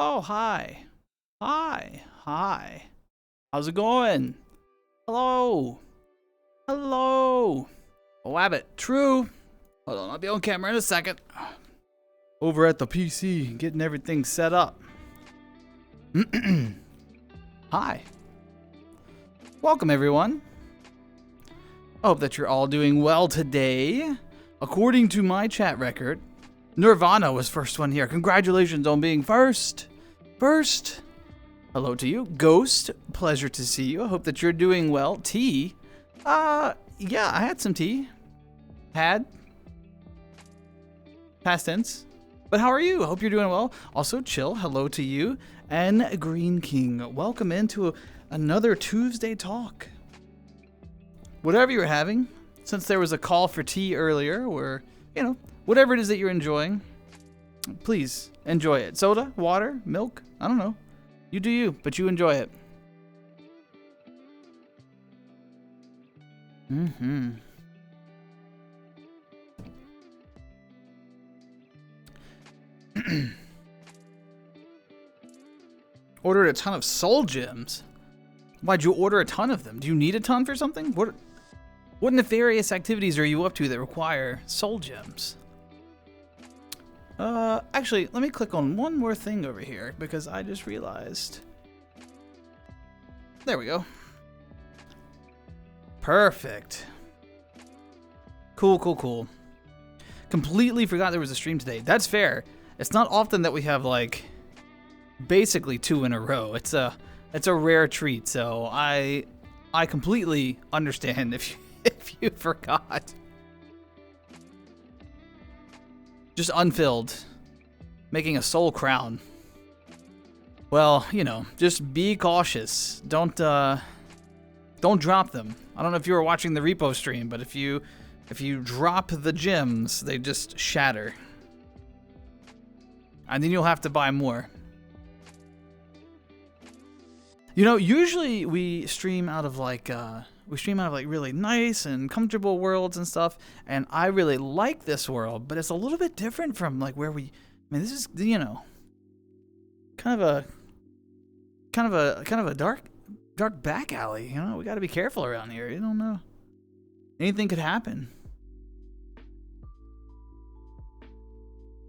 Oh, hi. Hi. How's it going? Hello. Oh, Wabbit. True. Hold on, I'll be on camera in a second. Over at the PC, getting everything set up. Hi. Welcome, everyone. I hope that you're all doing well today. According to my chat record, Nirvana was first one here. Congratulations on being first. Hello to you. Ghost, pleasure to see you. I hope that you're doing well. Tea. Yeah, I had some tea. Had. Past tense. But how are you? I hope you're doing well. Also, Chill, hello to you. And Green King, welcome into another Tuesday talk. Whatever you're having, since there was a call for tea earlier, or, whatever it is that you're enjoying, please enjoy it. Soda, water, milk, I don't know. You do you, but you enjoy it. Ordered a ton of soul gems. Why'd you order a ton of them? Do you need a ton for something? What nefarious activities are you up to that require soul gems? Actually, let me click on one more thing over here because I just realized. There we go. Perfect. Cool. Completely forgot there was a stream today. That's fair. It's not often that we have like basically 2 in a row. It's a rare treat. So I completely understand if you forgot. Just unfilled. Making a soul crown. Well, just be cautious. Don't drop them. I don't know if you were watching the repo stream, but if you drop the gems, they just shatter. And then you'll have to buy more. Usually we stream out of like really nice and comfortable worlds and stuff, and I really like this world, but it's a little bit different from like where this is, kind of a dark back alley, we got to be careful around here. You don't know. Anything could happen.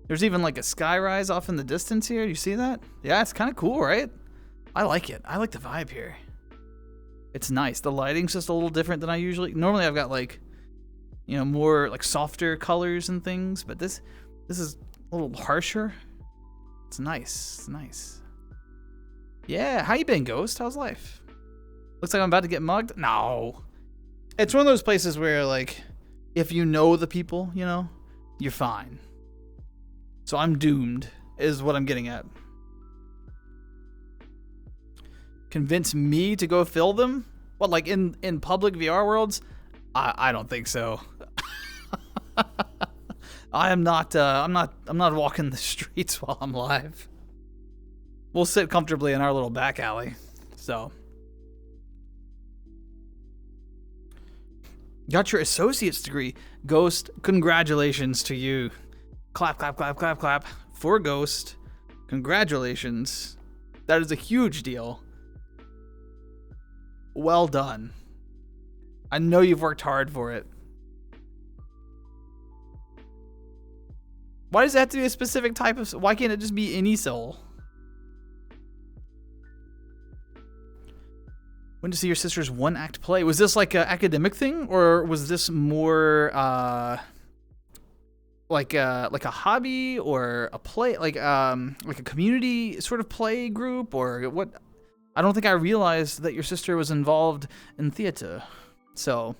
There's even like a skyrise off in the distance here. Do you see that? Yeah, it's kind of cool, right? I like it. I like the vibe here. It's nice. The lighting's just a little different than I usually. Normally I've got like, more like softer colors and things, but this is a little harsher. It's nice. Yeah, how you been, Ghost? How's life? Looks like I'm about to get mugged. No. It's one of those places where like, if you know the people, you're fine. So I'm doomed, is what I'm getting at. Convince me to go fill them? What, like in public VR worlds? I don't think so. I'm not walking the streets while I'm live. We'll sit comfortably in our little back alley. So. Got your associate's degree. Ghost, congratulations to you. Clap for Ghost. Congratulations. That is a huge deal. Well done. I know you've worked hard for it. Why does it have to be a specific type of... Why can't it just be any soul? When to see your sister's one-act play? Was this like an academic thing? Or was this more... like a hobby or a play, like a community sort of play group, or what? I don't think I realized that your sister was involved in theater. So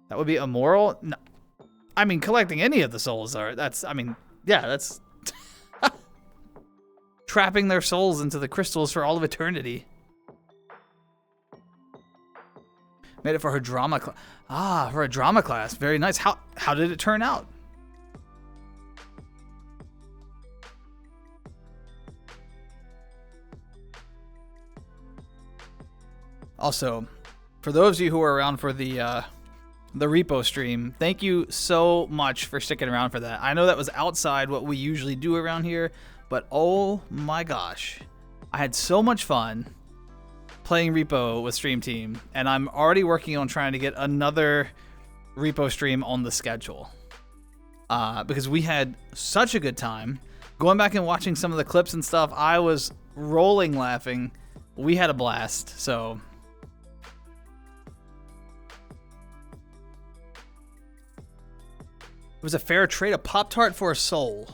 that would be immoral. No. I mean, collecting any of the souls that's trapping their souls into the crystals for all of eternity. Made it for her drama class. For a drama class. Very nice. How did it turn out? Also, for those of you who were around for the the repo stream. Thank you so much for sticking around for that. I know that was outside what we usually do around here, but oh my gosh, I had so much fun playing repo with Stream Team, and I'm already working on trying to get another repo stream on the schedule because we had such a good time. Going back and watching some of the clips and stuff, I was rolling laughing. We had a blast, so... It was a fair trade, a Pop-Tart for a soul.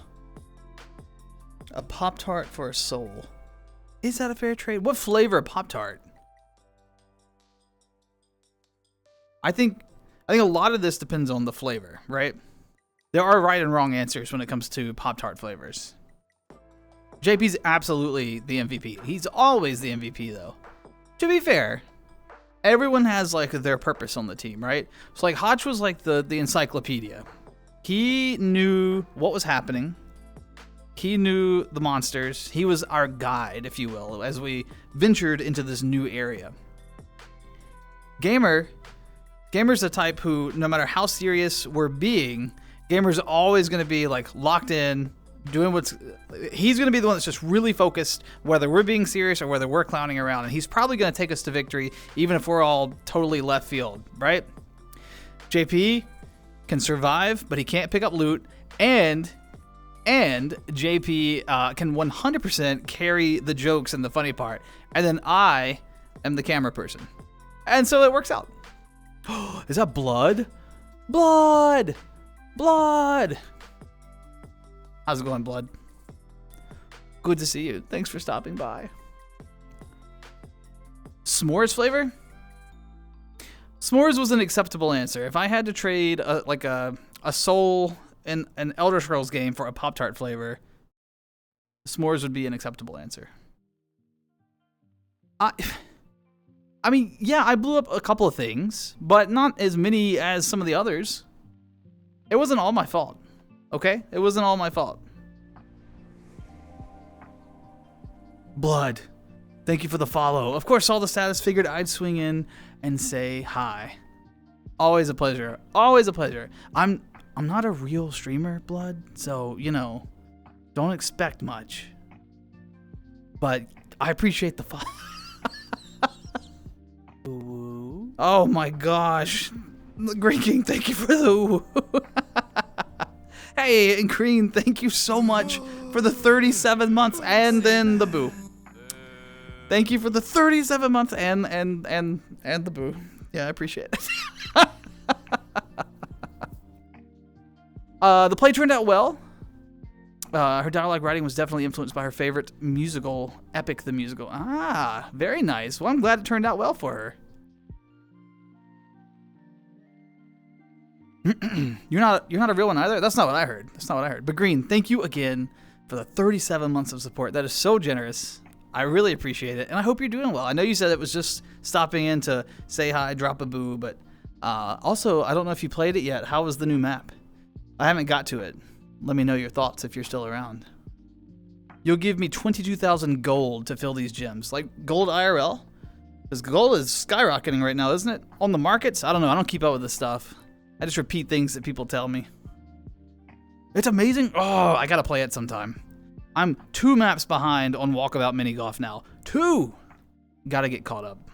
A Pop-Tart for a soul. Is that a fair trade? What flavor Pop-Tart? I think a lot of this depends on the flavor, right? There are right and wrong answers when it comes to Pop-Tart flavors. JP's absolutely the MVP. He's always the MVP, though. To be fair, everyone has like their purpose on the team, right? So like Hotch was like the encyclopedia. He knew what was happening. He knew the monsters. He was our guide, if you will, as we ventured into this new area. Gamer's the type who, no matter how serious we're being, Gamer's always going to be like locked in, doing he's going to be the one that's just really focused, whether we're being serious or whether we're clowning around. And he's probably going to take us to victory, even if we're all totally left field, right? JP can survive, but he can't pick up loot, and JP can 100% carry the jokes and the funny part, and then I am the camera person, and so it works out. Is that blood? Blood! How's it going, Blood? Good to see you. Thanks for stopping by. S'mores flavor? S'mores was an acceptable answer. If I had to trade a soul in an Elder Scrolls game for a Pop-Tart flavor, s'mores would be an acceptable answer. I mean, yeah, I blew up a couple of things, but not as many as some of the others. It wasn't all my fault, okay? It wasn't all my fault. Blood, thank you for the follow. Of course, saw the status, figured I'd swing in and say hi. Always a pleasure. Always a pleasure. I'm not a real streamer, Blood, so, you know, don't expect much. But I appreciate the follow. Oh my gosh. Green King, thank you for the Hey, and Green, thank you so much for the 37 months and then the boo. Thank you for the 37 months and the boo. Yeah, I appreciate it. The play turned out well. Her dialogue writing was definitely influenced by her favorite musical, Epic the Musical. Ah, very nice. Well, I'm glad it turned out well for her. You're not a real one either? That's not what I heard. That's not what I heard. But Green, thank you again for the 37 months of support. That is so generous. I really appreciate it, and I hope you're doing well. I know you said it was just stopping in to say hi, drop a boo, but also, I don't know if you played it yet. How was the new map? I haven't got to it. Let me know your thoughts if you're still around. You'll give me 22,000 gold to fill these gems. Like gold IRL? Because gold is skyrocketing right now, isn't it? On the markets? I don't know. I don't keep up with this stuff. I just repeat things that people tell me. It's amazing. Oh, I gotta play it sometime. I'm 2 maps behind on Walkabout Mini Golf now. 2! Gotta get caught up.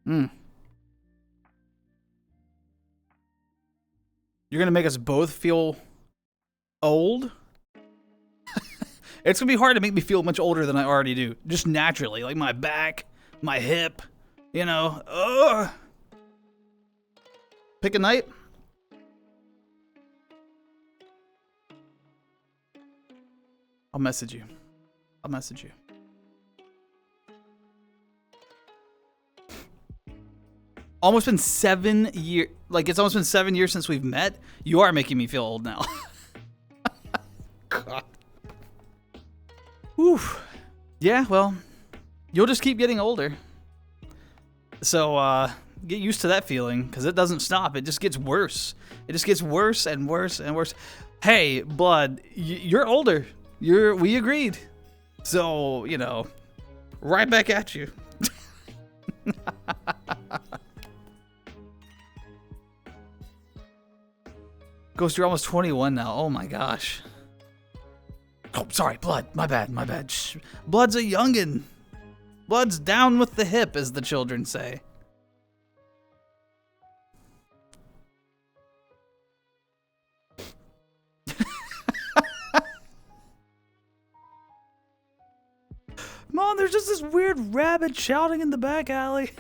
You're gonna make us both feel old? It's gonna be hard to make me feel much older than I already do. Just naturally. Like my back, my hip, you know. Ugh. Pick a night. I'll message you. I'll message you. Almost been 7 years. Like, it's almost been 7 years since we've met. You are making me feel old now. God. Whew. Yeah, well, you'll just keep getting older. So, get used to that feeling, because it doesn't stop. It just gets worse. It just gets worse and worse and worse. Hey, Blood, you're older. We agreed. So, you know, right back at you. Ghost, you're almost 21 now. Oh my gosh. Oh, sorry, Blood. My bad, my bad. Shh. Blood's a youngin'. Blood's down with the hip, as the children say. Mom, there's just this weird rabbit shouting in the back alley.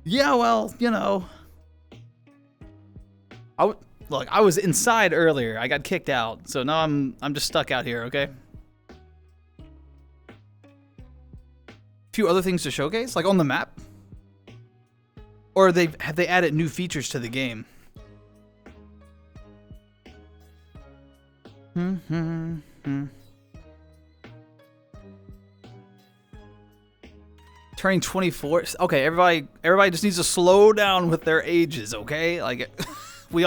Yeah, well, you know. Look, I was inside earlier. I got kicked out, so now I'm just stuck out here, okay? A few other things to showcase, like on the map? Or have they added new features to the game? Turning 24. Okay, everybody just needs to slow down with their ages, okay? Like we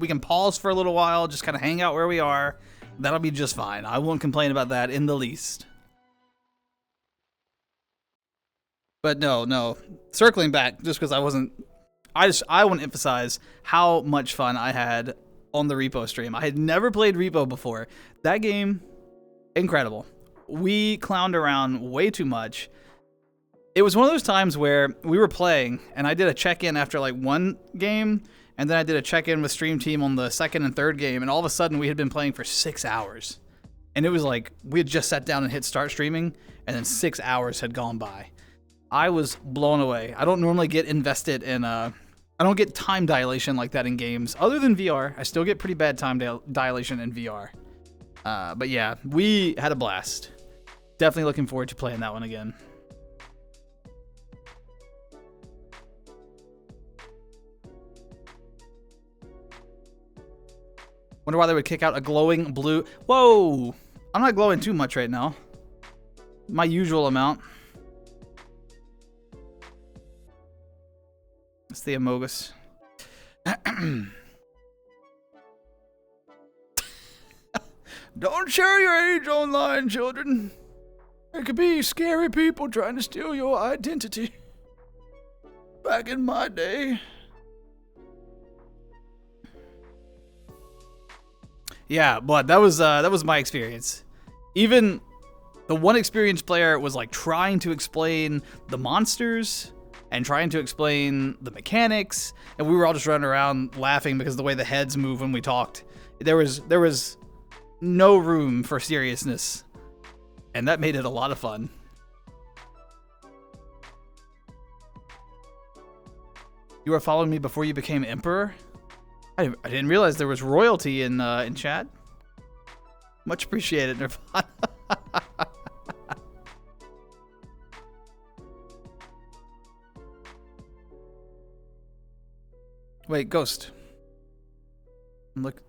can pause for a little while, just kind of hang out where we are. That'll be just fine. I won't complain about that in the least. But no. Circling back, just because I want to emphasize how much fun I had on the Repo stream. I had never played Repo before. That game, incredible. We clowned around way too much. It was one of those times where we were playing, and I did a check-in after like one game, and then I did a check-in with Stream Team on the second and third game, and all of a sudden we had been playing for 6 hours. And it was like, we had just sat down and hit start streaming, and then 6 hours had gone by. I was blown away. I don't normally get invested in, I don't get time dilation like that in games. Other than VR, I still get pretty bad time dilation in VR. But yeah, we had a blast. Definitely looking forward to playing that one again. Wonder why they would kick out a glowing blue. Whoa! I'm not glowing too much right now. My usual amount. It's the Amogus. Don't share your age online, children. There could be scary people trying to steal your identity. Back in my day. Yeah, but that was my experience. Even the one experienced player was like trying to explain the monsters and trying to explain the mechanics, and we were all just running around laughing because of the way the heads move when we talked. There was no room for seriousness, and that made it a lot of fun. You were following me before you became emperor? I didn't realize there was royalty in chat. Much appreciated, Nirvana. Wait, Ghost. Look.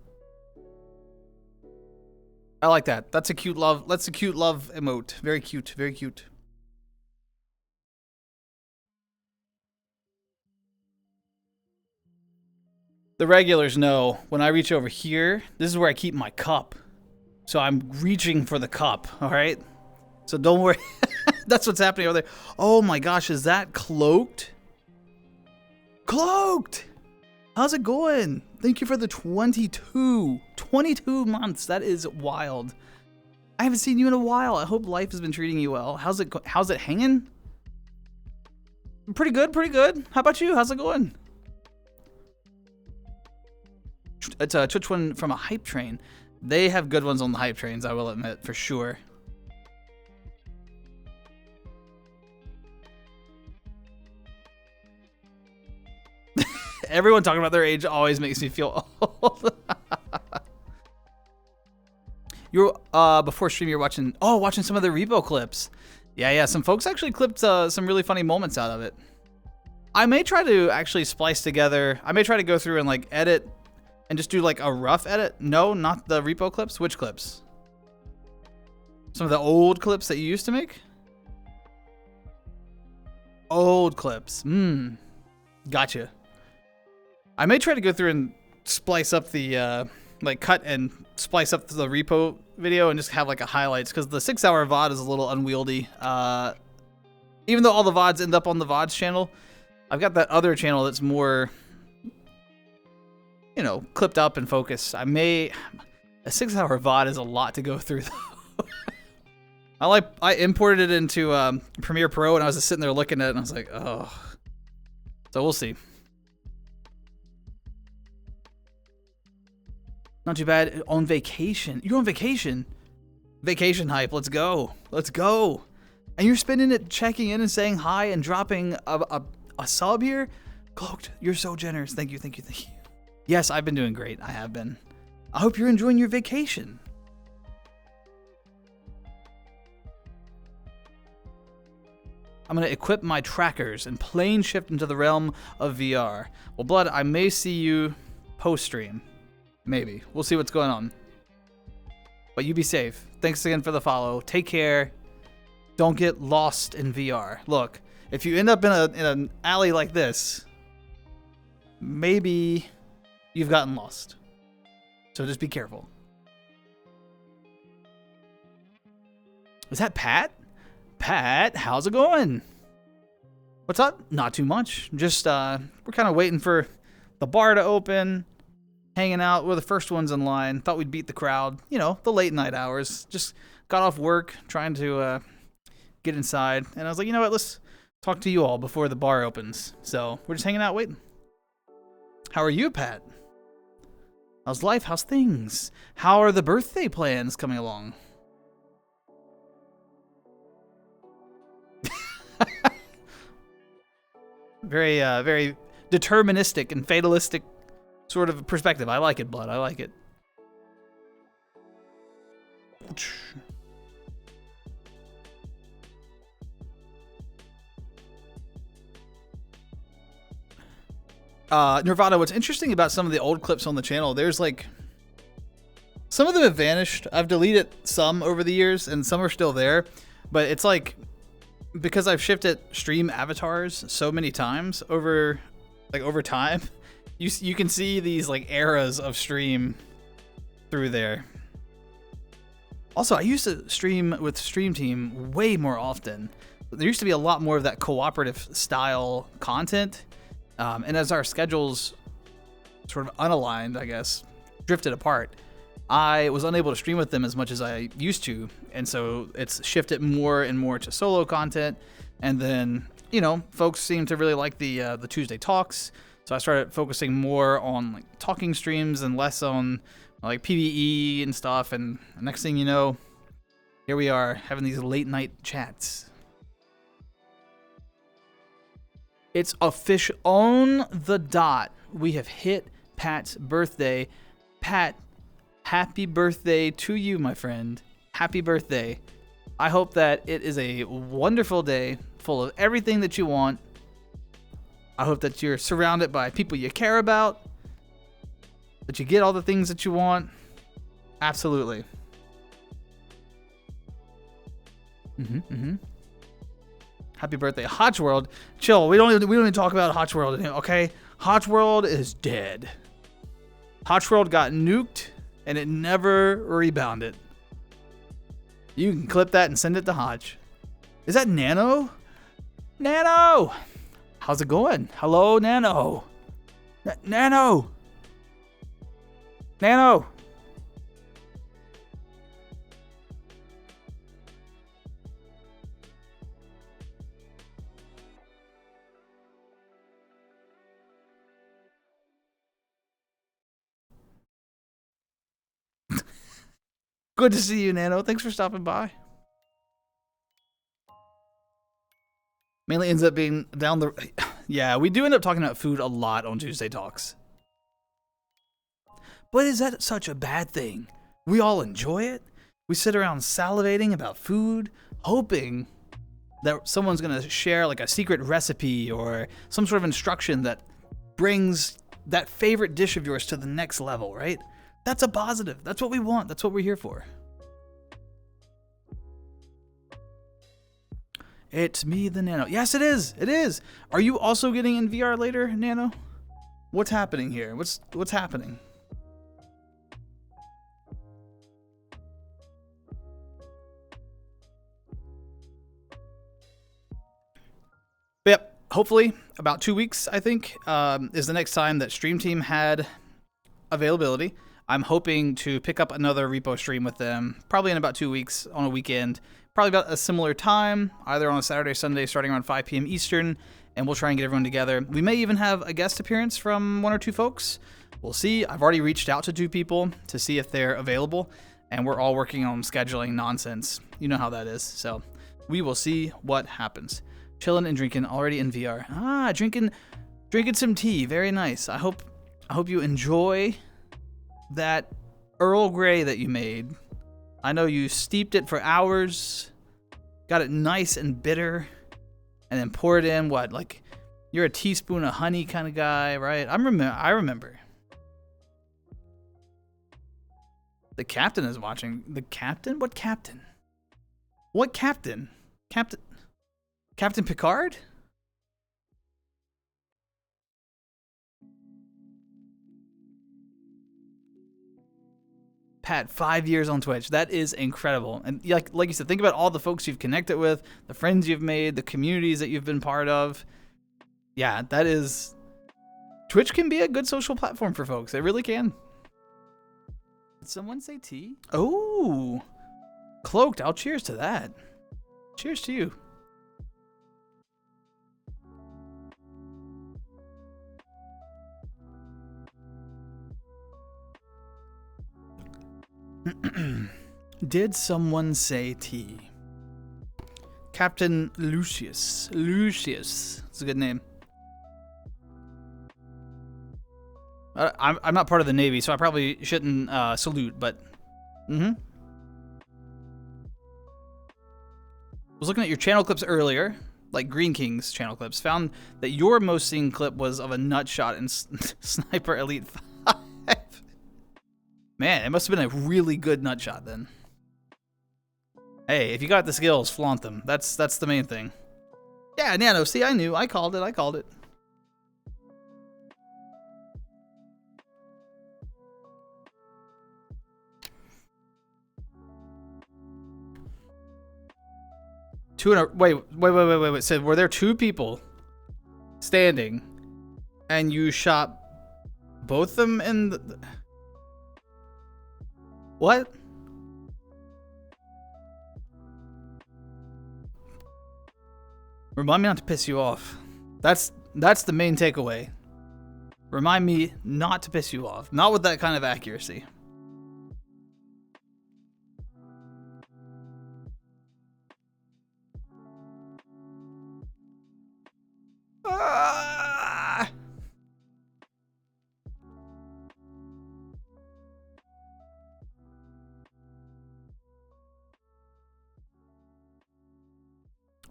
I like that. That's a cute love. That's a cute love emote. Very cute. Very cute. The regulars know when I reach over here, this is where I keep my cup. So I'm reaching for the cup, all right? So don't worry. That's what's happening over there. Oh my gosh, is that Cloaked? Cloaked! How's it going? Thank you for the 22 months. That is wild. I haven't seen you in a while. I hope life has been treating you well. How's it hanging? Pretty good, pretty good. How about you? How's it going? It's a Twitch one from a hype train. They have good ones on the hype trains, I will admit, for sure. Everyone talking about their age always makes me feel old. You're before stream you're watching some of the Repo clips. Yeah, some folks actually clipped some really funny moments out of it. I may try to actually splice together. I may try to go through and like edit and just do like a rough edit. No, not the Repo clips. Which clips? Some of the old clips that you used to make? Old clips. Gotcha. I may try to go through and splice up the, like cut and splice up the Repo video and just have like a highlights, because the 6-hour VOD is a little unwieldy. Even though all the VODs end up on the VODs channel, I've got that other channel that's more... you know, clipped up and focused. A 6-hour VOD is a lot to go through, though. I imported it into Premiere Pro, and I was just sitting there looking at it, and I was like, oh. So we'll see. Not too bad. On vacation. You're on vacation? Vacation hype. Let's go. Let's go. And you're spending it checking in and saying hi and dropping a sub here? Cloaked, you're so generous. Thank you, thank you, thank you. Yes, I've been doing great. I have been. I hope you're enjoying your vacation. I'm going to equip my trackers and plane shift into the realm of VR. Well, Blood, I may see you post-stream. Maybe. We'll see what's going on. But you be safe. Thanks again for the follow. Take care. Don't get lost in VR. Look, if you end up in an alley like this, maybe you've gotten lost. So just be careful. Is that Pat? Pat, how's it going? What's up? Not too much. Just, we're kind of waiting for the bar to open, hanging out. We're the first ones in line. Thought we'd beat the crowd. You know, the late night hours. Just got off work, trying to get inside. And I was like, you know what? Let's talk to you all before the bar opens. So we're just hanging out, waiting. How are you, Pat? How's life? How's things? How are the birthday plans coming along? Very, very deterministic and fatalistic sort of perspective. I like it, Blood. I like it. Nirvana, what's interesting about some of the old clips on the channel, there's like, some of them have vanished. I've deleted some over the years, and some are still there. But it's like, because I've shifted stream avatars so many times over time, you can see these like eras of stream through there. Also, I used to stream with Stream Team way more often. There used to be a lot more of that cooperative style content, and as our schedules sort of unaligned, I guess, drifted apart, I was unable to stream with them as much as I used to, and so it's shifted more and more to solo content. And then, you know, folks seem to really like the Tuesday talks, so I started focusing more on like talking streams and less on like PvE and stuff. And next thing you know, here we are having these late night chats. It's official on the dot. We have hit Pat's birthday. Pat, happy birthday to you, my friend. Happy birthday. I hope that it is a wonderful day full of everything that you want. I hope that you're surrounded by people you care about, that you get all the things that you want. Absolutely. Happy birthday, Hotch World. Chill. We don't even talk about Hotch World anymore, okay? Hotch World is dead. Hotch World got nuked, and it never rebounded. You can clip that and send it to Hodge. Is that Nano? Nano! How's it going? Hello, Nano. Nano! Nano! Good to see you, Nano. Thanks for stopping by. Mainly ends up being down the... Yeah, we do end up talking about food a lot on Tuesday Talks. But is that such a bad thing? We all enjoy it. We sit around salivating about food, hoping that someone's going to share like a secret recipe or some sort of instruction that brings that favorite dish of yours to the next level, right? That's a positive. That's what we want. That's what we're here for. It's me, the Nano. Yes, it is. It is. Are you also getting in VR later, Nano? What's happening here? What's happening? But yep, hopefully about 2 weeks, I think, is the next time that Stream Team had availability. I'm hoping to pick up another repo stream with them probably in about 2 weeks on a weekend, probably about a similar time, either on a Saturday or Sunday starting around 5 p.m. Eastern, and we'll try and get everyone together. We may even have a guest appearance from 1 or 2 folks. We'll see. I've already reached out to 2 people to see if they're available, and we're all working on scheduling nonsense. You know how that is. So we will see what happens. Chilling and drinking, already in VR. Drinking some tea. Very nice. I hope you enjoy that Earl Grey that you made. I know you steeped it for hours, got it nice and bitter, and then poured in what, like, you're a teaspoon of honey kind of guy, right? I remember. The captain is watching. The captain? What captain? What captain? Captain Picard? Pat, 5 years on Twitch. That is incredible. And like you said, think about all the folks you've connected with, the friends you've made, the communities that you've been part of. Yeah, that is... Twitch can be a good social platform for folks. It really can. Did someone say tea? Oh, Cloaked. I'll cheers to that. Cheers to you. Did someone say tea? Captain Lucius. Lucius. It's a good name. I'm not part of the Navy, so I probably shouldn't salute, but... Was looking at your channel clips earlier, like Green King's channel clips, found that your most seen clip was of a nut shot in Sniper Elite 5. Man, it must have been a really good nut shot then. Hey, if you got the skills, flaunt them. That's the main thing. Yeah, Nano, see, I knew. I called it. Wait. So were there 2 people standing and you shot both of them in the... What? Remind me not to piss you off. That's the main takeaway. Remind me not to piss you off. Not with that kind of accuracy.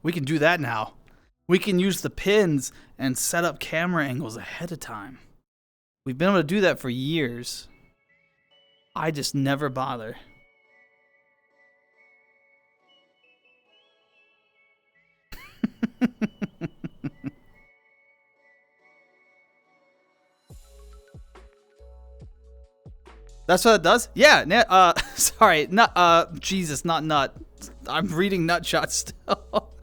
We can do that now. We can use the pins and set up camera angles ahead of time. We've been able to do that for years. I just never bother. That's what it does? Yeah, sorry, Jesus, not nut. I'm reading nut shots still.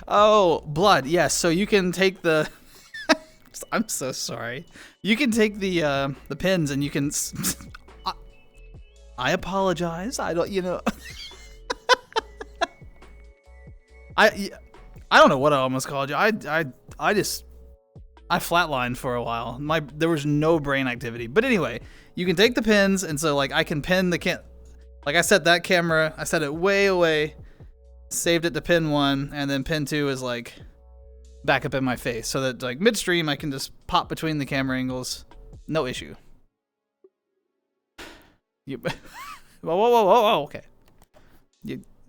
Oh, blood. Yes, so you can take the... I'm so sorry. You can take the pins and you can... I apologize. I don't, I don't know what I almost called you. I flatlined for a while. There was no brain activity. But anyway, you can take the pins, and so like I can pin the like I set that camera, I set it way away, saved it to pin 1, and then pin 2 is like back up in my face, so that like midstream I can just pop between the camera angles, no issue. Whoa, okay.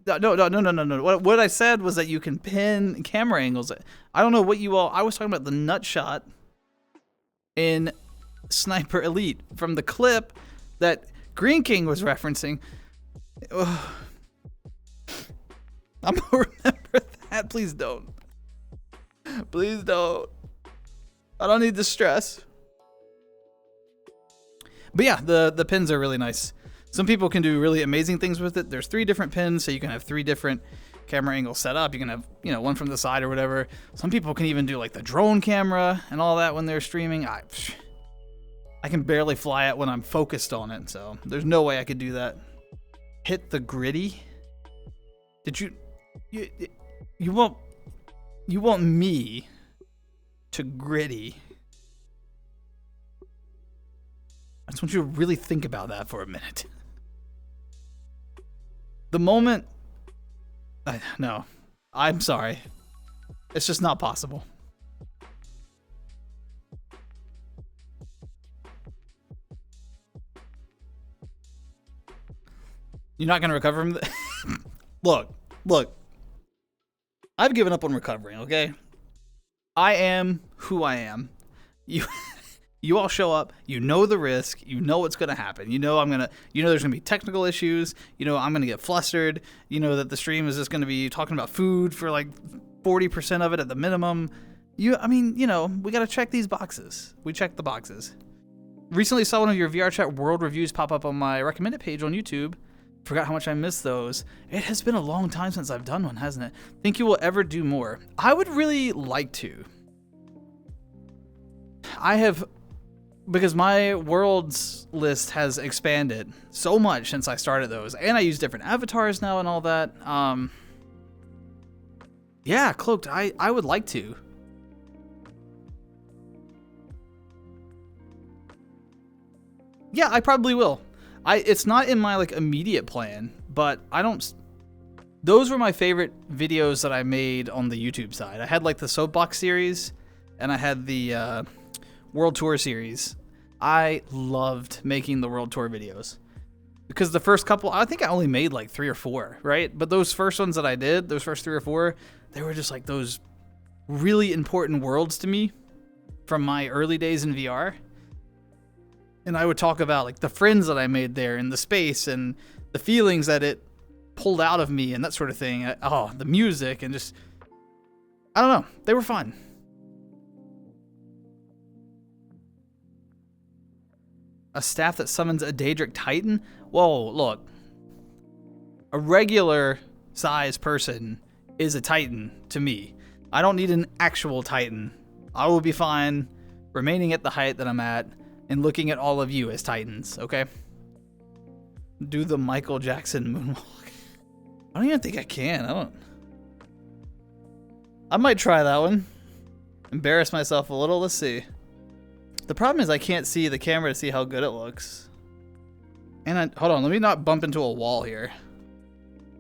No. What I said was that you can pin camera angles. I don't know what I was talking about the nut shot in Sniper Elite from the clip that Green King was referencing. Ugh. I'm gonna remember that. Please don't. Please don't. I don't need the stress. But yeah, the pins are really nice. Some people can do really amazing things with it. There's 3 different pins, so you can have 3 different camera angles set up. You can have, one from the side or whatever. Some people can even do like the drone camera and all that when they're streaming. I can barely fly it when I'm focused on it, so there's no way I could do that. Hit the gritty? Did you want me to gritty? I just want you to really think about that for a minute. The moment... no. I'm sorry. It's just not possible. You're not going to recover from that? Look. I've given up on recovering, okay? I am who I am. You all show up, you know the risk, you know what's going to happen. You know there's going to be technical issues, you know I'm going to get flustered, you know that the stream is just going to be talking about food for like 40% of it at the minimum. We got to check these boxes. We check the boxes. Recently saw one of your VR chat world reviews pop up on my recommended page on YouTube. Forgot how much I missed those. It has been a long time since I've done one, hasn't it? Think you will ever do more? I would really like to. Because my worlds list has expanded so much since I started those, and I use different avatars now and all that. Yeah, Cloaked, I would like to. Yeah, I probably will. It's not in my like immediate plan, but those were my favorite videos that I made on the YouTube side. I had like the Soapbox series, and I had the World Tour series. I loved making the World Tour videos because the first couple, I think I only made like 3 or 4, right? But those first ones that I did, those first 3 or 4, they were just like those really important worlds to me from my early days in VR. And I would talk about like the friends that I made there and the space and the feelings that it pulled out of me and that sort of thing. The music and just, I don't know, they were fun. A staff that summons a Daedric Titan? Whoa, look. A regular size person is a Titan to me. I don't need an actual Titan. I will be fine remaining at the height that I'm at and looking at all of you as Titans, okay? Do the Michael Jackson moonwalk. I don't even think I can. I might try that one. Embarrass myself a little. Let's see. The problem is I can't see the camera to see how good it looks. And hold on, let me not bump into a wall here.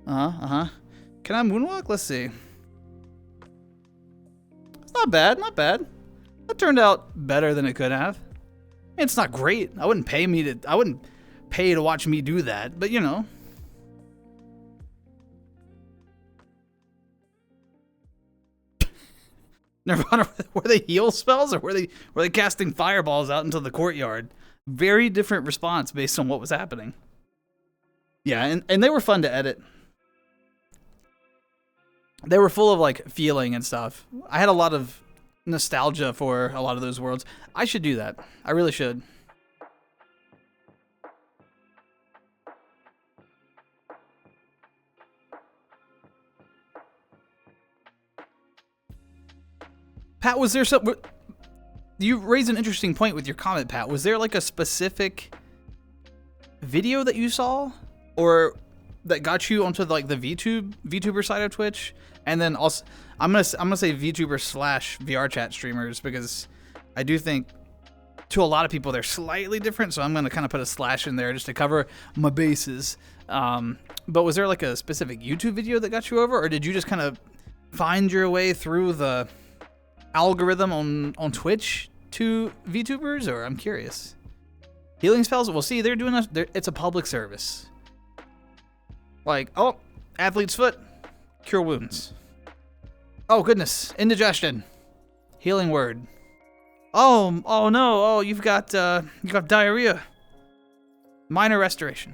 Can I moonwalk? Let's see. It's not bad, not bad. That turned out better than it could have. It's not great. I wouldn't pay to watch me do that, but you know. Nirvana, were they heal spells or were they casting fireballs out into the courtyard? Very different response based on what was happening. Yeah, and they were fun to edit. They were full of like feeling and stuff. I had a lot of nostalgia for a lot of those worlds. I should do that. I really should. Pat, was there some... You raised an interesting point with your comment, Pat. Was there like a specific video that you saw or that got you onto like the VTuber side of Twitch? And then also, I'm gonna say VTuber / VR chat streamers because I do think to a lot of people they're slightly different. So I'm gonna kind of put a slash in there just to cover my bases. But was there like a specific YouTube video that got you over, or did you just kind of find your way through the algorithm on Twitch to VTubers? Or I'm curious. Healing spells. Well, see, they're doing it's a public service. Like, oh, athlete's foot, cure wounds. Oh goodness, indigestion, healing word. Oh no, oh you've got diarrhea. Minor restoration.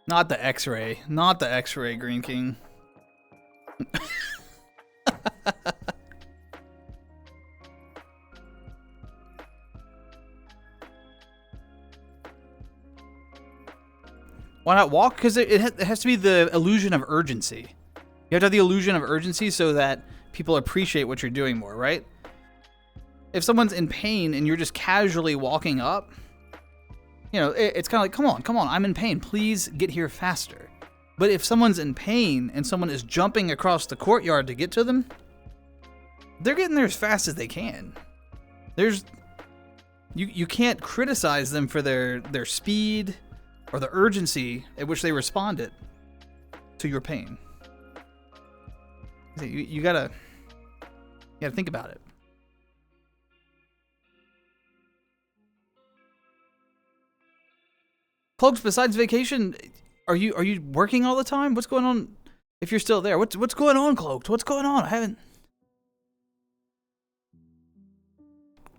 Not the X-ray, Green King. Why not walk? Because it has to be the illusion of urgency. You have to have the illusion of urgency so that people appreciate what you're doing more, right? If someone's in pain and you're just casually walking up, you know, it's kind of like, come on, I'm in pain. Please get here faster. But if someone's in pain and someone is jumping across the courtyard to get to them, they're getting there as fast as they can. You can't criticize them for their speed or the urgency at which they responded to your pain. You gotta think about it. Cloaks, besides vacation, are you working all the time? What's going on? If you're still there, what's going on, Cloaked? What's going on? I haven't.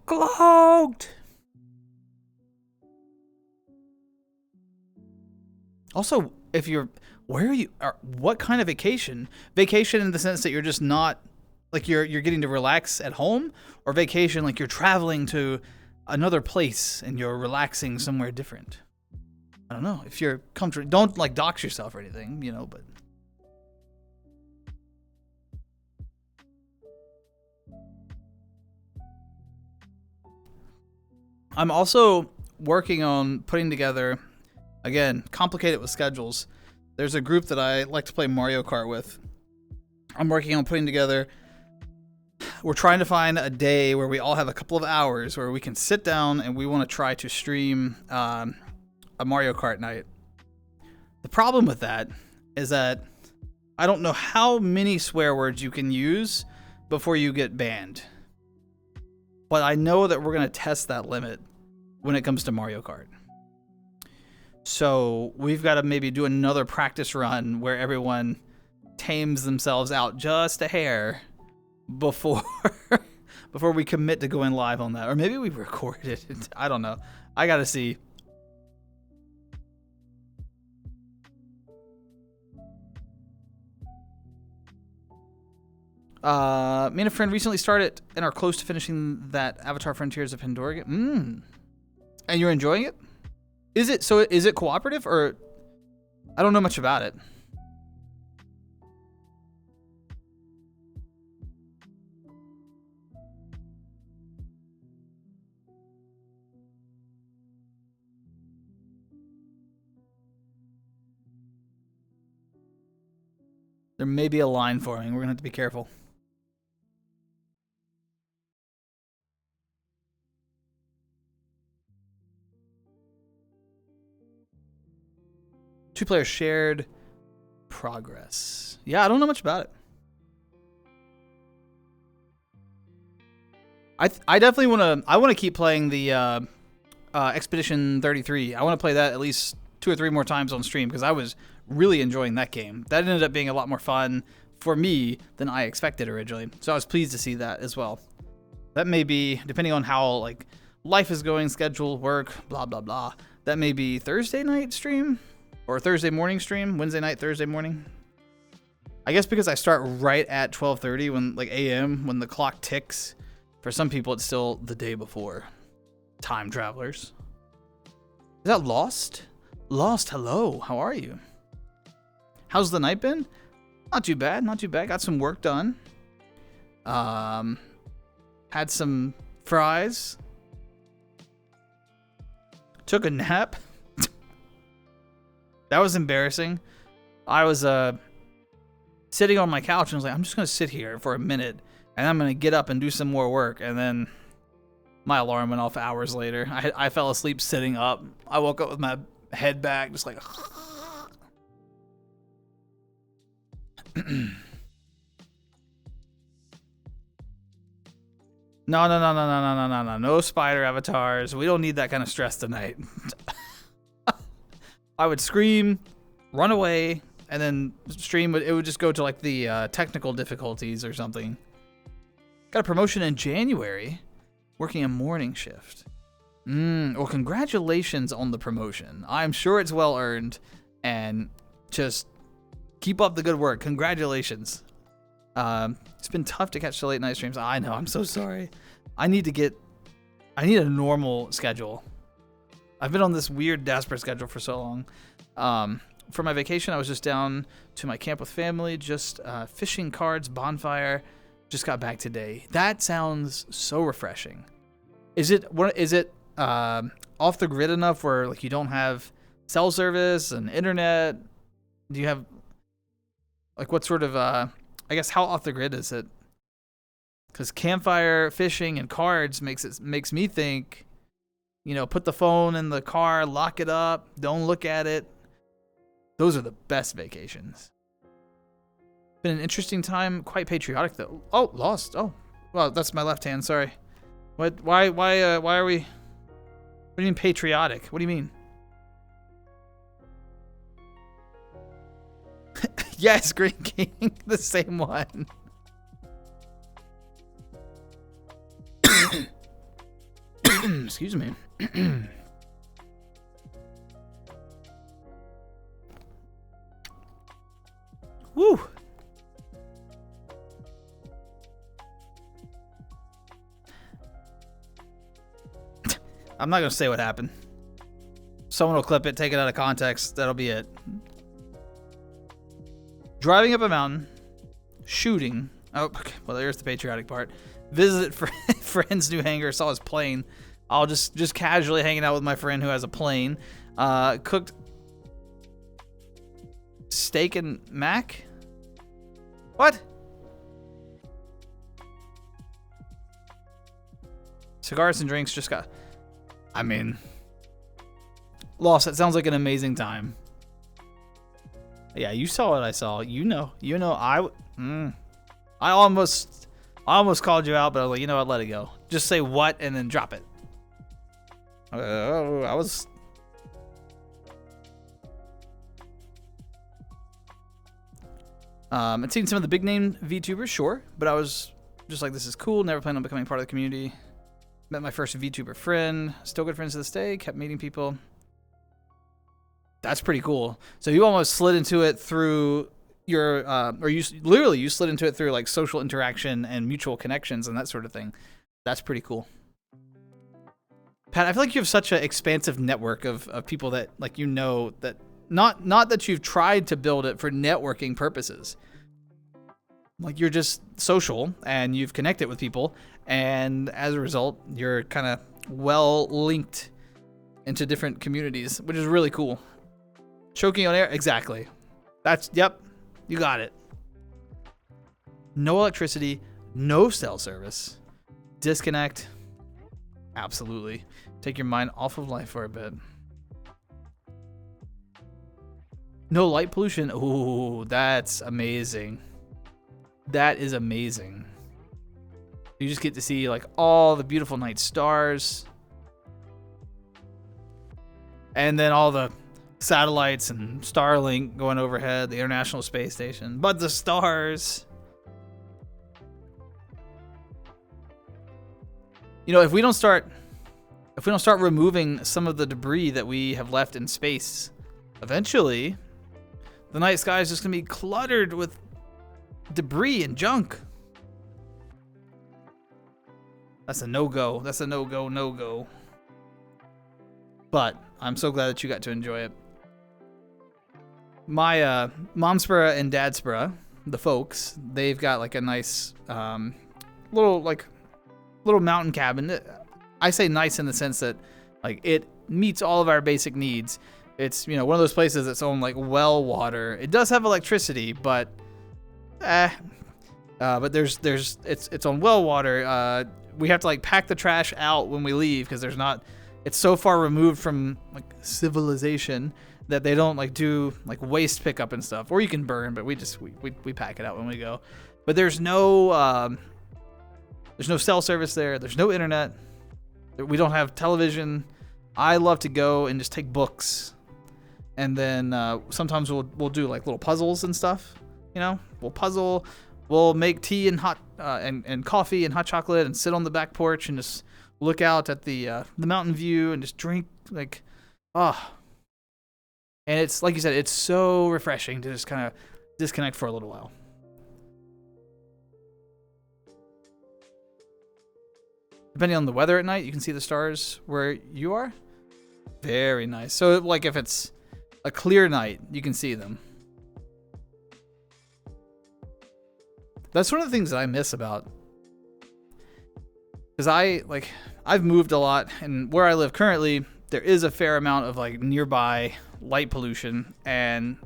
Cloaked. Also, if you're, where are you? What kind of vacation? Vacation in the sense that you're just not, like you're getting to relax at home, or vacation like you're traveling to another place and you're relaxing somewhere different. I don't know. If you're comfortable, don't like dox yourself or anything, you know, but. I'm also working on putting together, again, complicated with schedules. There's a group that I like to play Mario Kart with. I'm working on putting together, we're trying to find a day where we all have a couple of hours where we can sit down and we want to try to stream a Mario Kart night. The problem with that is that I don't know how many swear words you can use before you get banned. But I know that we're going to test that limit when it comes to Mario Kart. So we've got to maybe do another practice run where everyone tames themselves out just a hair before we commit to going live on that. Or maybe we record it. I don't know. I got to see. Me and a friend recently started and are close to finishing that Avatar Frontiers of Pandora game. And you're enjoying it? Is it cooperative, or I don't know much about it. There may be a line forming. We're gonna have to be careful. Two players shared progress. Yeah, I don't know much about it. I definitely want to keep playing the Expedition 33. I want to play that at least 2 or 3 more times on stream because I was really enjoying that game. That ended up being a lot more fun for me than I expected originally. So I was pleased to see that as well. That may be, depending on how like life is going, schedule, work, blah, blah, blah. That may be Thursday night stream or Thursday morning stream, Wednesday night, Thursday morning. I guess because I start right at 12:30 when like a.m. when the clock ticks. For some people, it's still the day before. Time travelers. Is that Lost? Lost, hello. How are you? How's the night been? Not too bad. Not too bad. Got some work done. Had some fries. Took a nap. That was embarrassing. I was sitting on my couch and was like, I'm just going to sit here for a minute and I'm going to get up and do some more work. And then my alarm went off hours later. I fell asleep sitting up. I woke up with my head back, just like... No. No spider avatars. We don't need that kind of stress tonight. I would scream, run away, and then stream. It would just go to like the technical difficulties or something. Got a promotion in January, working a morning shift. Well, congratulations on the promotion. I'm sure it's well earned, and just keep up the good work. Congratulations. It's been tough to catch the late night streams. I know. I'm so sorry. I need a normal schedule. I've been on this weird daspra schedule for so long. For my vacation, I was just down to my camp with family, just fishing, cards, bonfire. Just got back today. That sounds so refreshing. Is it off the grid enough where like you don't have cell service and internet? Do you have like what sort of I guess how off the grid is it? Because campfire, fishing, and cards makes me think, you know, put the phone in the car, lock it up, don't look at it. Those are the best vacations. Been an interesting time, quite patriotic though. Oh, lost. Oh, well, that's my left hand. Sorry. What? Why are we? What do you mean patriotic? What do you mean? Yes, Green King, the same one. Excuse me. Woo. I'm not going to say what happened. Someone will clip it, take it out of context. That'll be it. Driving up a mountain, shooting. Oh, okay. Well, there's the patriotic part. Visit friend's new hangar, saw his plane. I'll just casually hanging out with my friend who has a plane. Cooked steak and mac? What? Cigars and drinks just got... I mean... Lost, that sounds like an amazing time. Yeah, you saw what I saw. You know, I almost called you out, but I was like, you know what, let it go. Just say what and then drop it. I was... I'd seen some of the big name VTubers, sure, but I was just like, this is cool. Never planned on becoming part of the community. Met my first VTuber friend. Still good friends to this day. Kept meeting people. That's pretty cool. So you almost slid into it through your, or you slid into it through like social interaction and mutual connections and that sort of thing. That's pretty cool. Pat, I feel like you have such an expansive network of people that like, you know, that not that you've tried to build it for networking purposes. Like you're just social and you've connected with people. And as a result, you're kind of well linked into different communities, which is really cool. Choking on air, exactly. Yep, you got it. No electricity, no cell service, disconnect. Absolutely. Take your mind off of life for a bit. No light pollution. Ooh, that's amazing. That is amazing. You just get to see like all the beautiful night stars. And then all the satellites and Starlink going overhead, the International Space Station. But the stars. You know, if we don't start removing some of the debris that we have left in space, eventually the night sky is just going to be cluttered with debris and junk. That's a no-go. That's a no-go, no-go. But I'm so glad that you got to enjoy it. My momspra and dadspra, the folks, they've got like a nice little mountain cabin. I say nice in the sense that like it meets all of our basic needs. It's, you know, one of those places that's on like well water. It does have electricity, but it's on well water. We have to like pack the trash out when we leave because it's so far removed from like civilization that they don't like do like waste pickup and stuff. Or you can burn, but we pack it out when we go. But there's no cell service there. There's no internet. We don't have television. I love to go and just take books. And then sometimes we'll do like little puzzles and stuff. You know, we'll puzzle. We'll make tea and hot and coffee and hot chocolate and sit on the back porch and just look out at the mountain view and just drink like, And it's like you said, it's so refreshing to just kind of disconnect for a little while. Depending on the weather at night, you can see the stars where you are. Very nice. So, like, if it's a clear night, you can see them. That's one of the things that I miss about, because I've moved a lot, and where I live currently, there is a fair amount of like nearby light pollution, and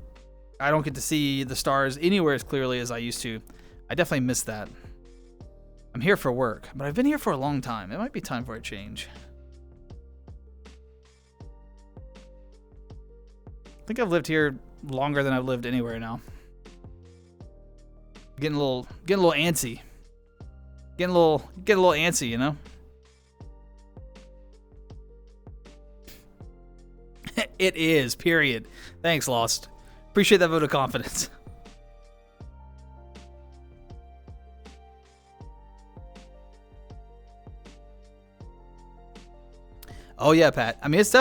I don't get to see the stars anywhere as clearly as I used to. I definitely miss that. I'm here for work, but I've been here for a long time. It might be time for a change. I think I've lived here longer than I've lived anywhere now. Getting a little antsy. Getting a little antsy, you know? It is, period. Thanks, Lost. Appreciate that vote of confidence. Oh yeah, Pat. I mean, it's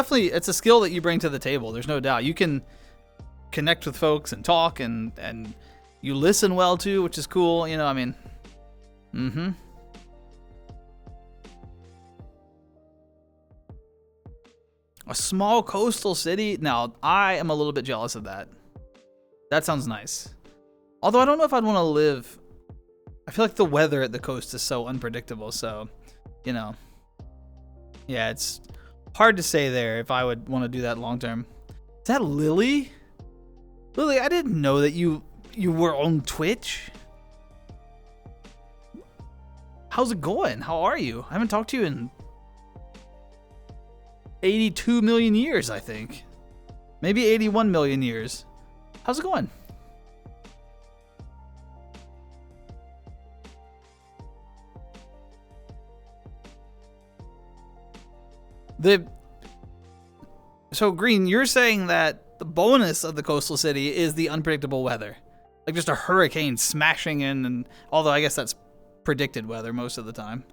a skill that you bring to the table. There's no doubt. You can connect with folks and talk, and you listen well too, which is cool. You know, I mean, A small coastal city. Now, I am a little bit jealous of that. That sounds nice. Although I don't know if I'd want to live. I feel like the weather at the coast is so unpredictable. So, you know, yeah, it's hard to say there if I would want to do that long term. Is that Lily? Lily, I didn't know that you were on Twitch. How's it going? How are you? I haven't talked to you in 82 million years, I think. Maybe 81 million years. How's it going? So Green, you're saying that the bonus of the coastal city is the unpredictable weather. Like just a hurricane smashing in, and although I guess that's predicted weather most of the time.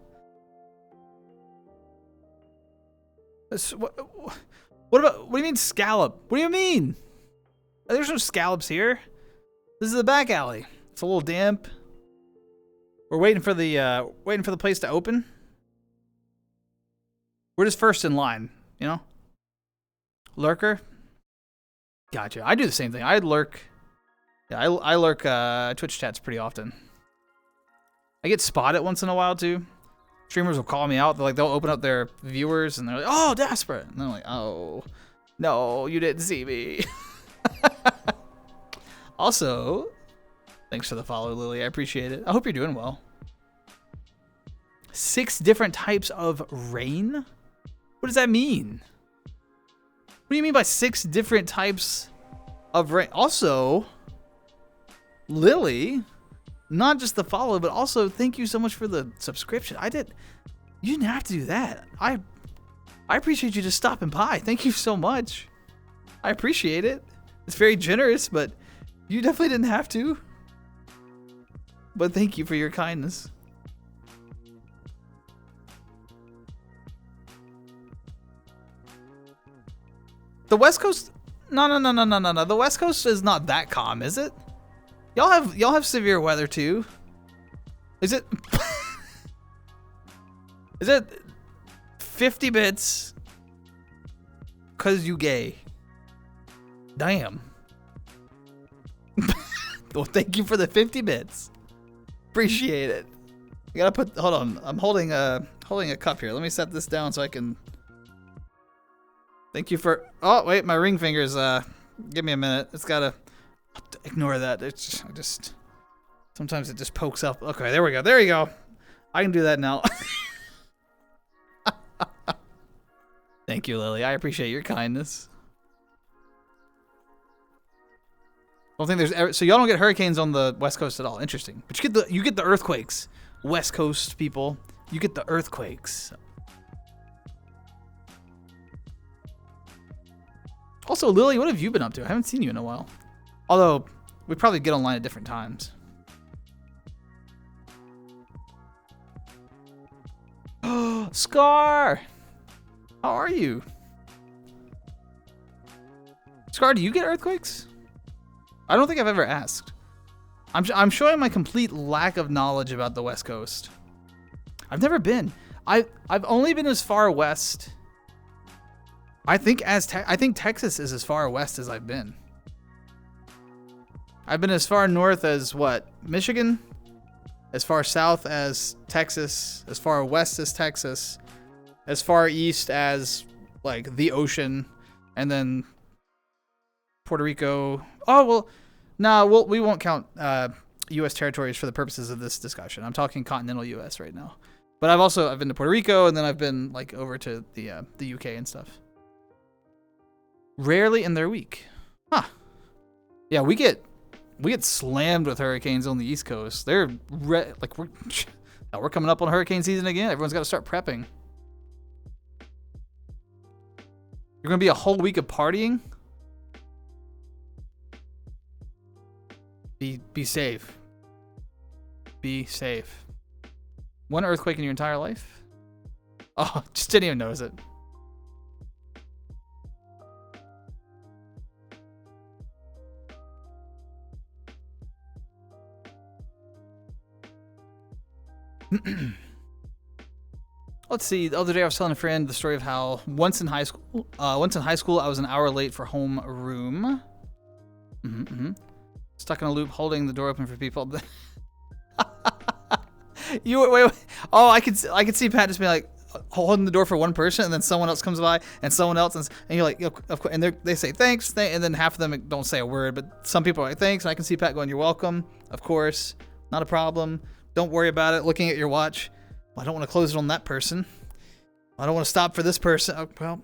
What do you mean scallop? What do you mean? There's no scallops here. This is the back alley. It's a little damp. We're waiting for the place to open. We're just first in line, you know? Lurker? Gotcha. I do the same thing. I lurk. Yeah, I lurk Twitch chats pretty often. I get spotted once in a while too. Streamers will call me out. They'll open up their viewers and they're like, "Oh, daspra," and I'm like, "Oh, no, you didn't see me." Also, thanks for the follow, Lily. I appreciate it. I hope you're doing well. 6 different types of rain? What does that mean? What do you mean by 6 different types of rain? Also, Lily, not just the follow, but also thank you so much for the subscription. You didn't have to do that. I appreciate you just stopping by. Thank you so much. I appreciate it. It's very generous, but you definitely didn't have to. But thank you for your kindness. The West Coast? No. The West Coast is not that calm, is it? Y'all have severe weather too. Is it? Is it 50 bits? Cause you gay. Damn. Well, thank you for the 50 bits. Appreciate it. You gotta put. Hold on. I'm holding a cup here. Let me set this down so I can. Thank you for. Oh wait, my ring fingers. Give me a minute. It's gotta. Ignore that. It's just. Sometimes it just pokes up. Okay, there we go. There you go. I can do that now. Thank you, Lily. I appreciate your kindness. I don't think there's ever, so y'all don't get hurricanes on the West Coast at all. Interesting. But you get the earthquakes. West Coast people, you get the earthquakes. Also, Lily, what have you been up to? I haven't seen you in a while. Although, we probably get online at different times. Scar! How are you? Scar, do you get earthquakes? I don't think I've ever asked. I'm showing my complete lack of knowledge about the West Coast. I've never been. I've only been as far west I think I think Texas is as far west as I've been. I've been as far north as what? Michigan? As far south as Texas, as far west as Texas, as far east as like the ocean, and then Puerto Rico. Oh, well, no, we won't count U.S. territories for the purposes of this discussion. I'm talking continental U.S. right now. But I've been to Puerto Rico, and then I've been like over to the U.K. and stuff. Rarely in their week. Huh. Yeah, we get slammed with hurricanes on the East Coast. They're we're coming up on hurricane season again. Everyone's got to start prepping. You're going to be a whole week of partying? Be safe. Be safe. One earthquake in your entire life? Oh, just didn't even notice it. Let's see. The other day I was telling a friend the story of how once in high school I was an hour late for homeroom. Stuck in a loop, holding the door open for people. Wait. Oh, I could see Pat just be like holding the door for one person, and then someone else comes by, and someone else, and you're like, of course, and they say thanks, and then half of them don't say a word, but some people are like thanks, and I can see Pat going, "You're welcome, of course, not a problem. Don't worry about it." Looking at your watch. Well, I don't want to close it on that person. I don't want to stop for this person. Oh, well,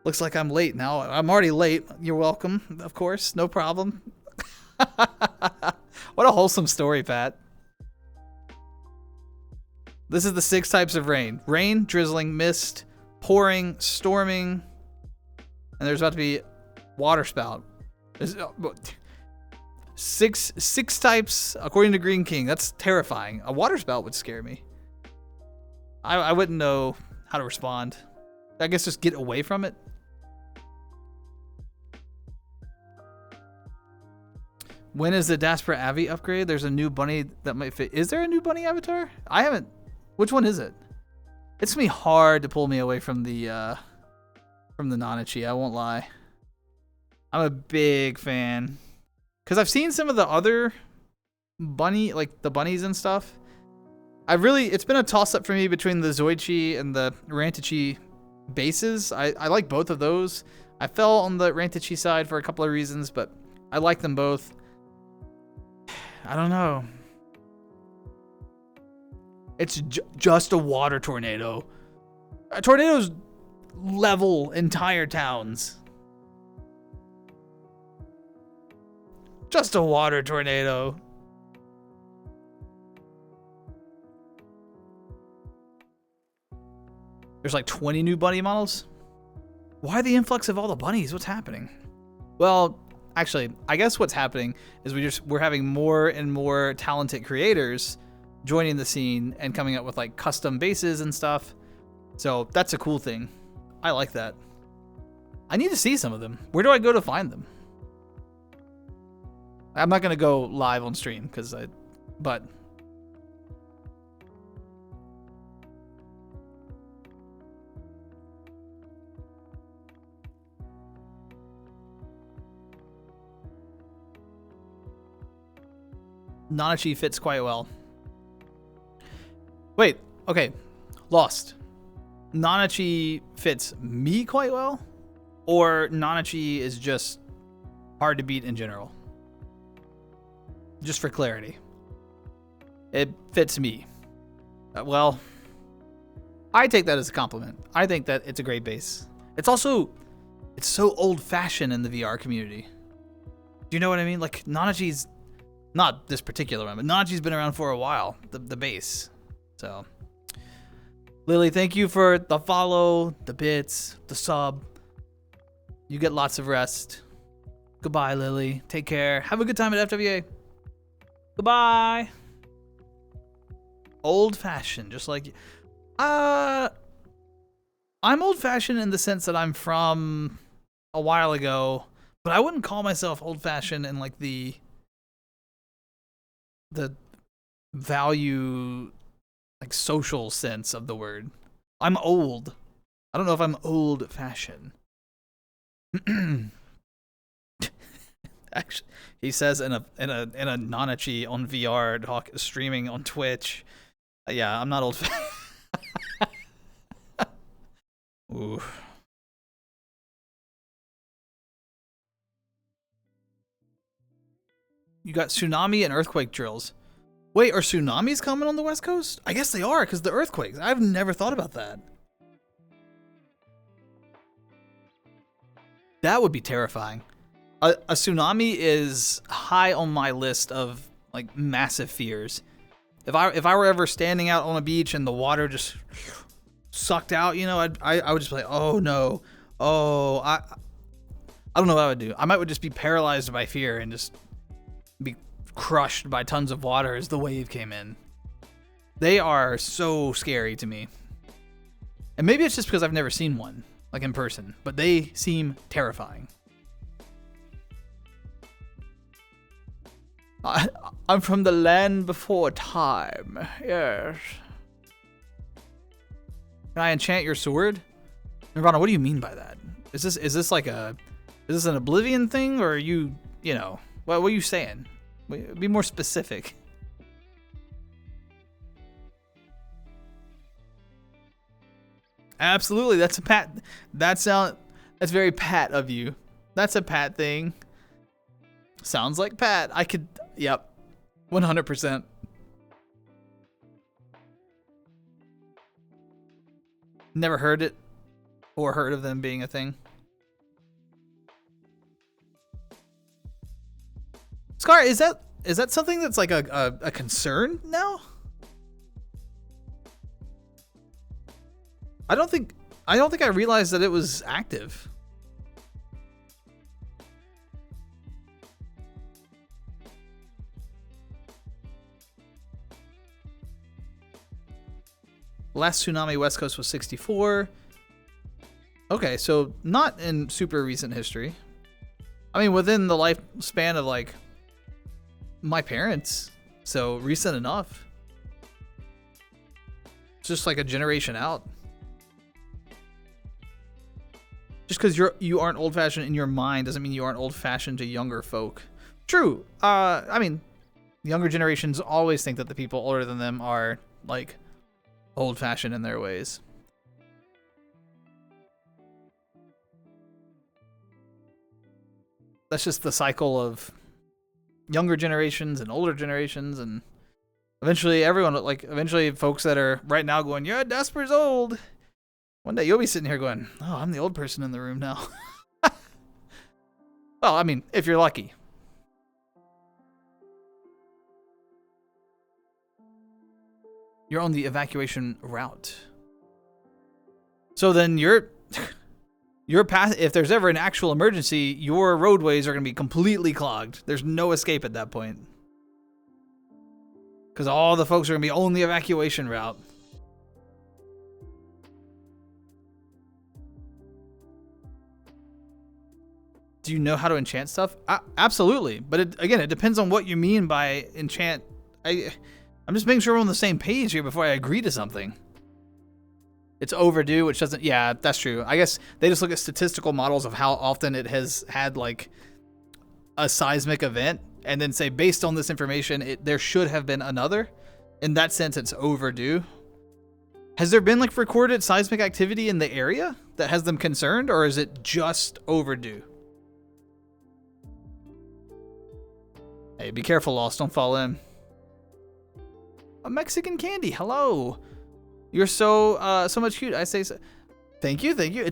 looks like I'm late now. I'm already late. You're welcome, of course, no problem. What a wholesome story, Pat. This is the 6 types of rain. Rain, drizzling, mist, pouring, storming, and there's about to be water spout. There's, six types, according to Green King. That's terrifying. A water spout would scare me. I wouldn't know how to respond. I guess just get away from it. When is the Daspra Avi upgrade? There's a new bunny that might fit. Is there a new bunny avatar? I haven't. Which one is it? It's gonna be hard to pull me away from the Nanachi. I won't lie. I'm a big fan because I've seen some of the other like the bunnies and stuff. It's been a toss up for me between the Zoichi and the Rantachi bases. I like both of those. I fell on the Rantachi side for a couple of reasons, but I like them both. I don't know. It's just a water tornado. Tornadoes level entire towns. Just a water tornado. There's like 20 new bunny models. Why the influx of all the bunnies? What's happening? Well, actually, I guess what's happening is we're having more and more talented creators joining the scene and coming up with like custom bases and stuff. So that's a cool thing. I like that. I need to see some of them. Where do I go to find them? I'm not gonna go live on stream but Nanachi fits quite well. Wait, okay. Lost. Nanachi fits me quite well? Or Nanachi is just hard to beat in general? Just for clarity. It fits me. Well, I take that as a compliment. I think that it's a great base. It's so old-fashioned in the VR community. Do you know what I mean? Like, Nanachi's, not this particular one, but Nanachi's been around for a while, the base. So, Lily, thank you for the follow, the bits, the sub. You get lots of rest. Goodbye, Lily. Take care. Have a good time at FWA. Goodbye. Old-fashioned, just like you. I'm old-fashioned in the sense that I'm from a while ago, but I wouldn't call myself old-fashioned in like the value, like social sense of the word. I'm old. I don't know if I'm old-fashioned. Actually, he says in a Nanachi on VR talk streaming on Twitch. Yeah, I'm not old. Ooh. You got tsunami and earthquake drills. Wait, are tsunamis coming on the West Coast? I guess they are, because the earthquakes. I've never thought about that. That would be terrifying. A tsunami is high on my list of like massive fears. If I were ever standing out on a beach and the water just sucked out, you know, I would just be like, oh no, oh I don't know what I would do. I might would just be paralyzed by fear and just be crushed by tons of water as the wave came in. They are so scary to me. And maybe it's just because I've never seen one, like in person, but they seem terrifying. I'm from the land before time. Yes. Can I enchant your sword? Nirvana, what do you mean by that? Is this like is this an Oblivion thing, or are you know, what are you saying? Be more specific. Absolutely, that's a Pat. That's very Pat of you. That's a Pat thing. Sounds like Pat. I could, yep, 100%. Never heard it or heard of them being a thing. Scar, is that something that's like a concern now? I don't think I realized that it was active. Last tsunami West Coast was 64. Okay, so not in super recent history. I mean, within the lifespan of like my parents, so recent enough. It's just like a generation out. Just because you aren't old-fashioned in your mind doesn't mean you aren't old-fashioned to younger folk. True. I mean, younger generations always think that the people older than them are like old-fashioned in their ways. That's just the cycle of younger generations and older generations, and eventually eventually folks that are right now going, yeah, Daspra's old. One day you'll be sitting here going, oh, I'm the old person in the room now. Well, I mean, if you're lucky. You're on the evacuation route. So then your path, if there's ever an actual emergency, your roadways are going to be completely clogged. There's no escape at that point. Because all the folks are going to be on the evacuation route. Do you know how to enchant stuff? Absolutely. But again, it depends on what you mean by enchant. I'm just making sure we're on the same page here before I agree to something. It's overdue, which doesn't... Yeah, that's true. I guess they just look at statistical models of how often it has had, like, a seismic event, and then say, based on this information, there should have been another. In that sense, it's overdue. Has there been, like, recorded seismic activity in the area that has them concerned, or is it just overdue? Hey, be careful, Lost. Don't fall in. A Mexican candy. Hello. You're so much cute. I say so. Thank you. Thank you.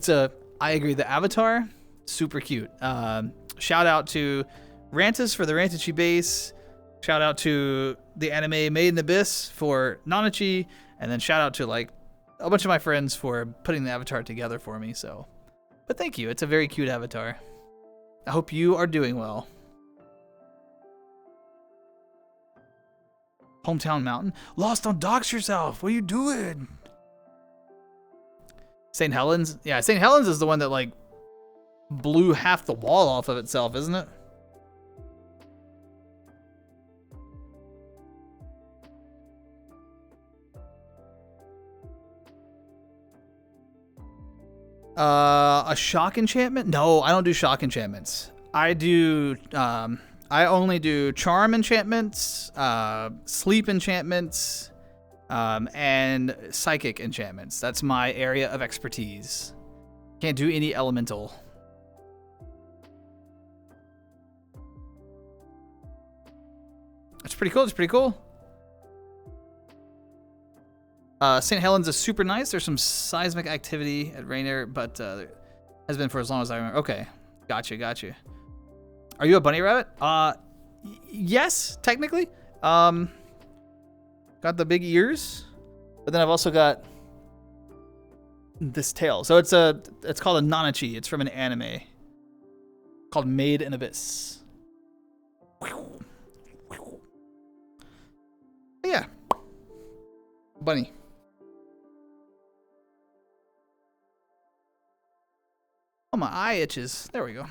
I agree. The avatar, super cute. Shout out to Rantis for the Rantichi base. Shout out to the anime Made in Abyss for Nanachi. And then shout out to like a bunch of my friends for putting the avatar together for me. So, but thank you. It's a very cute avatar. I hope you are doing well. Hometown Mountain. Lost, don't dox yourself. What are you doing? St. Helens. Yeah, St. Helens is the one that like blew half the wall off of itself, isn't it? A shock enchantment? No, I don't do shock enchantments. I do, I only do charm enchantments, sleep enchantments, and psychic enchantments. That's my area of expertise. Can't do any elemental. That's pretty cool. It's pretty cool. St. Helens is super nice. There's some seismic activity at Rainier, but has been for as long as I remember. Okay, gotcha. Are you a bunny rabbit? Yes, technically. Got the big ears, but then I've also got this tail. So it's called a Nanachi. It's from an anime called Made in Abyss. Yeah, bunny. Oh, my eye itches. There we go.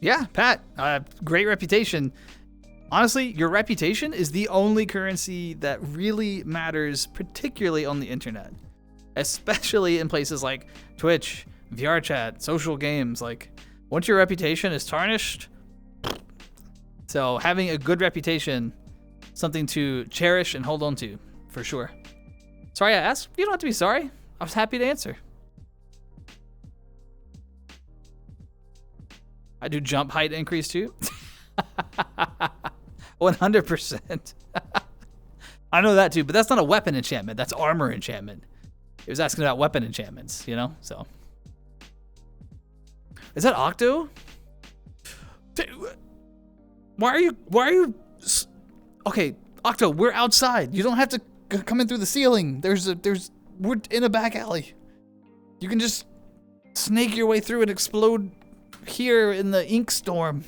Yeah, Pat, great reputation. Honestly, your reputation is the only currency that really matters, particularly on the internet, especially in places like Twitch, VR chat, social games. Like, once your reputation is tarnished, so having a good reputation, something to cherish and hold on to, for sure. Sorry I asked. You don't have to be sorry. I was happy to answer. I do jump height increase too. 100%. I know that too, but that's not a weapon enchantment. That's armor enchantment. He was asking about weapon enchantments, you know? So. Is that Octo? Why are you? Okay, Octo, we're outside. You don't have to come in through the ceiling. We're in a back alley. You can just snake your way through and explode here in the ink storm.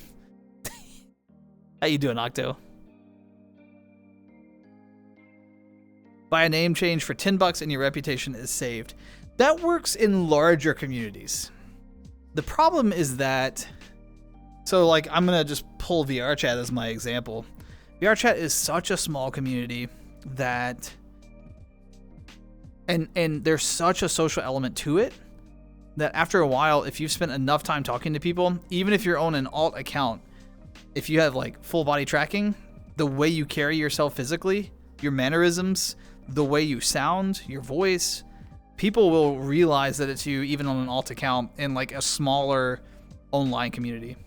How you doing, Octo? Buy a name change for $10 and your reputation is saved. That works in larger communities. The problem is that, so like I'm gonna just pull VR chat as my example. VR chat is such a small community that, and there's such a social element to it, that after a while, if you've spent enough time talking to people, even if you're on an alt account, if you have like full body tracking, the way you carry yourself physically, your mannerisms, the way you sound, your voice, people will realize that it's you even on an alt account in like a smaller online community.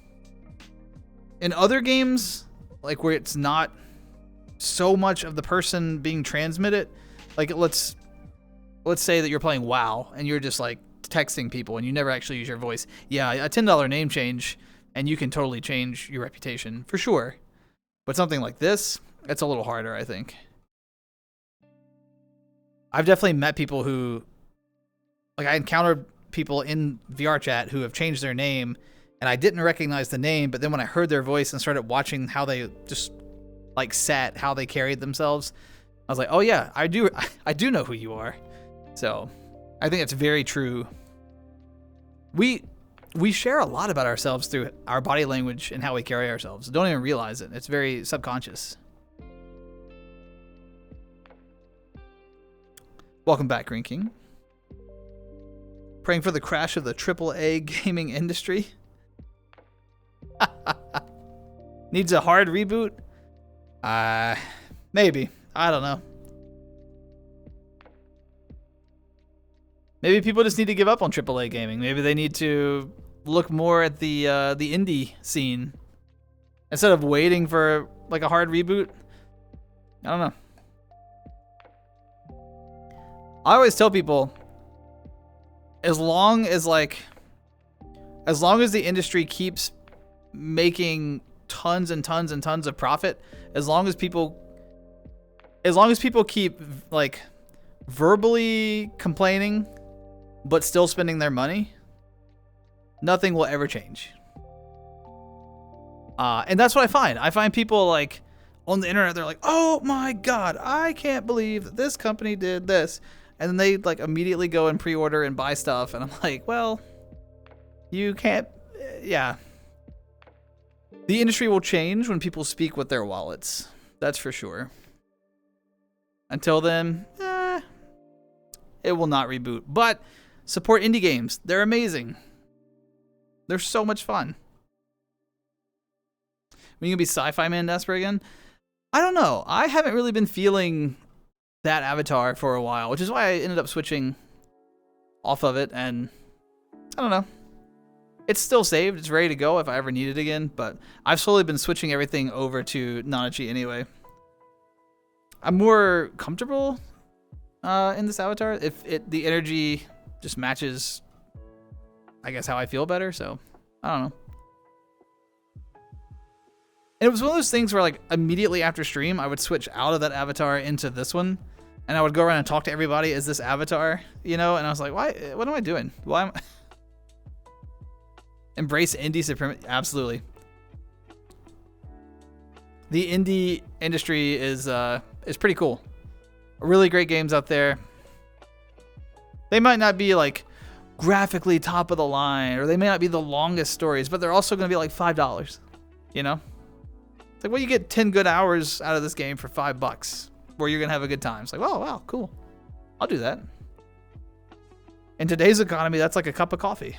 In other games, like where it's not so much of the person being transmitted, like let's say that you're playing WoW and you're just like texting people and you never actually use your voice. Yeah, a $10 name change and you can totally change your reputation for sure. But something like this, it's a little harder, I think. I've definitely met people who, like I encountered people in VR chat who have changed their name and I didn't recognize the name, but then when I heard their voice and started watching how they just like sat, how they carried themselves, I was like, oh yeah, I do know who you are. So I think it's very true. We share a lot about ourselves through our body language and how we carry ourselves. Don't even realize it. It's very subconscious. Welcome back, Green King. Praying for the crash of the AAA gaming industry. Needs a hard reboot? Maybe. I don't know. Maybe people just need to give up on AAA gaming. Maybe they need to look more at the indie scene instead of waiting for like a hard reboot. I don't know. I always tell people, as long as the industry keeps making tons and tons and tons of profit, as long as people keep like verbally complaining but still spending their money, nothing will ever change. And that's what I find. I find people like on the internet, they're like, oh my God, I can't believe that this company did this. And then they like immediately go and pre-order and buy stuff. And I'm like, well, you can't, yeah. The industry will change when people speak with their wallets. That's for sure. Until then, it will not reboot. But support indie games. They're amazing. They're so much fun. When you gonna be Sci-Fi Man daspra again? I don't know. I haven't really been feeling that avatar for a while, which is why I ended up switching off of it, and I don't know. It's still saved. It's ready to go if I ever need it again, but I've slowly been switching everything over to Nanachi anyway. I'm more comfortable in this avatar if the energy just matches, I guess, how I feel better, so I don't know. And it was one of those things where, like, immediately after stream, I would switch out of that avatar into this one, and I would go around and talk to everybody as this avatar, you know, and I was like, why? What am I doing? Why am I... Embrace indie supremacy. Absolutely. The indie industry is pretty cool. Really great games out there. They might not be like graphically top of the line, or they may not be the longest stories, but they're also going to be like $5. You know, it's like, well, you get 10 good hours out of this game for $5, where you're going to have a good time. It's like, oh wow, cool. I'll do that. In today's economy, that's like a cup of coffee.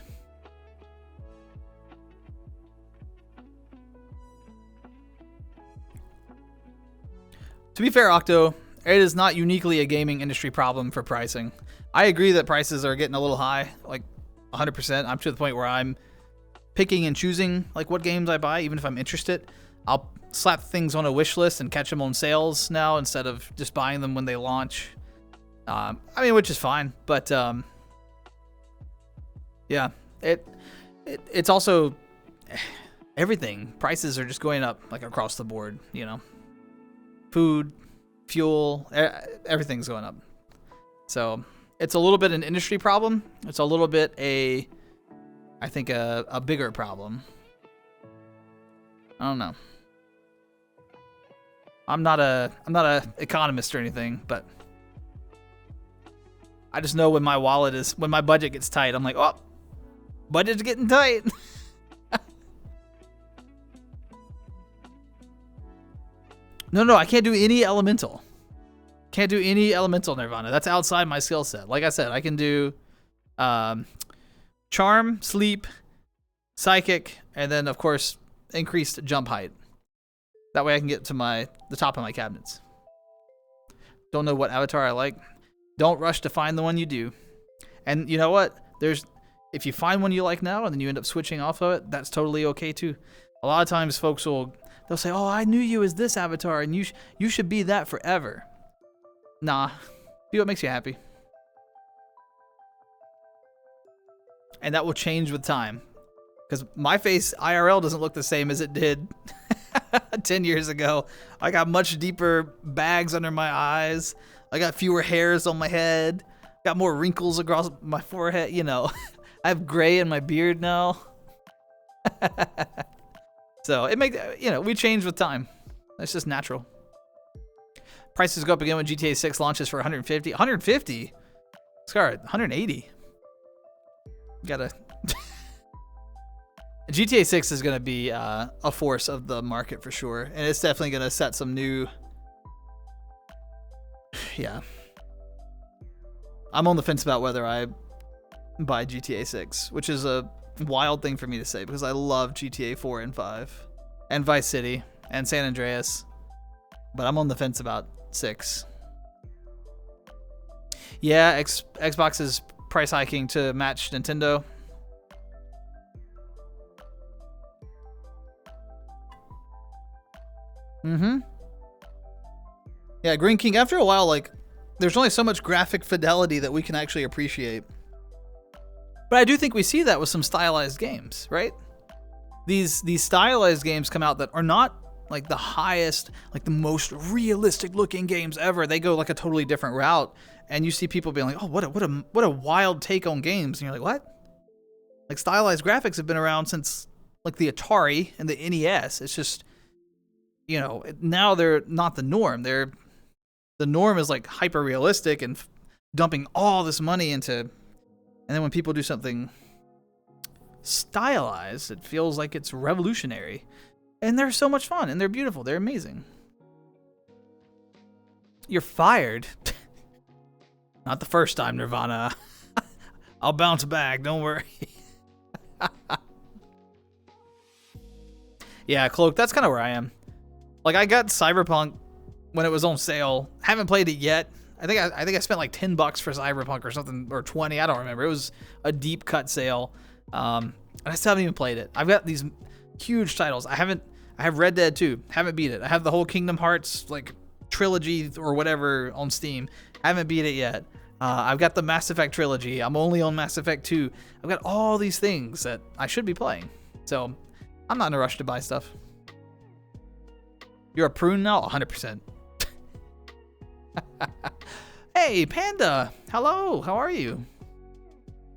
To be fair, Octo, it is not uniquely a gaming industry problem for pricing. I agree that prices are getting a little high, like 100%. I'm to the point where I'm picking and choosing like what games I buy, even if I'm interested. I'll slap things on a wish list and catch them on sales now instead of just buying them when they launch. I mean, which is fine, but yeah, it's also everything. Prices are just going up like across the board, you know. Food, fuel, everything's going up. So it's a little bit an industry problem. It's a little bit I think a bigger problem. I don't know. I'm not a economist or anything, but I just know when when my budget gets tight, I'm like, oh, budget's getting tight. No, I can't do any elemental. Can't do any elemental Nirvana. That's outside my skill set. Like I said, I can do charm, sleep, psychic, and then of course increased jump height. That way I can get to the top of my cabinets. Don't know what avatar I like. Don't rush to find the one you do. And you know what? If you find one you like now and then you end up switching off of it, that's totally okay too. A lot of times folks they'll say, oh, I knew you as this avatar, and you should be that forever. Nah, be what makes you happy. And that will change with time. Because my face IRL doesn't look the same as it did 10 years ago. I got much deeper bags under my eyes. I got fewer hairs on my head. Got more wrinkles across my forehead, you know. I have gray in my beard now. So it makes, you know, we change with time. That's just natural. Prices go up again when GTA 6 launches for 150. 150? Scar, 180. Gotta. GTA 6 is gonna be a force of the market for sure, and it's definitely gonna set some new. Yeah. I'm on the fence about whether I buy GTA 6, which is a wild thing for me to say because I love GTA 4 and 5 and Vice City and San Andreas, but I'm on the fence about 6. Yeah, Xbox is price hiking to match Nintendo. Yeah, Green King, after a while, like, there's only so much graphic fidelity that we can actually appreciate. But I do think we see that with some stylized games, right? These stylized games come out that are not like the highest, like the most realistic looking games ever. They go like a totally different route, and you see people being like, "Oh, what a wild take on games." And you're like, "What?" Like stylized graphics have been around since like the Atari and the NES. It's just, you know, now they're not the norm. The norm is like hyper realistic and dumping all this money into, and then when people do something stylized, it feels like it's revolutionary. And they're so much fun, and they're beautiful. They're amazing. You're fired. Not the first time, Nirvana. I'll bounce back. Don't worry. Yeah, Cloak, that's kind of where I am. Like, I got Cyberpunk when it was on sale. Haven't played it yet. I think I spent like $10 for Cyberpunk or something, or 20. I don't remember. It was a deep cut sale. And I still haven't even played it. I've got these huge titles. I have Red Dead 2. Haven't beat it. I have the whole Kingdom Hearts like trilogy or whatever on Steam. Haven't beat it yet. I've got the Mass Effect trilogy. I'm only on Mass Effect 2. I've got all these things that I should be playing. So I'm not in a rush to buy stuff. You're a prune now? 100%. Hey, Panda. Hello. How are you?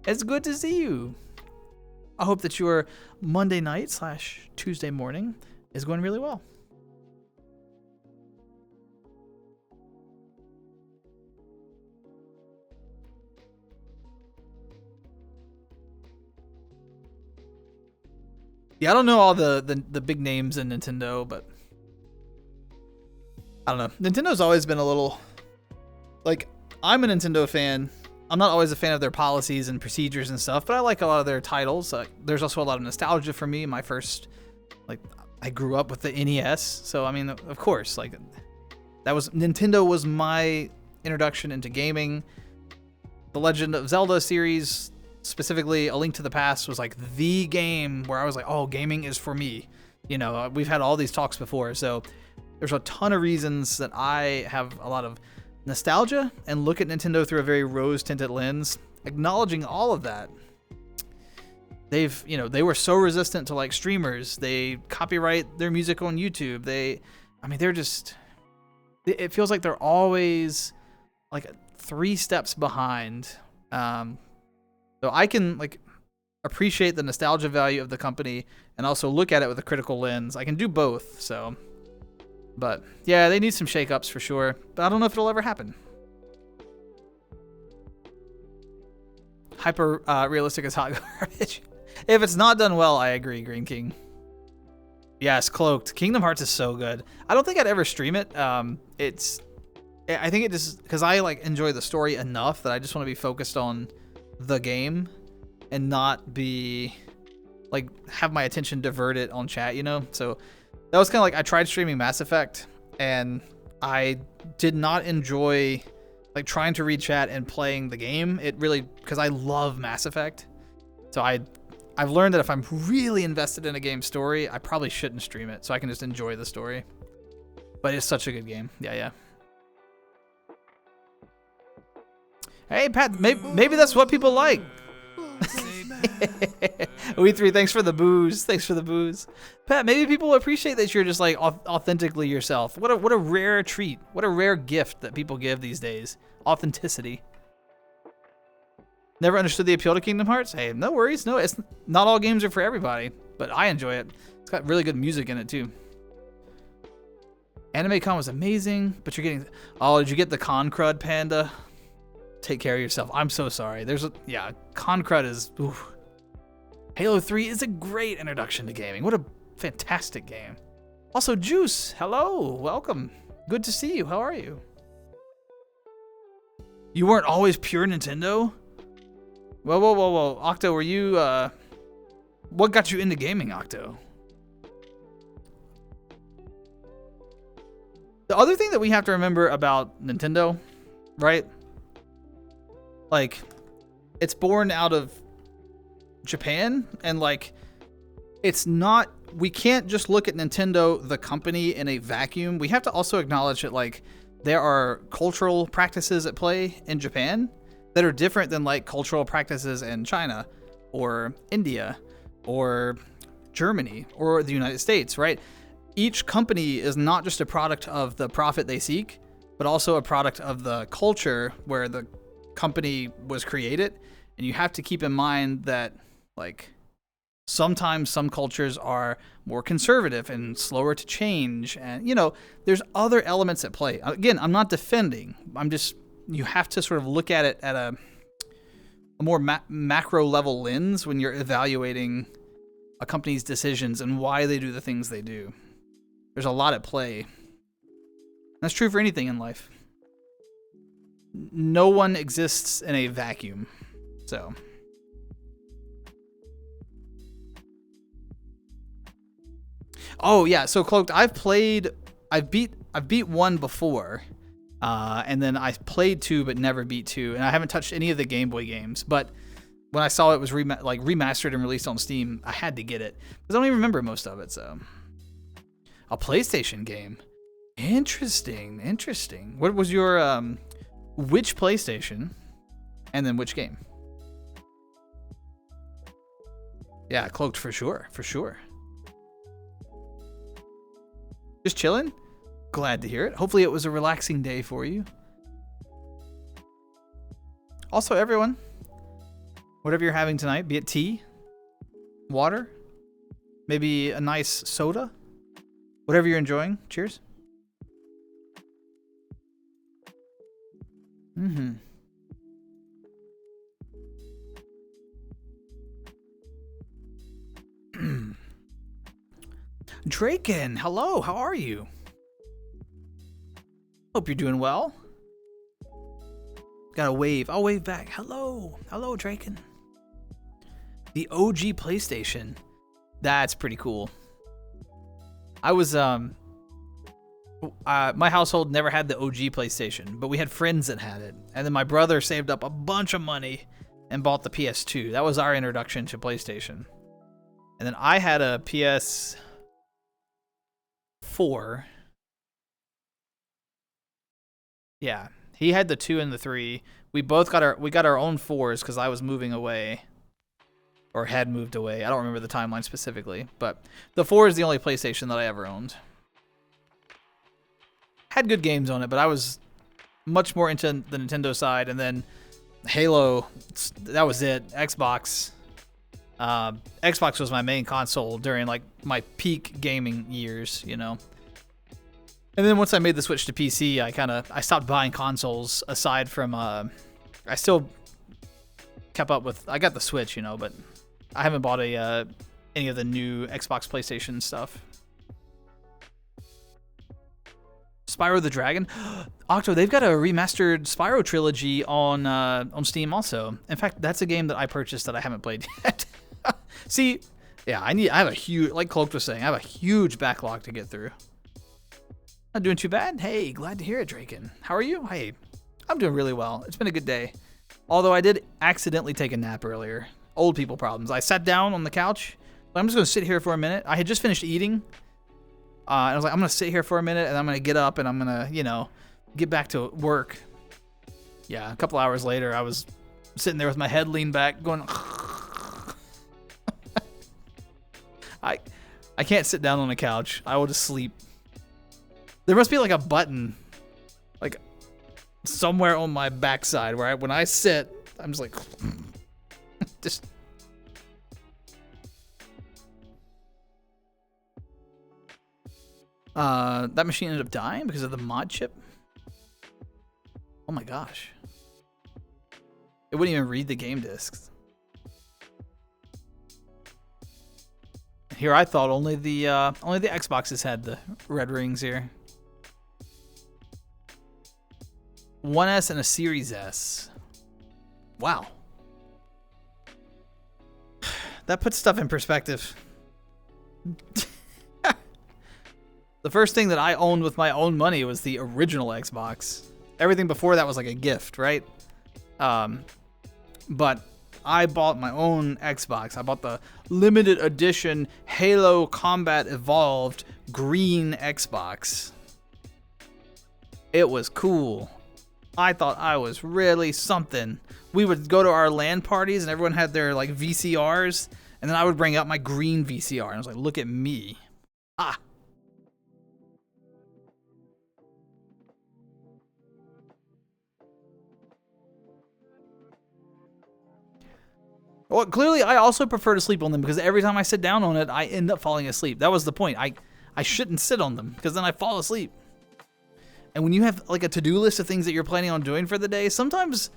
It's good to see you. I hope that your Monday night / Tuesday morning is going really well. Yeah, I don't know all the big names in Nintendo, but I don't know. Nintendo's always been a little, like, I'm a Nintendo fan. I'm not always a fan of their policies and procedures and stuff, but I like a lot of their titles. There's also a lot of nostalgia for me. My first, like, I grew up with the NES, so I mean, of course, like, Nintendo was my introduction into gaming. The Legend of Zelda series, specifically A Link to the Past, was like the game where I was like, oh, gaming is for me. You know, we've had all these talks before, so there's a ton of reasons that I have a lot of nostalgia and look at Nintendo through a very rose-tinted lens. Acknowledging all of that, they were so resistant to like streamers. They copyright their music on YouTube. They're just, it feels like they're always like 3 steps behind. So I can like appreciate the nostalgia value of the company and also look at it with a critical lens. I can do both. So, but yeah, they need some shakeups for sure. But I don't know if it'll ever happen. Hyper realistic is hot garbage. If it's not done well, I agree, Green King. Yes, Cloaked. Kingdom Hearts is so good. I don't think I'd ever stream it. I think it just because I like enjoy the story enough that I just want to be focused on the game and not be like have my attention diverted on chat, you know? So that was kind of like I tried streaming Mass Effect and I did not enjoy like trying to read chat and playing the game. It really, because I love Mass Effect. So I've learned that if I'm really invested in a game story, I probably shouldn't stream it so I can just enjoy the story. But it's such a good game. Yeah. Hey, Pat, maybe that's what people like. We3, thanks for the booze. Thanks for the booze. Pat, maybe people appreciate that you're just like authentically yourself. What a rare treat. What a rare gift that people give these days. Authenticity. Never understood the appeal to Kingdom Hearts? Hey, no worries. No, it's not all games are for everybody, but I enjoy it. It's got really good music in it too. AnimeCon was amazing, but you're getting... Oh, did you get the Con Crud, Panda? Take care of yourself. I'm so sorry. Con Crud is... Oof. Halo 3 is a great introduction to gaming. What a fantastic game. Also, Juice, hello. Welcome. Good to see you. How are you? You weren't always pure Nintendo? Whoa. Octo, were you... What got you into gaming, Octo? The other thing that we have to remember about Nintendo, right? Like, it's born out of Japan, and like, it's not, we can't just look at Nintendo, the company, in a vacuum. We have to also acknowledge that like, there are cultural practices at play in Japan that are different than like cultural practices in China or India or Germany or the United States, right? Each company is not just a product of the profit they seek, but also a product of the culture where the company was created. And you have to keep in mind that like sometimes some cultures are more conservative and slower to change, and you know, there's other elements at play. Again, I'm not defending, I'm just, you have to sort of look at it at a more macro level lens when you're evaluating a company's decisions and why they do the things they do. There's a lot at play. That's true for anything in life. No one exists in a vacuum. So. Oh yeah, so Cloaked, I've beat 1 before. And then I played 2 but never beat 2, and I haven't touched any of the Game Boy games, but when I saw it was remastered and released on Steam, I had to get it because I don't even remember most of it. So, a PlayStation game, interesting. What was your which PlayStation, and then which game? Yeah, Cloaked for sure. Just chilling. Glad to hear it. Hopefully it was a relaxing day for you. Also, everyone, whatever you're having tonight, be it tea, water, maybe a nice soda, whatever you're enjoying, cheers. Draken, hello, how are you? Hope you're doing well. Got a wave. I'll wave back. Hello, Draken. The OG PlayStation. That's pretty cool. I was my household never had the OG PlayStation, but we had friends that had it. And then my brother saved up a bunch of money and bought the PS2. That was our introduction to PlayStation. And then I had a PS4. Yeah, he had the 2 and the 3. We both got our own 4s because I was moving away, or had moved away. I don't remember the timeline specifically, but the 4 is the only PlayStation that I ever owned. Had good games on it, but I was much more into the Nintendo side, and then Halo, that was it. Xbox was my main console during like my peak gaming years, you know. And then once I made the switch to PC, I stopped buying consoles aside from I still kept up with, I got the Switch, you know, but I haven't bought any of the new Xbox PlayStation stuff. Spyro the Dragon? Octo, they've got a remastered Spyro trilogy on Steam also. In fact, that's a game that I purchased that I haven't played yet. See, yeah, I have a huge, like Cloaked was saying, I have a huge backlog to get through. Not doing too bad. Hey, glad to hear it, Draken. How are you? Hey, I'm doing really well. It's been a good day. Although I did accidentally take a nap earlier. Old people problems. I sat down on the couch. I'm just going to sit here for a minute. I had just finished eating. And I was like, I'm going to sit here for a minute, and I'm going to get up, and I'm going to, you know, get back to work. Yeah, a couple hours later, I was sitting there with my head leaned back, going... I can't sit down on the couch. I will just sleep. There must be like a button, like somewhere on my backside where when I sit, I'm just like, just. That machine ended up dying because of the mod chip. Oh my gosh. It wouldn't even read the game discs. Here I thought only the Xboxes had the red rings here. 1S and a Series S. Wow. That puts stuff in perspective. The first thing that I owned with my own money was the original Xbox. Everything before that was like a gift, right? But I bought my own Xbox. I bought the limited edition Halo Combat Evolved green Xbox. It was cool. I thought I was really something. We would go to our LAN parties and everyone had their like VCRs, and then I would bring out my green VCR and I was like, look at me. Ah. Well, clearly I also prefer to sleep on them because every time I sit down on it, I end up falling asleep. That was the point. I shouldn't sit on them because then I fall asleep. And when you have like a to-do list of things that you're planning on doing for the day, sometimes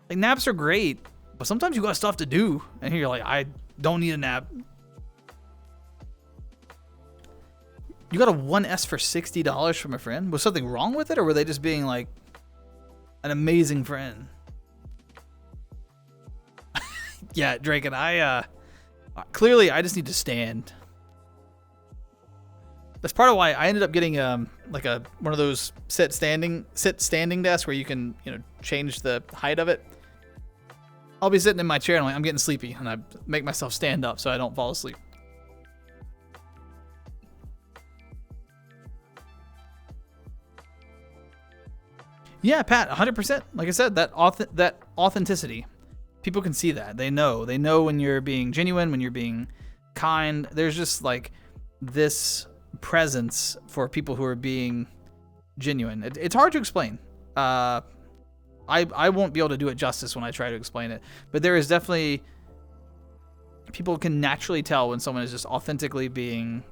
like naps are great, but sometimes you got stuff to do and you're like, I don't need a nap. You got a 1S for $60 from a friend? Was something wrong with it, or were they just being like an amazing friend? Yeah, Drake and I, clearly I just need to stand. That's part of why I ended up getting like one of those sit standing desks where you can, you know, change the height of it. I'll be sitting in my chair and I'm getting sleepy, and I make myself stand up so I don't fall asleep. Yeah, Pat, 100%. Like I said, that authenticity. People can see that. They know when you're being genuine, when you're being kind. There's just like this presence for people who are being genuine. It's hard to explain. I won't be able to do it justice when I try to explain it, but there is definitely, people can naturally tell when someone is just authentically being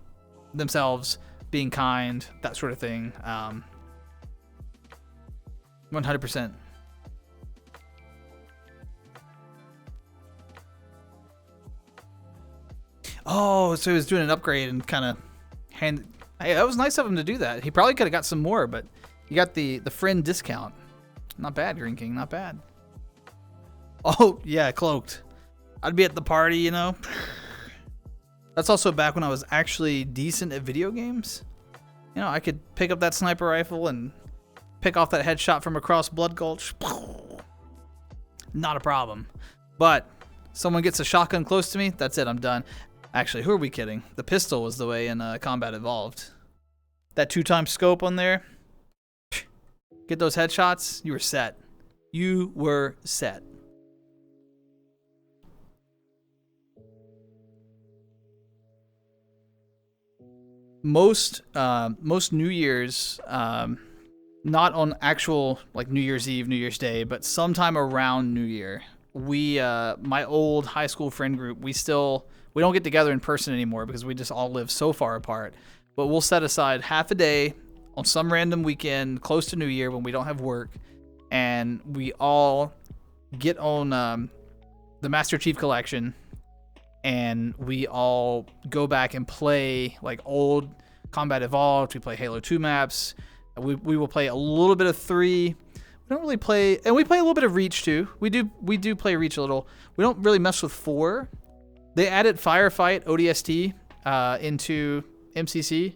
themselves, being kind, that sort of thing. 100%. Oh, so he was doing an upgrade and kind of hey, that was nice of him to do that. He probably could have got some more, but you got the friend discount. Not bad, Green King, not bad. Oh, yeah, cloaked. I'd be at the party, you know. That's also back when I was actually decent at video games. You know, I could pick up that sniper rifle and pick off that headshot from across Blood Gulch. Not a problem. But someone gets a shotgun close to me, that's it, I'm done. Actually, who are we kidding? The pistol was the way in Combat Evolved. That 2x scope on there. Get those headshots, you were set. You were set. Most New Year's, not on actual like New Year's Eve, New Year's Day, but sometime around New Year, we my old high school friend group, we don't get together in person anymore because we just all live so far apart. But we'll set aside half a day on some random weekend close to New Year when we don't have work, and we all get on the Master Chief Collection, and we all go back and play like old Combat Evolved. We play Halo 2 maps. We will play a little bit of 3. We don't really play, and we play a little bit of Reach too. We do play Reach a little. We don't really mess with 4. They added Firefight ODST into MCC,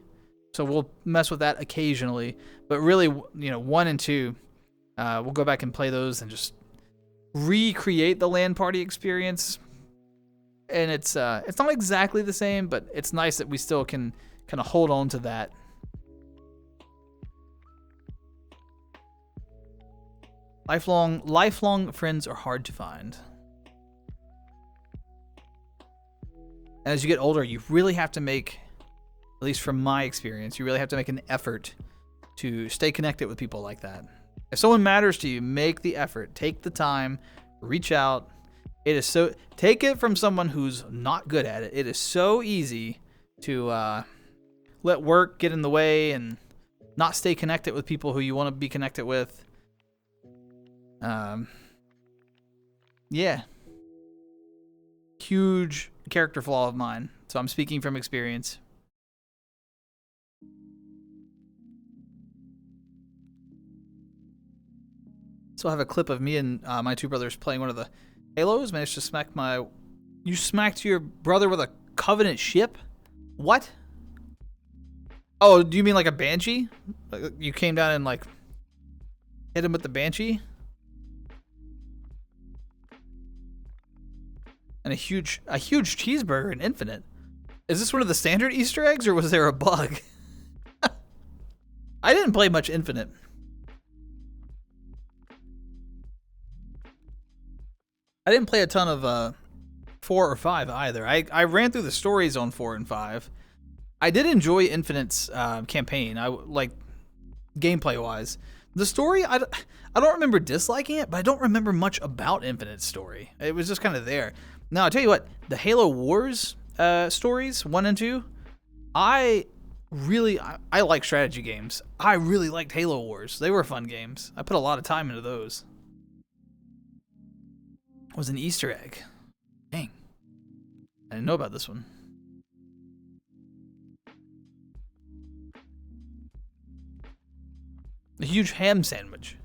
so we'll mess with that occasionally. But really, you know, 1 and 2, we'll go back and play those and just recreate the LAN party experience. And it's not exactly the same, but it's nice that we still can kind of hold on to that. Lifelong friends are hard to find. As you get older, you really have to make, at least from my experience, you really have to make an effort to stay connected with people like that. If someone matters to you, make the effort, take the time, reach out. It is so, take it from someone who's not good at it. It is so easy to let work get in the way and not stay connected with people who you want to be connected with. Yeah. Huge character flaw of mine. So I'm speaking from experience. So I have a clip of me and my two brothers playing one of the Halos. Managed to smack you smacked your brother with a Covenant ship? What? Oh, do you mean like a Banshee? Like you came down and like hit him with the Banshee? And a huge cheeseburger in Infinite. Is this one of the standard Easter eggs, or was there a bug? I didn't play much Infinite. I didn't play a ton of 4 or 5 either. I ran through the stories on 4 and 5. I did enjoy Infinite's campaign. I like gameplay wise. The story, I don't remember disliking it, but I don't remember much about Infinite's story. It was just kind of there. Now, I'll tell you what, the Halo Wars stories, 1 and 2, I like strategy games. I really liked Halo Wars. They were fun games. I put a lot of time into those. It was an Easter egg. Dang. I didn't know about this one. A huge ham sandwich.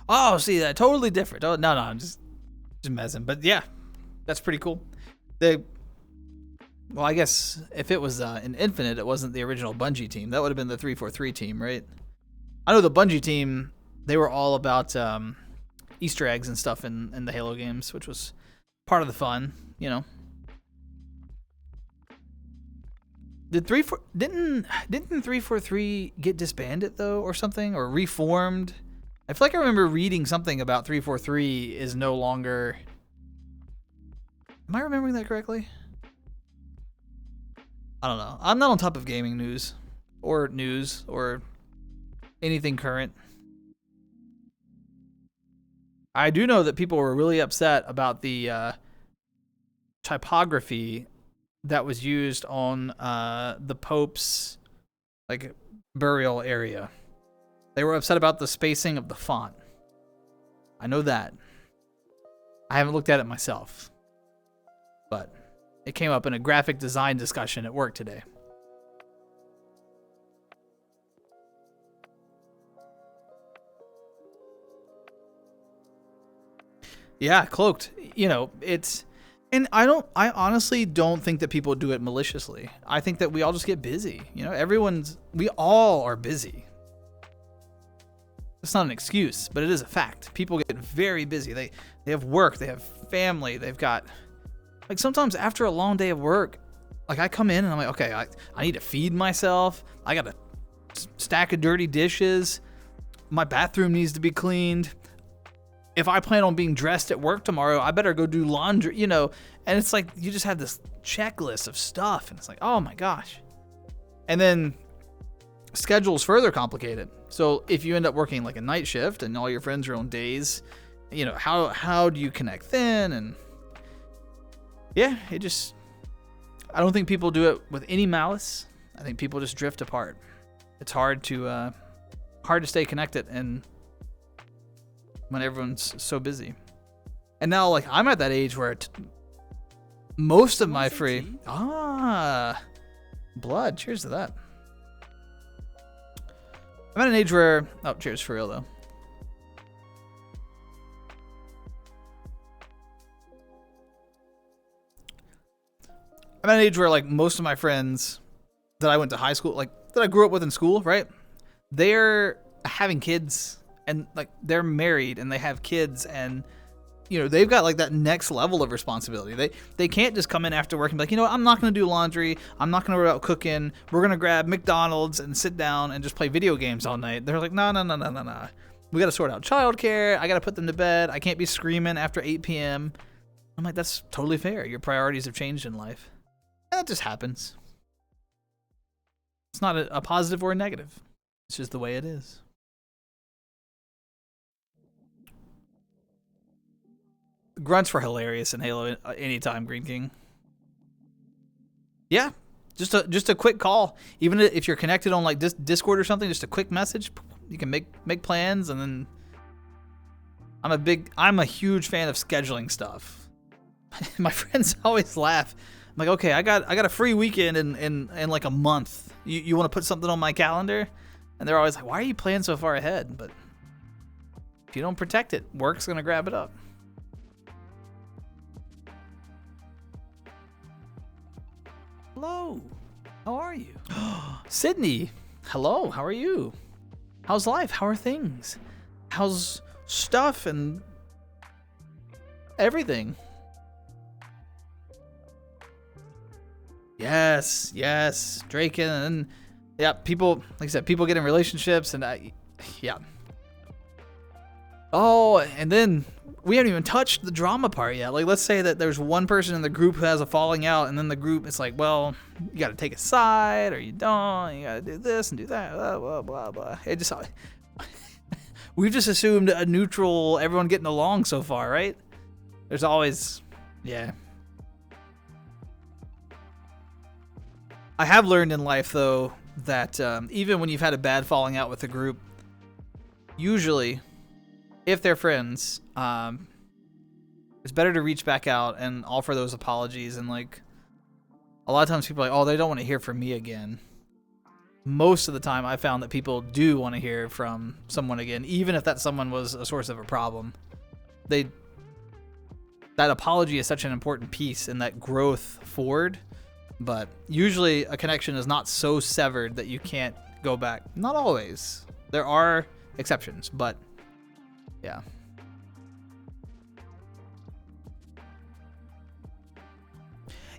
Oh, see, that totally different. Oh, no, I'm just messing. But yeah, that's pretty cool. Well, I guess if it was an Infinite, it wasn't the original Bungie team. That would have been the 343 team, right? I know the Bungie team, they were all about Easter eggs and stuff in the Halo games, which was part of the fun, you know. Didn't 343 get disbanded though, or something, or reformed? I feel like I remember reading something about 343 is no longer. Am I remembering that correctly? I don't know. I'm not on top of gaming news or anything current. I do know that people were really upset about the typography that was used on the Pope's like burial area. They were upset about the spacing of the font. I know that. I haven't looked at it myself, but it came up in a graphic design discussion at work today. Yeah, cloaked. You know, it's, and I honestly don't think that people do it maliciously. I think that we all just get busy. You know, we all are busy. It's not an excuse, but it is a fact. People get very busy. They have work, they have family, they've got, like, sometimes after a long day of work, like, I come in and I'm like, okay, I need to feed myself. I got a stack of dirty dishes. My bathroom needs to be cleaned. If I plan on being dressed at work tomorrow, I better go do laundry, you know. And it's like, you just have this checklist of stuff, and it's like, oh my gosh. And then schedule's further complicated. So if you end up working like a night shift and all your friends are on days, you know, how do you connect then? And yeah, I don't think people do it with any malice. I think people just drift apart. It's hard to stay connected and when everyone's so busy. And now, like, I'm at that age where most of my free blood. Cheers to that. I'm at an age where cheers for real though. I'm at an age where, like, most of my friends that I went to high school, like, that I grew up with in school, right? They're having kids. And, like, they're married and they have kids, and, you know, they've got, like, that next level of responsibility. They can't just come in after work and be like, you know what, I'm not going to do laundry. I'm not going to worry about cooking. We're going to grab McDonald's and sit down and just play video games all night. They're like, no. We got to sort out childcare. I got to put them to bed. I can't be screaming after 8 p.m. I'm like, that's totally fair. Your priorities have changed in life. And that just happens. It's not a positive or a negative. It's just the way it is. Grunts were hilarious in Halo anytime, Green King. Yeah, just a quick call. Even if you're connected on, like, Discord or something, just a quick message. You can make plans, and then I'm a huge fan of scheduling stuff. My friends always laugh. I'm like, okay, I got a free weekend in like a month. You want to put something on my calendar? And they're always like, why are you planning so far ahead? But if you don't protect it, work's gonna grab it up. Hello, how are you? Sydney, hello, how are you? How's life? How are things? How's stuff and everything? Yes, Drake and yeah, people, like I said, people get in relationships, and yeah. Oh, and then we haven't even touched the drama part yet. Like, let's say that there's one person in the group who has a falling out, and then the group, it's like, well, you got to take a side, or you don't. You got to do this and do that. Blah blah blah blah. It just we've just assumed a neutral, everyone getting along so far, right? There's always, yeah. I have learned in life though that even when you've had a bad falling out with a group, usually, if they're friends, it's better to reach back out and offer those apologies. And, like, a lot of times people are like, oh, they don't want to hear from me again. most of the time I found that people do want to hear from someone again, even if that someone was a source of a problem. That apology is such an important piece in that growth forward, but usually a connection is not so severed that you can't go back. Not always. There are exceptions, but yeah.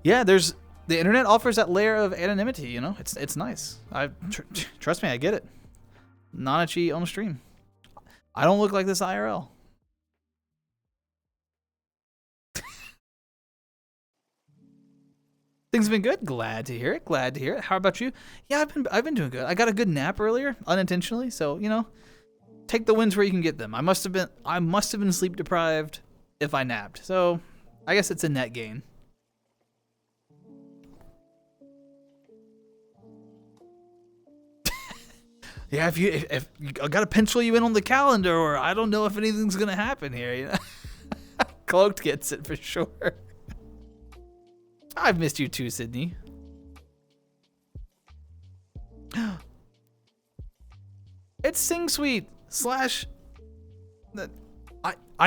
Yeah, the internet offers that layer of anonymity, you know? It's nice. Trust me, I get it. Nanachi on stream. I don't look like this IRL. Things have been good. Glad to hear it. Glad to hear it. How about you? Yeah, I've been doing good. I got a good nap earlier, unintentionally. So, you know, take the wins where you can get them. I must have been sleep deprived if I napped. So, I guess it's a net gain. Yeah, if I gotta pencil you in on the calendar, or I don't know if anything's gonna happen here. You know? Cloaked gets it for sure. I've missed you too, Sydney. It's Sing Sweet / I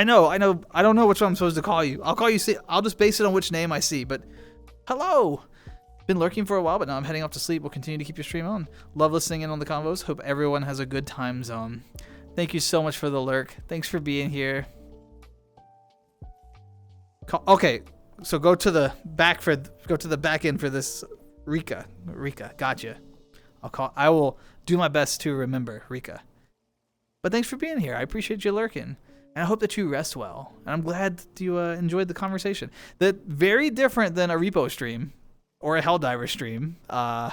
know. I don't know which one I'm supposed to call you. I'll call you. I'll just base it on which name I see. But hello. Been lurking for a while, but now I'm heading off to sleep. We'll continue to keep your stream on. Love listening in on the convos. Hope everyone has a good time zone. Thank you so much for the lurk. Thanks for being here. Okay, so go to the back end for this. Rika, gotcha. I will do my best to remember Rika. But thanks for being here. I appreciate you lurking. And I hope that you rest well. And I'm glad that you enjoyed the conversation. That's very different than a repo stream. Or a Helldiver stream, but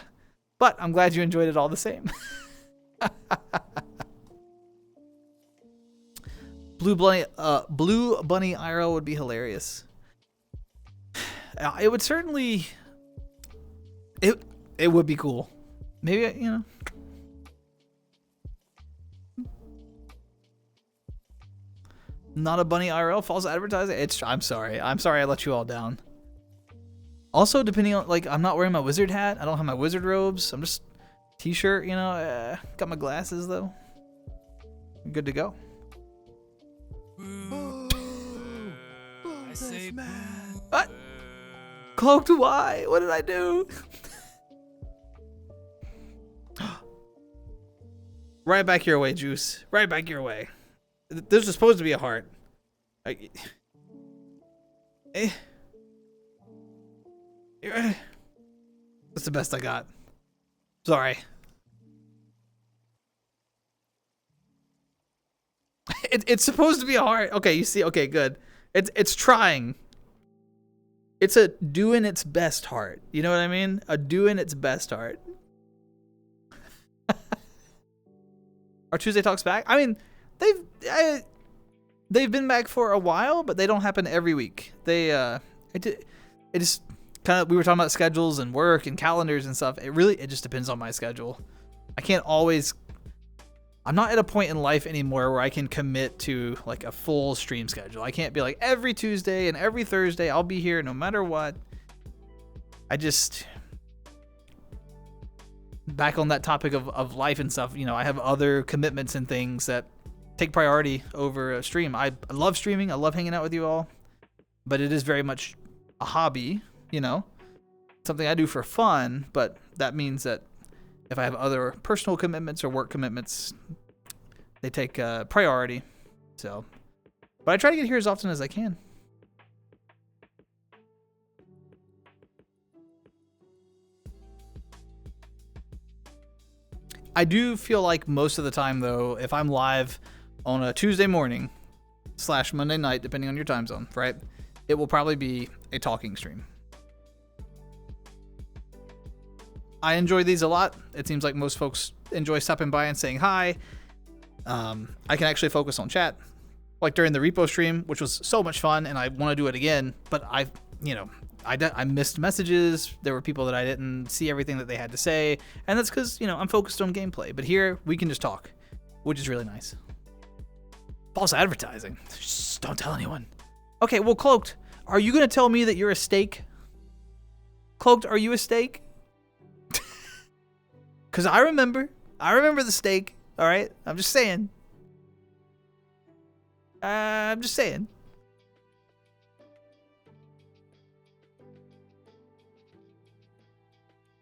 I'm glad you enjoyed it all the same. Blue Bunny IRL would be hilarious. It would certainly. It would be cool. Maybe, you know. Not a bunny IRL, false advertising. I'm sorry I let you all down. Also, depending on, like, I'm not wearing my wizard hat. I don't have my wizard robes. I'm just t-shirt, you know. Got my glasses, though. Good to go. I say what? Cloaked, why? What did I do? Right back your way, Juice. Right back your way. There's supposed to be a heart. That's the best I got. Sorry. It's supposed to be a heart. Okay, you see. Okay, good. It's trying. It's a doing its best heart. You know what I mean? A doing its best heart. Are Tuesday Talks back? I mean, they've been back for a while, but they don't happen every week. It just kind of, we were talking about schedules and work and calendars and stuff. It just depends on my schedule. I can't always. I'm not at a point in life anymore where I can commit to like a full stream schedule. I can't be like every Tuesday and every Thursday I'll be here no matter what. Back on that topic of life and stuff, you know, I have other commitments and things that take priority over a stream. I love streaming. I love hanging out with you all, but it is very much a hobby, you know, something I do for fun, but that means that if I have other personal commitments or work commitments, they take priority. So, but I try to get here as often as I can. I do feel like most of the time, though, if I'm live on a Tuesday morning / Monday night, depending on your time zone, right, it will probably be a talking stream. I enjoy these a lot. It seems like most folks enjoy stopping by and saying hi. I can actually focus on chat, like during the repo stream, which was so much fun, and I want to do it again. But I missed messages. There were people that I didn't see everything that they had to say, and that's because, you know, I'm focused on gameplay. But here we can just talk, which is really nice. False advertising. Shh, don't tell anyone. Okay, well, Cloaked, are you gonna tell me that you're a steak? Cloaked, are you a steak? Because I remember the steak. All right, I'm just saying. I'm just saying.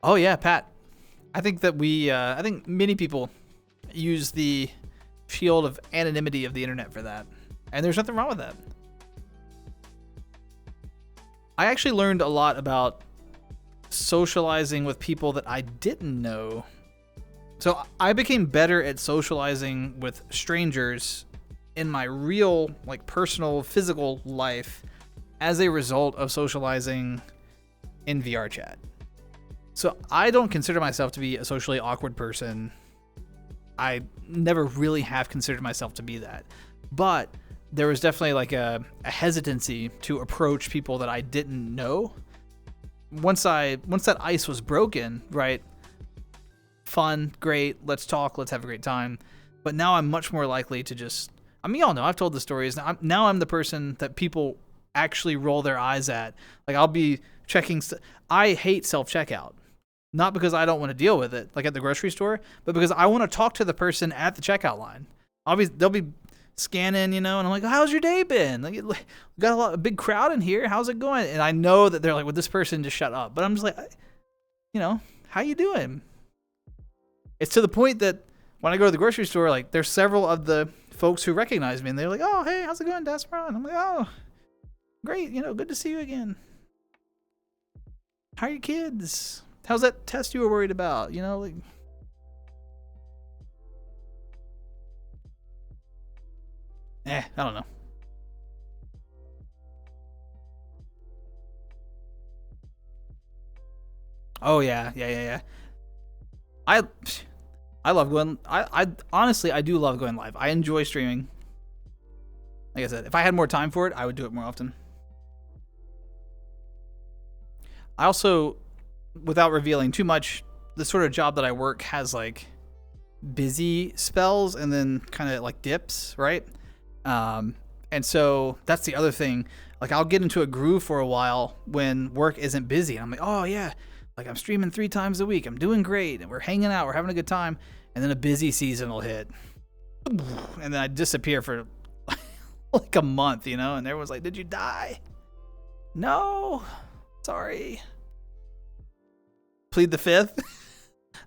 Oh yeah, Pat. I think that I think many people use the shield of anonymity of the internet for that. And there's nothing wrong with that. I actually learned a lot about socializing with people that I didn't know. So I became better at socializing with strangers in my real, like, personal, physical life as a result of socializing in VR chat. So I don't consider myself to be a socially awkward person. I never really have considered myself to be that. But there was definitely like a hesitancy to approach people that I didn't know. Once that ice was broken, right? Fun, great, let's talk, let's have a great time. But now I'm much more likely to just, I mean, y'all know, I've told the stories. Now I'm the person that people actually roll their eyes at. Like, I'll be checking, I hate self-checkout. Not because I don't want to deal with it, like at the grocery store, but because I want to talk to the person at the checkout line. They'll be scanning, and I'm like, how's your day been? Like, got a big crowd in here. How's it going? And I know that they're like, well, this person just shut up. But I'm just like, how you doing? It's to the point that when I go to the grocery store, like, there's several of the folks who recognize me, and they're like, oh, hey, how's it going, daspra? And I'm like, oh, great, good to see you again. How are your kids? How's that test you were worried about? Like, I don't know. Oh yeah. I love going. I honestly, I do love going live. I enjoy streaming. Like I said, if I had more time for it, I would do it more often. I also, without revealing too much, the sort of job that I work has like busy spells and then kind of like dips, right? And so that's the other thing. Like, I'll get into a groove for a while when work isn't busy. And I'm like, oh yeah, like, I'm streaming 3 times a week. I'm doing great. And we're hanging out. We're having a good time. And then a busy season will hit. And then I disappear for like a month, and everyone's like, did you die? No, sorry. Plead the fifth.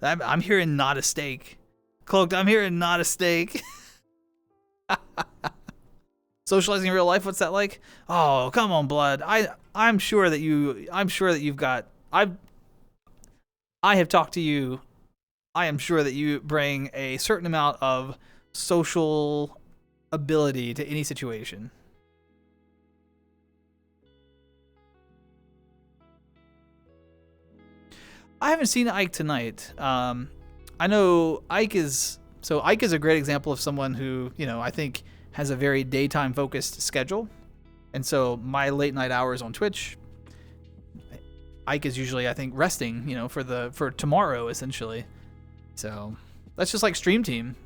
I'm hearing not a steak. Cloaked, I'm hearing not a steak. Socializing in real life, what's that like? Oh, come on, blood. I'm sure that you've got, I have talked to you. I am sure that you bring a certain amount of social ability to any situation. I haven't seen Ike tonight. I know Ike is a great example of someone who, I think has a very daytime focused schedule. And so my late night hours on Twitch, Ike is usually, I think, resting, for tomorrow essentially. So that's just like Stream Team.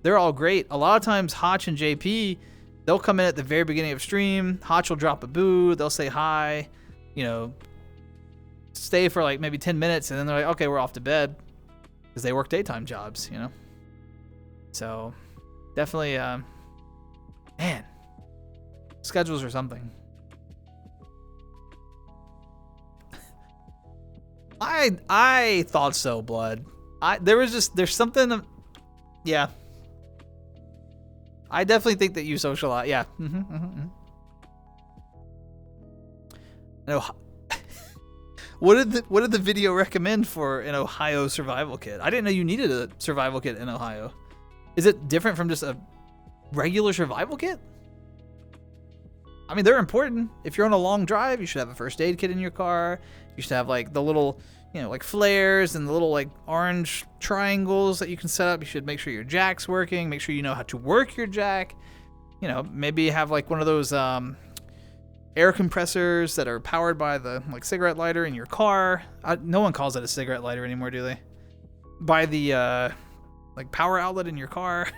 They're all great. A lot of times Hotch and JP, they'll come in at the very beginning of stream. Hotch will drop a boo. They'll say hi, stay for like maybe 10 minutes, and then they're like, okay, we're off to bed, because they work daytime jobs, So definitely, man, schedules or something. I thought so, blood. There's something, yeah. I definitely think that you socialize, yeah. No. What did the video recommend for an Ohio survival kit? I didn't know you needed a survival kit in Ohio. Is it different from just a regular survival kit? I mean, they're important. If you're on a long drive, you should have a first aid kit in your car. You should have like the little, like flares and the little like orange triangles that you can set up. You should make sure your jack's working. Make sure you know how to work your jack. Maybe have like one of those air compressors that are powered by the like cigarette lighter in your car. No one calls it a cigarette lighter anymore, do they? By the like power outlet in your car.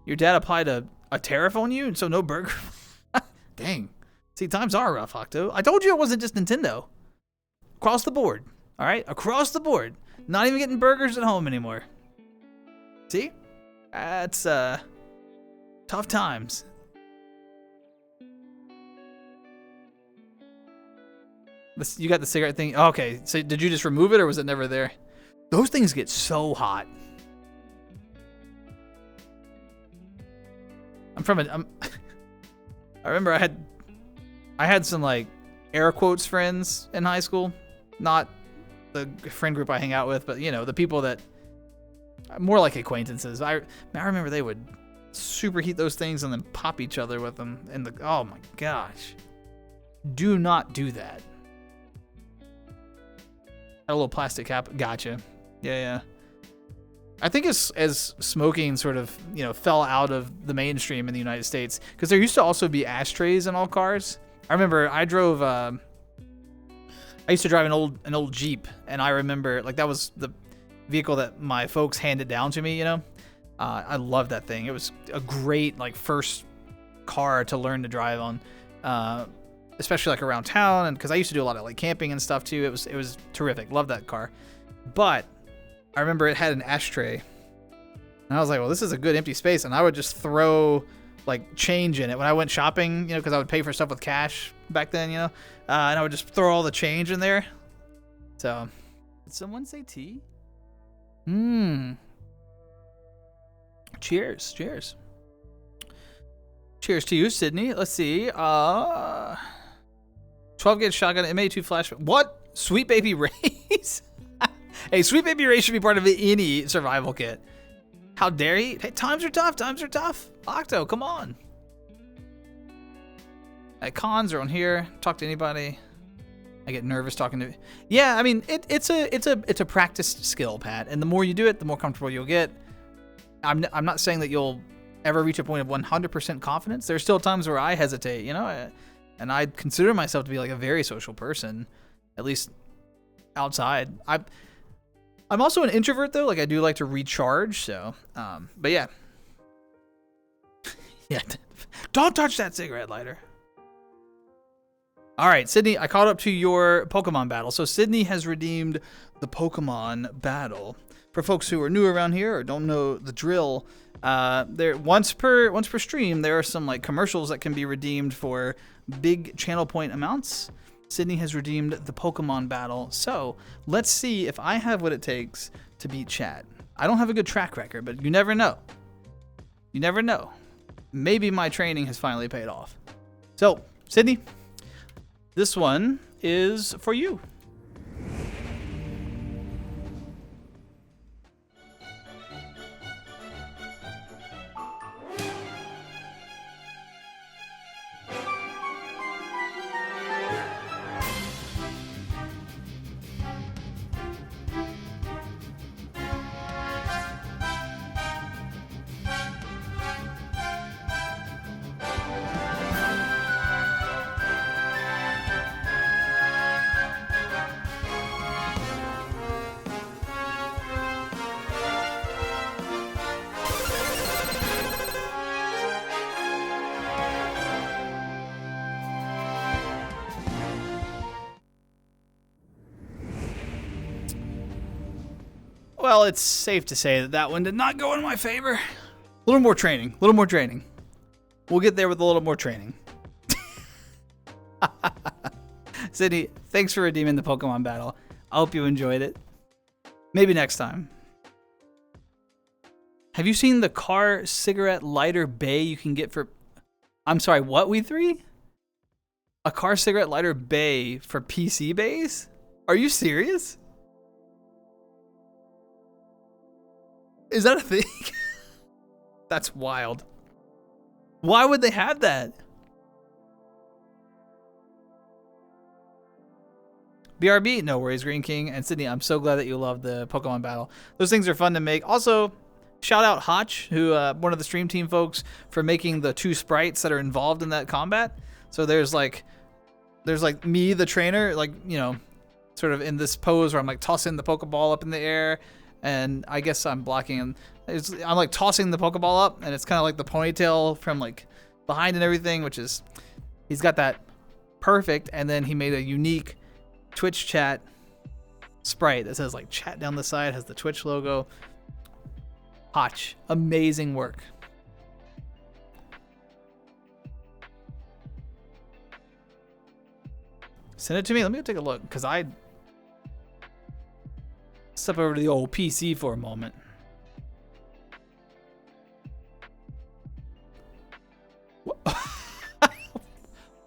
Your dad applied a a tariff on you, and so no burger. Dang. See, times are rough, Octo. I told you it wasn't just Nintendo. Across the board. All right? Across the board. Not even getting burgers at home anymore. See? That's tough times. You got the cigarette thing? Okay, so did you just remove it or was it never there? Those things get so hot. I remember I had some like air quotes friends in high school. Not the friend group I hang out with, but you know, the people that more like acquaintances. I remember they would superheat those things and then pop each other with them. And oh my gosh. Do not do that. Had a little plastic cap. Gotcha. Yeah. I think as smoking sort of, you know, fell out of the mainstream in the United States, because there used to also be ashtrays in all cars. I remember I used to drive an old Jeep, and I remember like that was the vehicle that my folks handed down to me, you know. I loved that thing. It was a great like first car to learn to drive on, especially like around town, and because I used to do a lot of like camping and stuff too. It was terrific. Loved that car. But I remember it had an ashtray, and I was like, well, this is a good empty space, and I would just throw like change in it when I went shopping, you know, because I would pay for stuff with cash back then, you know, and I would just throw all the change in there. So, did someone say tea? Cheers. Cheers to you, Sydney. Let's see. 12 gauge shotgun, MA2 flash. What? Sweet Baby Ray's? Hey, Sweet Baby Ray should be part of any survival kit. How dare he? Hey, times are tough. Octo, come on. Hey, cons are on here. Talk to anybody. I get nervous talking to. Yeah, I mean, it's a practiced skill, Pat. And the more you do it, the more comfortable you'll get. I'm not saying that you'll ever reach a point of 100% confidence. There's still times where I hesitate, you know, and I consider myself to be like a very social person, at least outside. I'm also an introvert though. Like I do like to recharge. So, but yeah. Yeah. Don't touch that cigarette lighter. All right, Sydney, I caught up to your Pokemon battle. So Sydney has redeemed the Pokemon battle. For folks who are new around here or don't know the drill, there once per stream, there are some like commercials that can be redeemed for big channel point amounts. Sydney has redeemed the Pokemon battle. So let's see if I have what it takes to beat chat. I don't have a good track record, but you never know. You never know. Maybe my training has finally paid off. So, Sydney, this one is for you. Well, it's safe to say that one did not go in my favor. A little more training. We'll get there with a little more training. Sydney, thanks for redeeming the Pokemon battle. I hope you enjoyed it. Maybe next time. Have you seen the car cigarette lighter bay you can get for... I'm sorry, what, we three? A car cigarette lighter bay for PC bays? Are you serious? Is that a thing? That's wild. Why would they have that? BRB, no worries, Green King. And Sydney, I'm so glad that you love the Pokemon battle. Those things are fun to make. Also, shout out Hotch, who one of the stream team folks, for making the 2 sprites that are involved in that combat. So there's like me, the trainer, like, you know, sort of in this pose where I'm like tossing the Pokeball up in the air. And I guess I'm blocking I'm like tossing the Pokeball up, and it's kind of like the ponytail from like behind and everything, which is, he's got that perfect. And then he made a unique Twitch chat sprite that says like chat down the side, has the Twitch logo. Hotch, amazing work. Send it to me. Let me go take a look, because I step over to the old PC for a moment.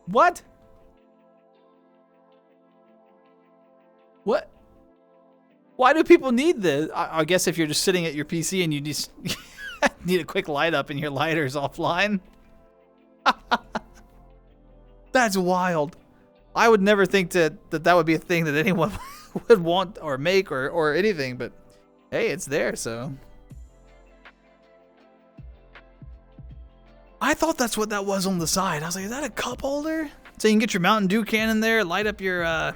What? What? Why do people need this? I guess if you're just sitting at your PC and you just need a quick light up and your lighter's offline. That's wild. I would never think that would be a thing that anyone would want or make or anything, but hey, it's there, so. I thought that's what that was on the side. I was like, is that a cup holder? So you can get your Mountain Dew can in there, light up your,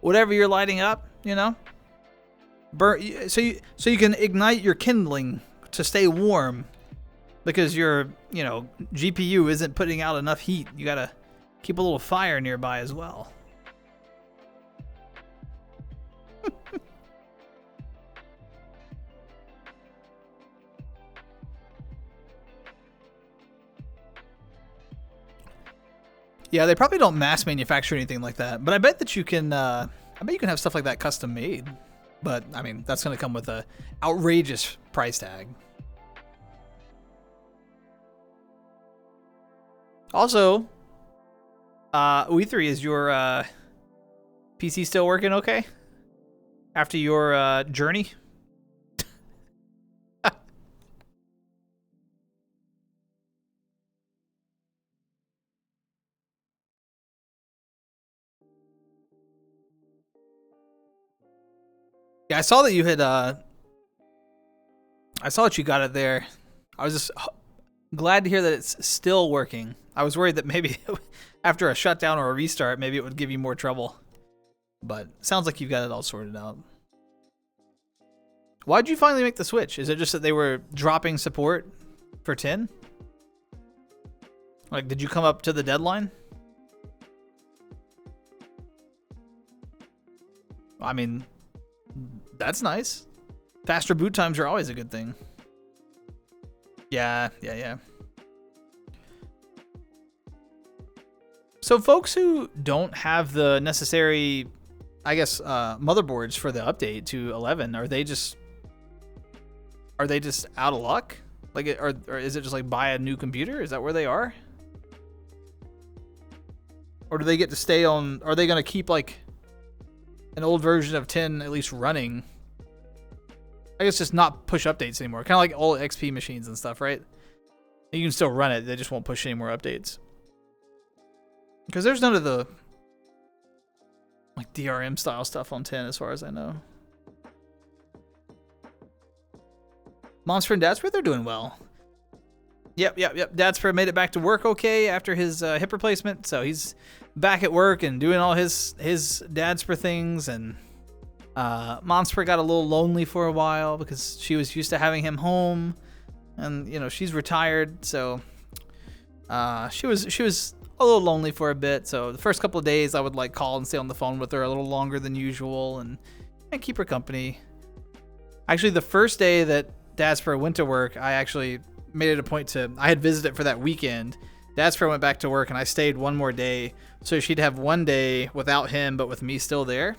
whatever you're lighting up, you know? So you can ignite your kindling to stay warm because your, GPU isn't putting out enough heat. You gotta keep a little fire nearby as well. Yeah, they probably don't mass manufacture anything like that, but I bet that you can. I bet you can have stuff like that custom made. But I mean, that's going to come with a outrageous price tag. Also, We3, is your PC still working okay after your journey? Yeah, I saw that you had, I saw that you got it there. I was just glad to hear that it's still working. I was worried that maybe after a shutdown or a restart, maybe it would give you more trouble. But it sounds like you've got it all sorted out. Why'd you finally make the switch? Is it just that they were dropping support for 10? Like, did you come up to the deadline? I mean, that's nice. Faster boot times are always a good thing. Yeah. So folks who don't have the necessary, I guess, motherboards for the update to 11, are they just out of luck? Like, or is it just like buy a new computer? Is that where they are? Or do they get to stay on? Are they going to keep like an old version of 10 at least running? I guess just not push updates anymore. Kind of like old XP machines and stuff, right? You can still run it. They just won't push any more updates. Because there's none of the like DRM style stuff on 10 as far as I know. Monster and Daspra, they're doing well. Yep. Daspra made it back to work okay after his hip replacement. So he's back at work and doing all his Daspra things. And Monster got a little lonely for a while because she was used to having him home. And, she's retired. So she was a little lonely for a bit. So the first couple of days I would like call and stay on the phone with her a little longer than usual and keep her company. Actually, the first day that Daspra went to work, I actually made it a point I had visited for that weekend. Daspra went back to work and I stayed one more day. So she'd have one day without him, but with me still there.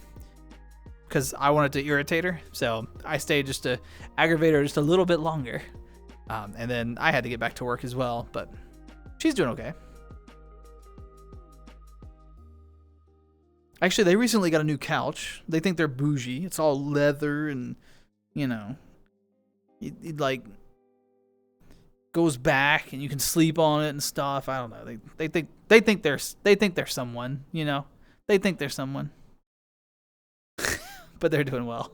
Because I wanted to irritate her. So I stayed just to aggravate her just a little bit longer. And then I had to get back to work as well. But she's doing okay. Actually, they recently got a new couch. They think they're bougie. It's all leather and, it like goes back and you can sleep on it and stuff. I don't know. They think they're someone, They think they're someone. But they're doing well.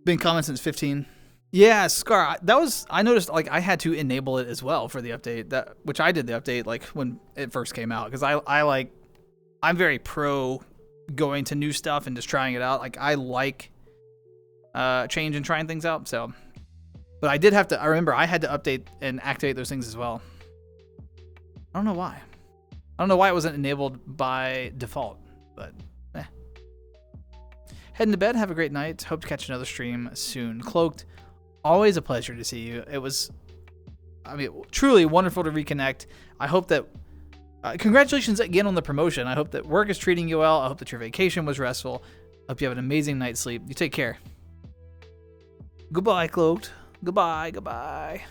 Been commenting since 15. Yeah, Scar, I noticed like I had to enable it as well for the update, which I did the update like when it first came out, because I like I'm very pro going to new stuff and just trying it out. Like I like change and trying things out. So, but I did have to. I remember I had to update and activate those things as well. I don't know why. I don't know why it wasn't enabled by default, but eh. Heading to bed. Have a great night. Hope to catch another stream soon. Cloaked, always a pleasure to see you. It was, I mean, truly wonderful to reconnect. I hope that, congratulations again on the promotion. I hope that work is treating you well. I hope that your vacation was restful. I hope you have an amazing night's sleep. You take care. Goodbye, Cloaked. Goodbye, goodbye.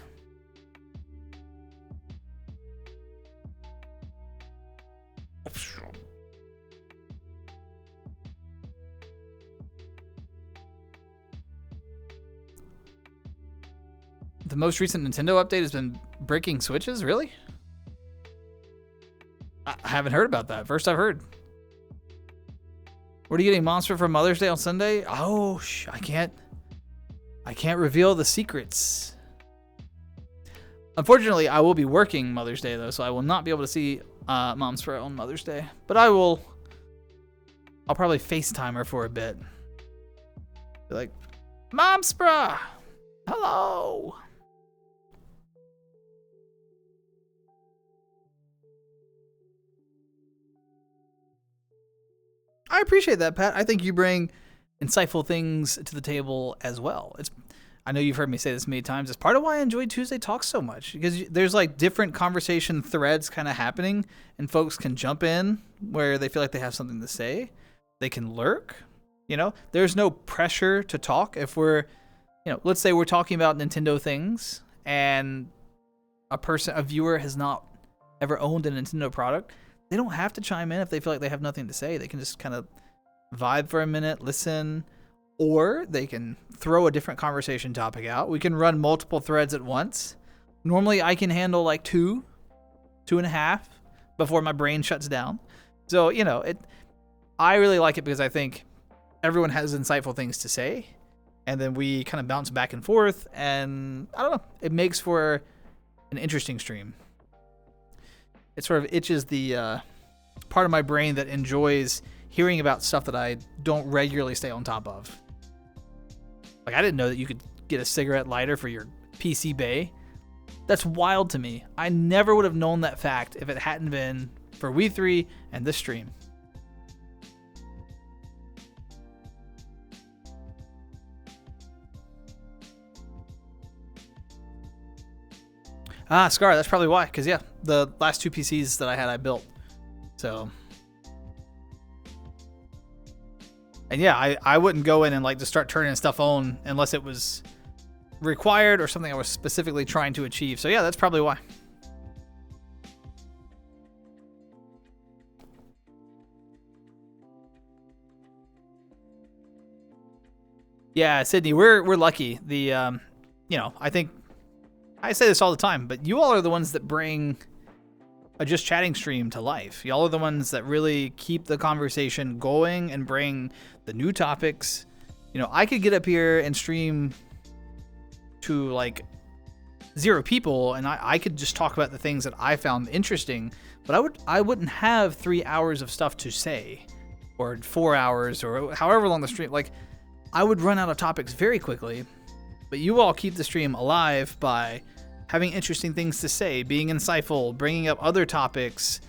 The most recent Nintendo update has been breaking switches? Really? I haven't heard about that. First I've heard. What are you getting, Monster, for Mother's Day on Sunday? Oh, I can't reveal the secrets. Unfortunately, I will be working Mother's Day, though, so I will not be able to see Monster on Mother's Day. But I'll probably FaceTime her for a bit. Be like, Momspra! Hello! I appreciate that, Pat. I think you bring insightful things to the table as well. I know you've heard me say this many times. It's part of why I enjoy Tuesday Talks so much, because there's like different conversation threads kind of happening, and folks can jump in where they feel like they have something to say. They can lurk. You know, there's no pressure to talk. If we're, let's say we're talking about Nintendo things, and a viewer has not ever owned a Nintendo product, they don't have to chime in if they feel like they have nothing to say. They can just kind of vibe for a minute, listen, or they can throw a different conversation topic out. We can run multiple threads at once. Normally I can handle like 2.5 before my brain shuts down. So, I really like it because I think everyone has insightful things to say, and then we kind of bounce back and forth, and I don't know, it makes for an interesting stream. It sort of itches the part of my brain that enjoys hearing about stuff that I don't regularly stay on top of. Like, I didn't know that you could get a cigarette lighter for your PC bay. That's wild to me. I never would have known that fact if it hadn't been for We3 and this stream. Ah, Scar, that's probably why. Because, yeah, the last 2 PCs that I had, I built. So. And, yeah, I wouldn't go in and, just start turning stuff on unless it was required or something I was specifically trying to achieve. So, yeah, that's probably why. Yeah, Sydney, we're lucky. I think I say this all the time, but you all are the ones that bring a Just Chatting stream to life. Y'all are the ones that really keep the conversation going and bring the new topics. I could get up here and stream to 0 people, and I could just talk about the things that I found interesting, but I wouldn't have 3 hours of stuff to say, or 4 hours, or however long the stream. I would run out of topics very quickly. But you all keep the stream alive by having interesting things to say, being insightful, bringing up other topics,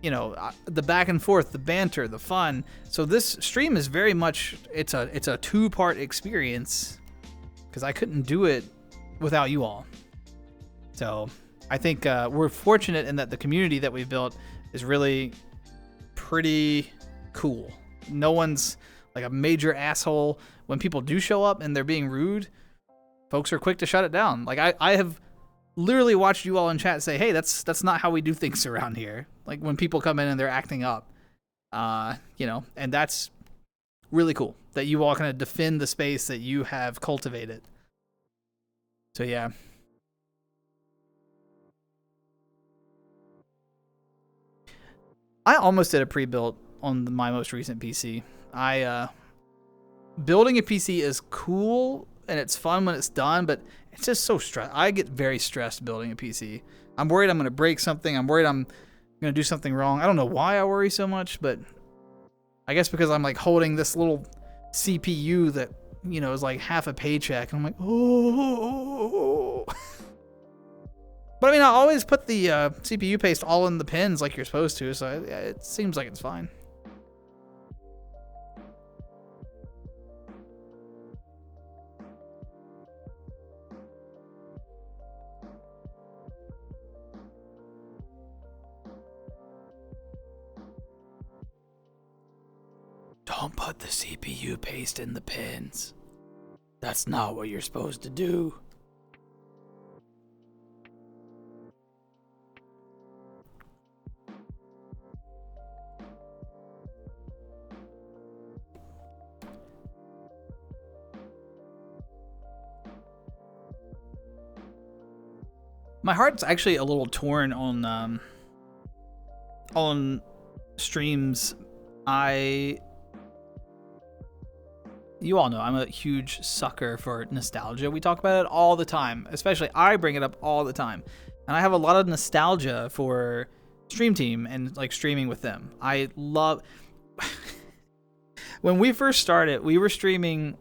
the back and forth, the banter, the fun. So this stream is very much, it's a 2-part experience, because I couldn't do it without you all. So I think we're fortunate in that the community that we've built is really pretty cool. No one's like a major asshole. When people do show up and they're being rude, folks are quick to shut it down. I have literally watched you all in chat say, hey, that's not how we do things around here. When people come in and they're acting up, and that's really cool that you all kind of defend the space that you have cultivated. So, yeah. I almost did a pre-built on my most recent PC. Building a PC is cool and it's fun when it's done, but it's just so stressed. I get very stressed building a PC. I'm worried I'm going to break something. I'm worried I'm gonna do something wrong. I don't know why I worry so much, but I guess because I'm like holding this little CPU that, you know, is like half a paycheck. And I'm like, oh. But I mean, I always put the CPU paste all in the pins like you're supposed to, so it seems like it's fine. Don't put the CPU paste in the pins. That's not what you're supposed to do. My heart's actually a little torn on streams. You all know I'm a huge sucker for nostalgia. We talk about it all the time. Especially I bring it up all the time. And I have a lot of nostalgia for Stream Team and like streaming with them. I love when we first started, we were streaming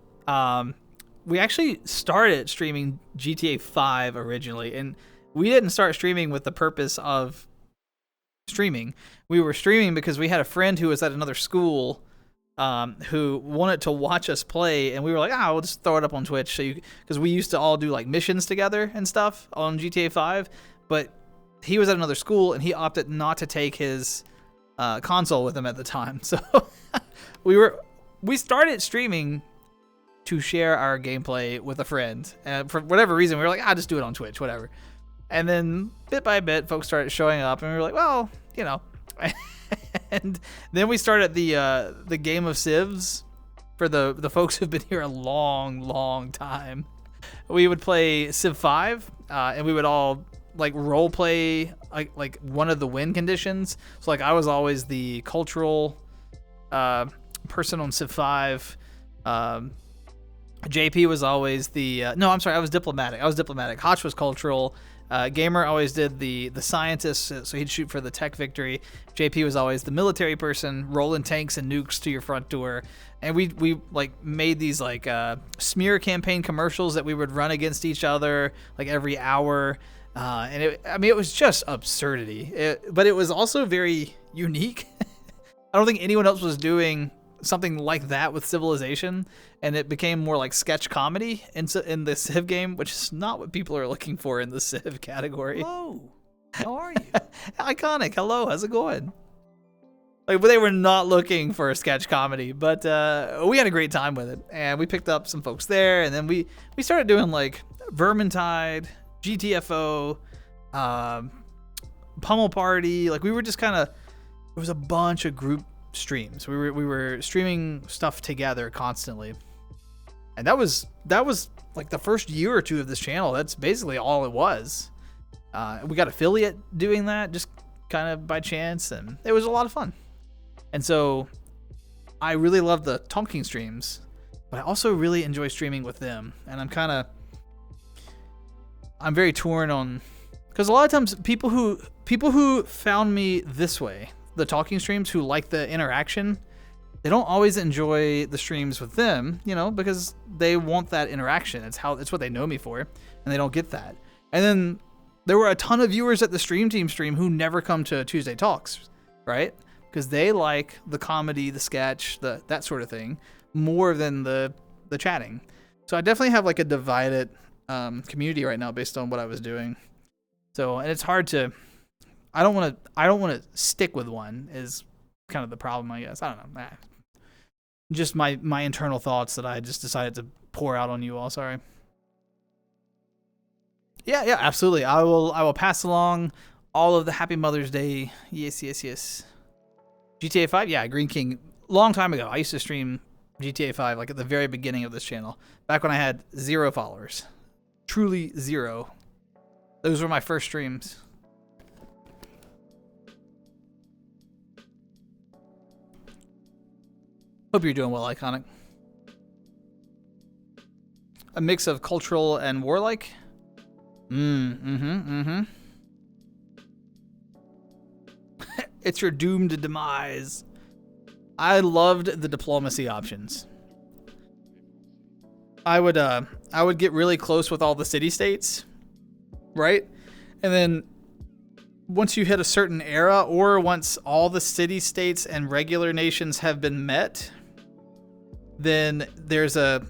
we actually started streaming GTA 5 originally, and we didn't start streaming with the purpose of streaming. We were streaming because we had a friend who was at another school who wanted to watch us play, and we were like, we'll just throw it up on Twitch. So because we used to all do like missions together and stuff on GTA 5, but he was at another school and he opted not to take his console with him at the time. So we started streaming to share our gameplay with a friend, and for whatever reason we were like, just do it on Twitch, whatever. And then bit by bit, folks started showing up, and we were like, well, you know. And then we started the game of Civs for the folks who've been here a long time. We would play Civ 5, and we would all like role play like one of the win conditions. So like I was always the cultural person on Civ 5. JP was always the no, I'm sorry, I was diplomatic. Hotch was cultural. Gamer always did the scientist, so he'd shoot for the tech victory. JP was always the military person, rolling tanks and nukes to your front door. And we like made these like smear campaign commercials that we would run against each other like every hour. And it was just absurdity. But it was also very unique. I don't think anyone else was doing something like that with Civilization, and it became more like sketch comedy in the Civ game, which is not what people are looking for in the Civ category. Hello, how are you? Iconic. Hello, how's it going? Like, but they were not looking for a sketch comedy, but we had a great time with it, and we picked up some folks there, and then we started doing like Vermintide, GTFO, Pummel Party. Like we were just kind of, it was a bunch of group streams. We were streaming stuff together constantly, and that was like the first year or two of this channel. That's basically all it was. We got affiliate doing that just kind of by chance, and it was a lot of fun. And so I really love the talking streams, but I also really enjoy streaming with them. And I'm very torn on, because a lot of times people who found me this way, the talking streams, who like the interaction, they don't always enjoy the streams with them, you know, because they want that interaction. It's what they know me for, and they don't get that. And then there were a ton of viewers at the Stream Team stream who never come to Tuesday Talks, right? Because they like the comedy, the sketch, that sort of thing more than the chatting. So I definitely have like a divided community right now based on what I was doing. So, and it's hard to, I don't want to stick with one is kind of the problem, I guess. I don't know. Just my internal thoughts that I just decided to pour out on you all. Sorry. Yeah, absolutely. I will pass along all of the Happy Mother's Day. Yes. GTA 5, yeah, Green King. Long time ago, I used to stream GTA 5 like at the very beginning of this channel, back when I had 0 followers, truly 0. Those were my first streams. Hope you're doing well, Iconic. A mix of cultural and warlike. It's your doomed demise. I loved the diplomacy options. I would get really close with all the city-states, right? And then once you hit a certain era, or once all the city-states and regular nations have been met, then there's a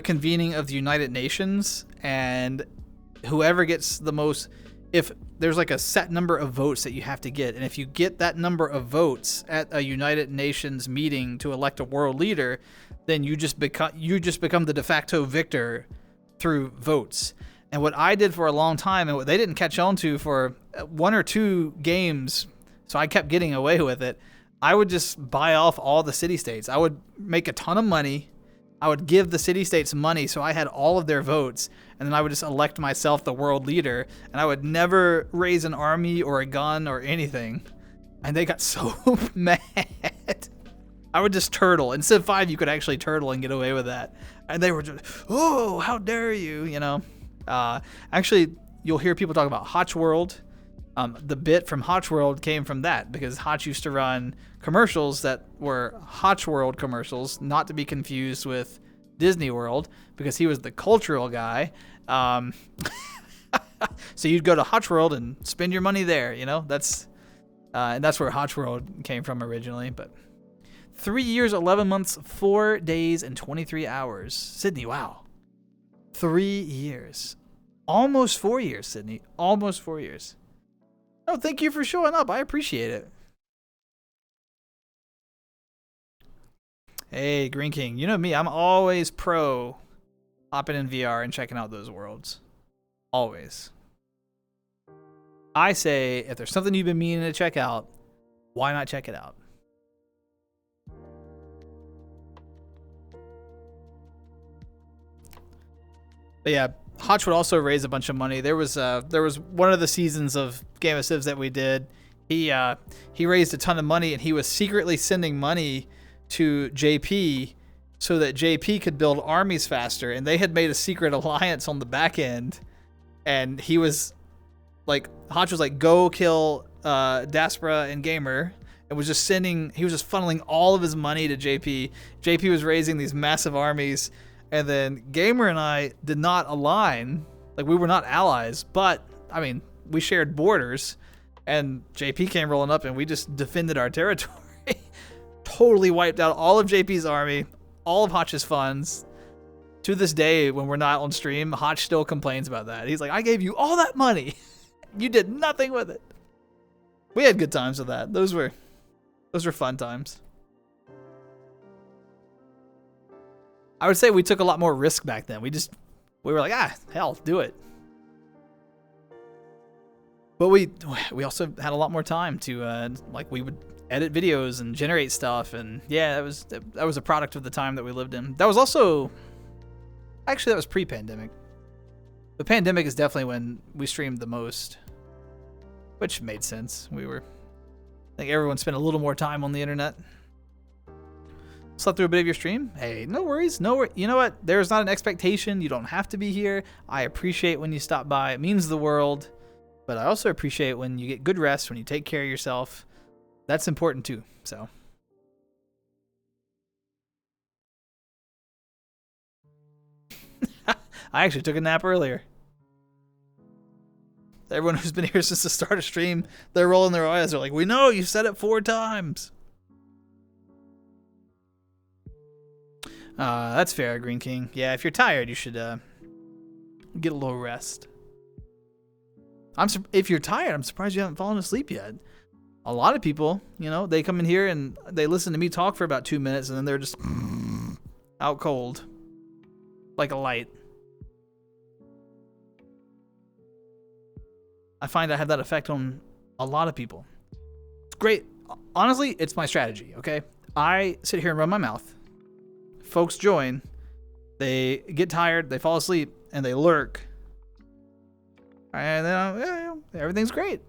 convening of the United Nations, and whoever gets the most, if there's like a set number of votes that you have to get, and if you get that number of votes at a United Nations meeting to elect a world leader, then you just become the de facto victor through votes. And what I did for a long time, and what they didn't catch on to for 1 or 2 games, so I kept getting away with it, I would just buy off all the city-states. I would make a ton of money. I would give the city-states money so I had all of their votes, and then I would just elect myself the world leader, and I would never raise an army or a gun or anything. And they got so mad. I would just turtle. In Civ 5, you could actually turtle and get away with that. And they were just, oh, how dare you, you know. Actually, you'll hear people talk about Hotch World. The bit from Hotch World came from that, because Hotch used to run commercials that were Hotch World commercials, not to be confused with Disney World, because he was the cultural guy. So you'd go to Hotch World and spend your money there, you know. And that's where Hotch World came from originally. But 3 years, 11 months, 4 days, and 23 hours. Sydney, wow. 3 years. Almost 4 years, Sydney. Almost 4 years. Oh, thank you for showing up. I appreciate it. Hey, Green King. You know me. I'm always pro hopping in VR and checking out those worlds. Always. I say, if there's something you've been meaning to check out, why not check it out? But yeah, Hotch would also raise a bunch of money. There was one of the seasons of Game of Civs that we did. He raised a ton of money, and he was secretly sending money to JP so that JP could build armies faster. And they had made a secret alliance on the back end. And he was like, Hotch was like, go kill daspra and Gamer. And was just he was just funneling all of his money to JP. JP was raising these massive armies. And then Gamer and I did not align. Like, we were not allies, but I mean, we shared borders, and JP came rolling up and we just defended our territory. Totally wiped out all of JP's army, all of Hotch's funds. To this day, when we're not on stream, Hotch still complains about that. He's like, I gave you all that money. You did nothing with it. We had good times with that. Those were fun times. I would say we took a lot more risk back then. We were like, hell, do it. But we also had a lot more time to like, we would edit videos and generate stuff, and yeah, that was a product of the time that we lived in. That was also actually, that was pre-pandemic. The pandemic is definitely when we streamed the most, which made sense. I think everyone spent a little more time on the internet. Slept through a bit of your stream? Hey, no worries. You know what? There's not an expectation. You don't have to be here. I appreciate when you stop by. It means the world. But I also appreciate when you get good rest, when you take care of yourself. That's important too. So. I actually took a nap earlier. Everyone who's been here since the start of stream, they're rolling their eyes. They're like, we know, you said it 4 times. That's fair, Green King. Yeah, if you're tired, you should get a little rest. If you're tired, I'm surprised you haven't fallen asleep yet. A lot of people, you know, they come in here and they listen to me talk for about 2 minutes, and then they're just out cold, like a light. I find I have that effect on a lot of people. It's great. Honestly, it's my strategy, okay? I sit here and run my mouth. Folks join, they get tired, they fall asleep, and they lurk. And then everything's great.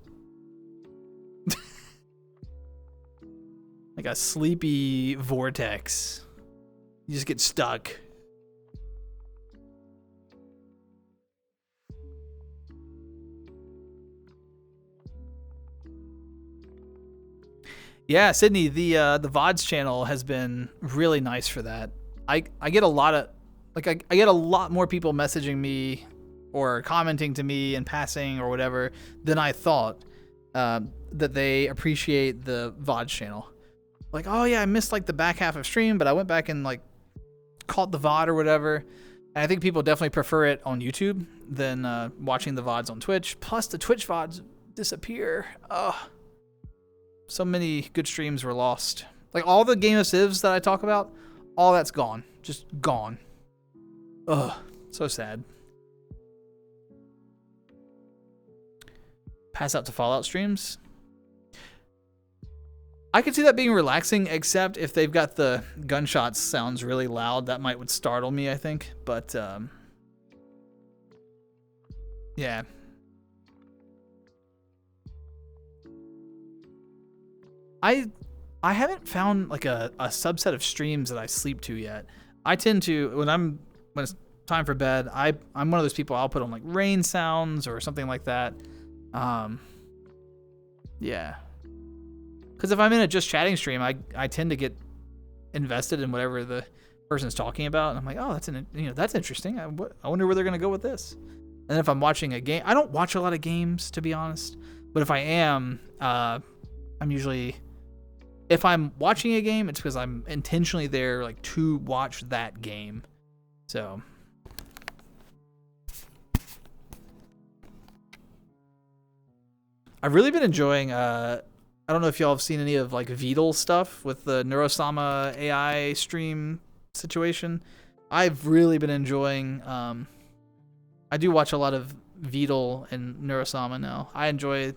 Like a sleepy vortex. You just get stuck. Yeah, Sydney, the VODS channel has been really nice for that. I get a lot of I get a lot more people messaging me or commenting to me in passing or whatever than I thought that they appreciate the VODS channel. Like, oh yeah, I missed like the back half of stream, but I went back and like caught the VOD or whatever. And I think people definitely prefer it on YouTube than watching the VODs on Twitch. Plus the Twitch VODs disappear. So many good streams were lost. Like all the Game of Civs that I talk about, all that's gone. Just gone. Ugh, so sad. Pass out to Fallout streams. I could see that being relaxing, except if they've got the gunshots sounds really loud, that would startle me, I think. But yeah. I haven't found like a subset of streams that I sleep to yet. I tend to when it's time for bed, I'm one of those people, I'll put on like rain sounds or something like that. Yeah. Because if I'm in a just chatting stream, I tend to get invested in whatever the person's talking about, and I'm like, oh, that's interesting. I wonder where they're gonna go with this. And if I'm watching a game, I don't watch a lot of games, to be honest. But if I am, I'm usually, if I'm watching a game, it's because I'm intentionally there like to watch that game. So I've really been enjoying I don't know if y'all have seen any of like VODS stuff with the Neurosama AI stream situation. I've really been enjoying I do watch a lot of VODS and Neurosama now. I enjoy,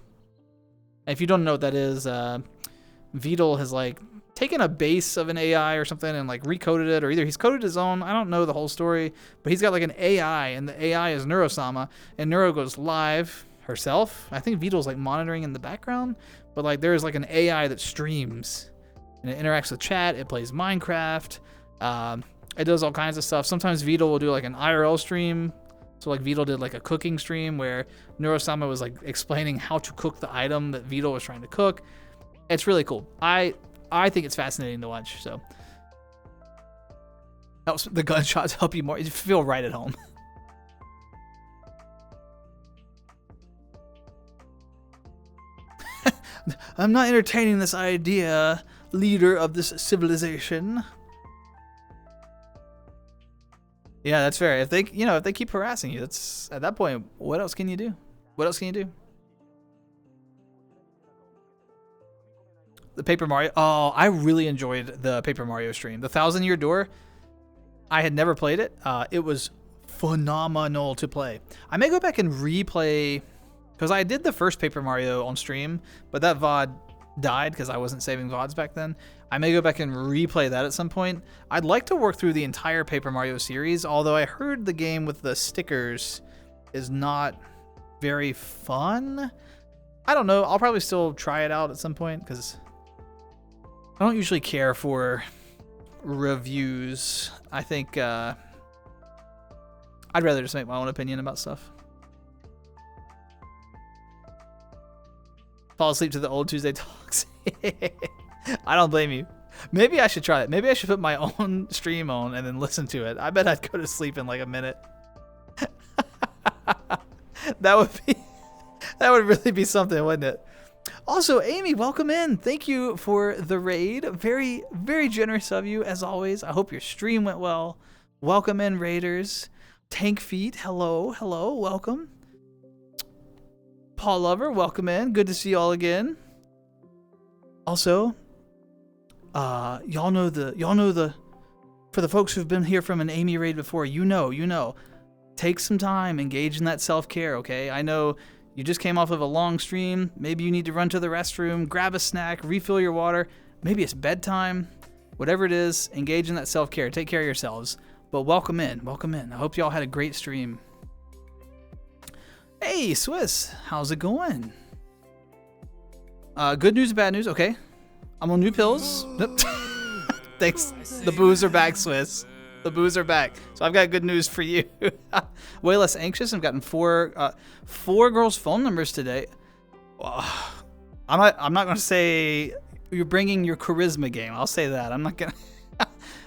if you don't know what that is, VODS has like taken a base of an AI or something and like recoded it, or either he's coded his own, I don't know the whole story, but he's got like an AI, and the AI is Neurosama, and Neuro goes live herself. I think VODS like monitoring in the background, but like there's like an AI that streams and it interacts with chat, it plays Minecraft, it does all kinds of stuff. Sometimes VODS will do like an IRL stream. So like VODS did like a cooking stream where Neurosama was like explaining how to cook the item that VODS was trying to cook. It's really cool. I think it's fascinating to watch. So helps, the gunshots help you more. You feel right at home. I'm not entertaining this idea, leader of this civilization. Yeah, that's fair. If they keep harassing you, that's at that point, what else can you do? What else can you do? The Paper Mario. Oh, I really enjoyed the Paper Mario stream. The 1,000-Year Door. I had never played it. It was phenomenal to play. I may go back and replay, because I did the first Paper Mario on stream, but that VOD died because I wasn't saving VODs back then. I may go back and replay that at some point. I'd like to work through the entire Paper Mario series, although I heard the game with the stickers is not very fun. I don't know. I'll probably still try it out at some point because I don't usually care for reviews. I think I'd rather just make my own opinion about stuff. Fall asleep to the old Tuesday talks. I don't blame you. Maybe I should try it. Maybe I should put my own stream on and then listen to it. I bet I'd go to sleep in like a minute. That would really be something, wouldn't it? Also, Amy, welcome in. Thank you for the raid. Very, very generous of you, as always. I hope your stream went well. Welcome in, raiders. Tank Feet, hello, welcome. Paul Lover, welcome in. Good to see y'all again. Also, y'all know the for the folks who've been here from an Amy raid before, you know. Take some time, engage in that self-care, okay? I know you just came off of a long stream. Maybe you need to run to the restroom, grab a snack, refill your water. Maybe it's bedtime. Whatever it is, engage in that self-care. Take care of yourselves. But welcome in. I hope y'all had a great stream. Hey, Swiss, how's it going? Good news, bad news. Okay, I'm on new pills. Thanks. The booze are back, Swiss. The booze are back. So I've got good news for you. Way less anxious. I've gotten four girls' phone numbers today. I'm not going to say you're bringing your charisma game. I'll say that. I'm not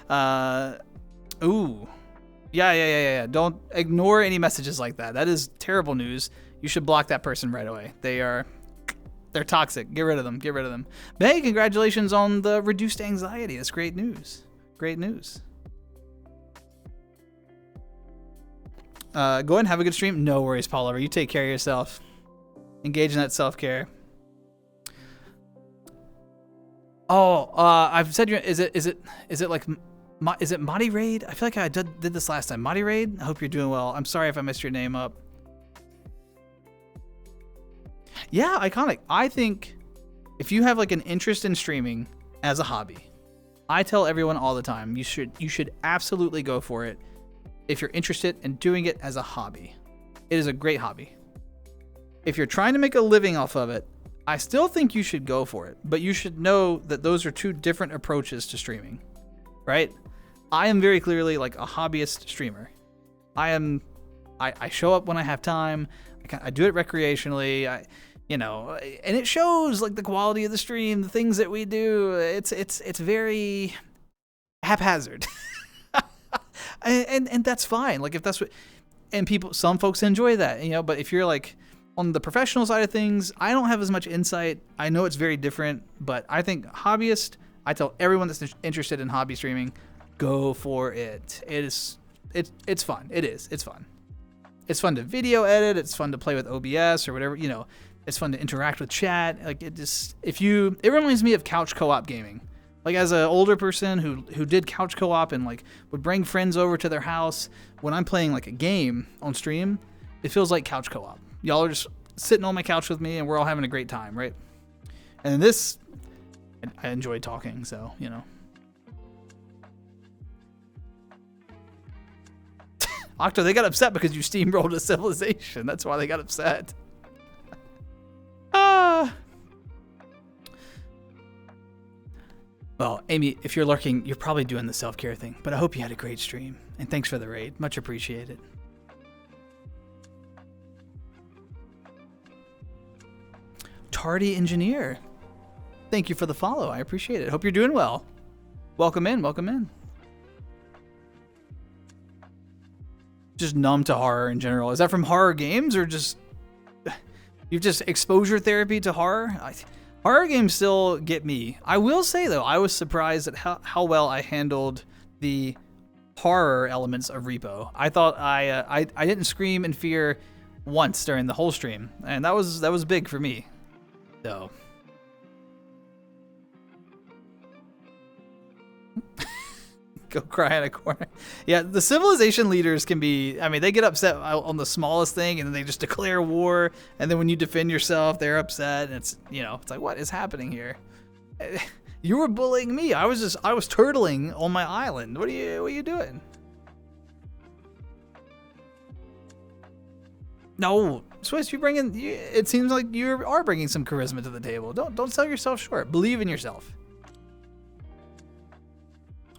gonna. Ooh. Yeah. Don't ignore any messages like that. That is terrible news. You should block that person right away. They're toxic. Get rid of them. Get rid of them. But hey, congratulations on the reduced anxiety. That's great news. Great news. Go ahead and have a good stream. No worries, Paul. You take care of yourself. Engage in that self-care. Oh, I've said is it like is it Madi Raid? I feel like I did this last time. Madi Raid. I hope you're doing well. I'm sorry if I messed your name up. Yeah, iconic. I think if you have like an interest in streaming as a hobby, I tell everyone all the time, you should absolutely go for it if you're interested in doing it as a hobby. It is a great hobby. If you're trying to make a living off of it, I still think you should go for it, but you should know that those are two different approaches to streaming, right? I am very clearly like a hobbyist streamer. I show up when I have time. I do it recreationally. And it shows like the quality of the stream, the things that we do. It's very haphazard, and that's fine. Like if that's what, and some folks enjoy that, But if you're like on the professional side of things, I don't have as much insight. I know it's very different, but I think hobbyist. I tell everyone that's interested in hobby streaming, go for it. It's fun. It's fun. It's fun to video edit. It's fun to play with OBS or whatever, It's fun to interact with chat. Like it reminds me of couch co-op gaming. Like as an older person who did couch co-op and like would bring friends over to their house, when I'm playing like a game on stream, it feels like couch co-op. Y'all are just sitting on my couch with me and we're all having a great time, right? And this, I enjoy talking, so, Octo, they got upset because you steamrolled a civilization. That's why they got upset. Well, Amy, if you're lurking, you're probably doing the self-care thing, but I hope you had a great stream, and thanks for the raid. Much appreciated. Tardy Engineer, thank you for the follow. I appreciate it. Hope you're doing well. Welcome in. Welcome in. Just numb to horror in general. Is that from horror games or just you've just exposure therapy to horror? Horror games still get me. I will say though, I was surprised at how well I handled the horror elements of Repo. I thought I didn't scream in fear once during the whole stream, and that was big for me. So go cry in a corner. Yeah, the civilization leaders can be, they get upset on the smallest thing and then they just declare war, and then when you defend yourself, they're upset, and it's like, what is happening here? You were bullying me. I was turtling on my island. What are you doing? No, Swiss, it seems like you are bringing some charisma to the table. Don't sell yourself short. Believe in yourself.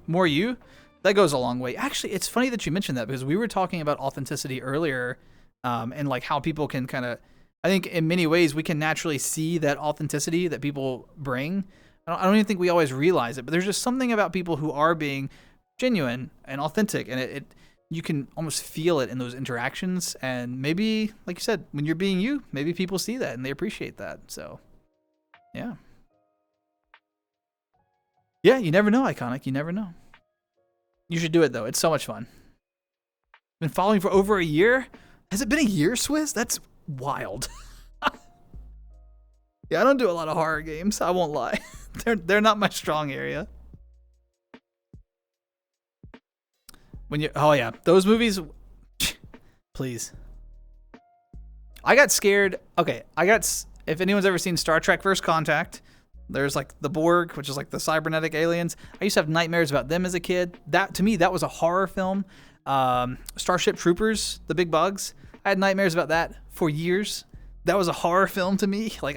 More you? That goes a long way. Actually, it's funny that you mentioned that because we were talking about authenticity earlier, and like how people can kind of, I think in many ways we can naturally see that authenticity that people bring. I don't even think we always realize it, but there's just something about people who are being genuine and authentic, and you can almost feel it in those interactions. And maybe, like you said, when you're being you, maybe people see that and they appreciate that. So, yeah. Yeah, you never know, Iconic. You never know. You should do it, though. It's so much fun. Been following for over a year? Has it been a year, Swiss? That's wild. Yeah, I don't do a lot of horror games. I won't lie. They're not my strong area. Oh yeah, those movies. Please. I got scared. Okay, if anyone's ever seen Star Trek First Contact, there's like the Borg, which is like the cybernetic aliens. I used to have nightmares about them as a kid. To me, that was a horror film. Starship Troopers, the big bugs. I had nightmares about that for years. That was a horror film to me. Like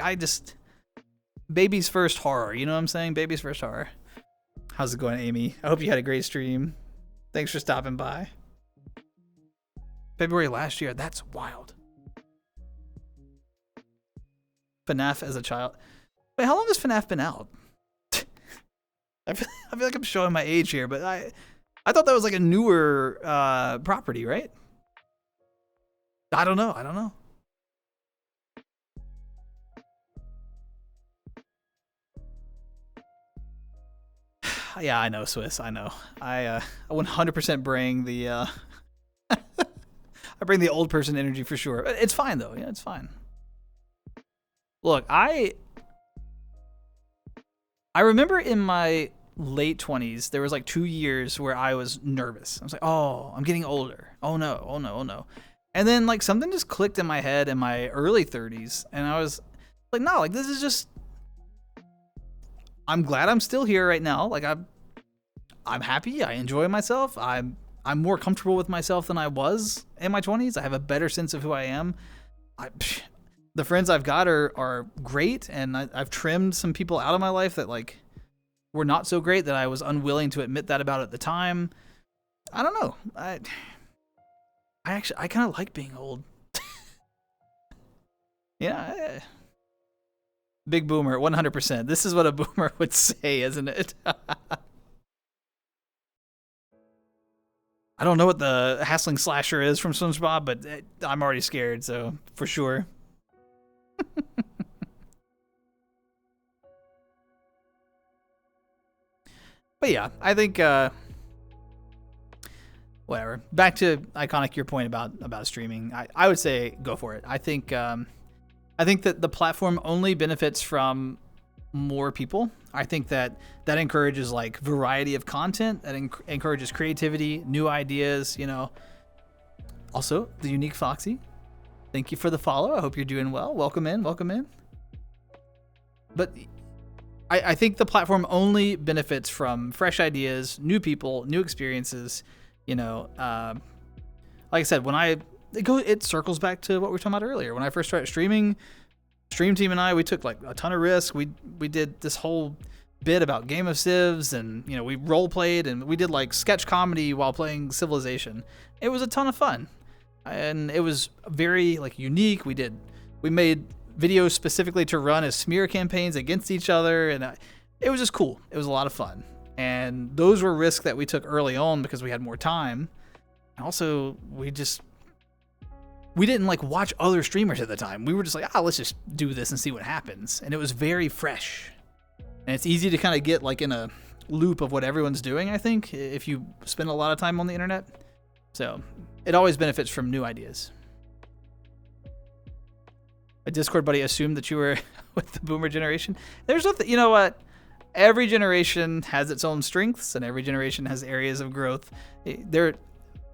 baby's first horror. You know what I'm saying? Baby's first horror. How's it going, Amy? I hope you had a great stream. Thanks for stopping by. February last year. That's wild. FNAF as a child. Wait, how long has FNAF been out? I feel like I'm showing my age here, but I thought that was like a newer property, right? I don't know. Yeah, I know, Swiss. I know. I 100% bring the I bring the old person energy for sure. It's fine though. Yeah, it's fine. Look, I remember in my late 20s, there was like 2 years where I was nervous. I was like, oh, I'm getting older. Oh no, oh no, oh no. And then like something just clicked in my head in my early 30s, and I was like, no, like this is just. I'm glad I'm still here right now. Like I'm happy. I enjoy myself. I'm more comfortable with myself than I was in my 20s. I have a better sense of who I am. The friends I've got are great, and I've trimmed some people out of my life that like were not so great that I was unwilling to admit that about at the time. I don't know. I kind of like being old. Yeah. Big boomer, 100%. This is what a boomer would say, isn't it? I don't know what the hassling slasher is from SpongeBob, but I'm already scared, so for sure. But yeah, I think whatever. Back to Iconic, your point about streaming. I would say go for it. I think that the platform only benefits from more people. I think that encourages like variety of content, that encourages creativity, new ideas, you know. Also, the Unique Foxy, thank you for the follow. I hope you're doing well. Welcome in. But I think the platform only benefits from fresh ideas, new people, new experiences, you know. Like I said, it circles back to what we were talking about earlier. When I first started streaming, Stream Team and we took like a ton of risks. We did this whole bit about Game of Civs, and you know, we role played and we did like sketch comedy while playing Civilization. It was a ton of fun, and it was very like unique. We made videos specifically to run as smear campaigns against each other, and it was just cool. It was a lot of fun, and those were risks that we took early on because we had more time. And also, we didn't like watch other streamers at the time. We were just like, let's just do this and see what happens. And it was very fresh. And it's easy to kind of get like in a loop of what everyone's doing, I think, if you spend a lot of time on the internet. So it always benefits from new ideas. A Discord buddy assumed that you were with the boomer generation. There's nothing, you know what? Every generation has its own strengths, and every generation has areas of growth.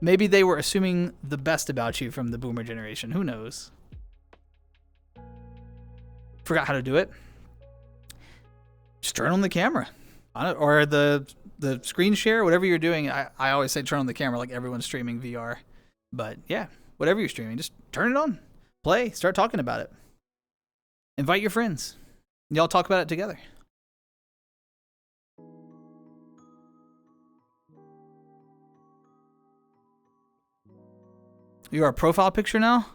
Maybe they were assuming the best about you from the boomer generation. Who knows? Forgot how to do it. Just turn on the camera. Or the screen share, whatever you're doing. I always say turn on the camera like everyone's streaming VR. But yeah, whatever you're streaming, just turn it on. Play. Start talking about it. Invite your friends. Y'all talk about it together. You're a profile picture now?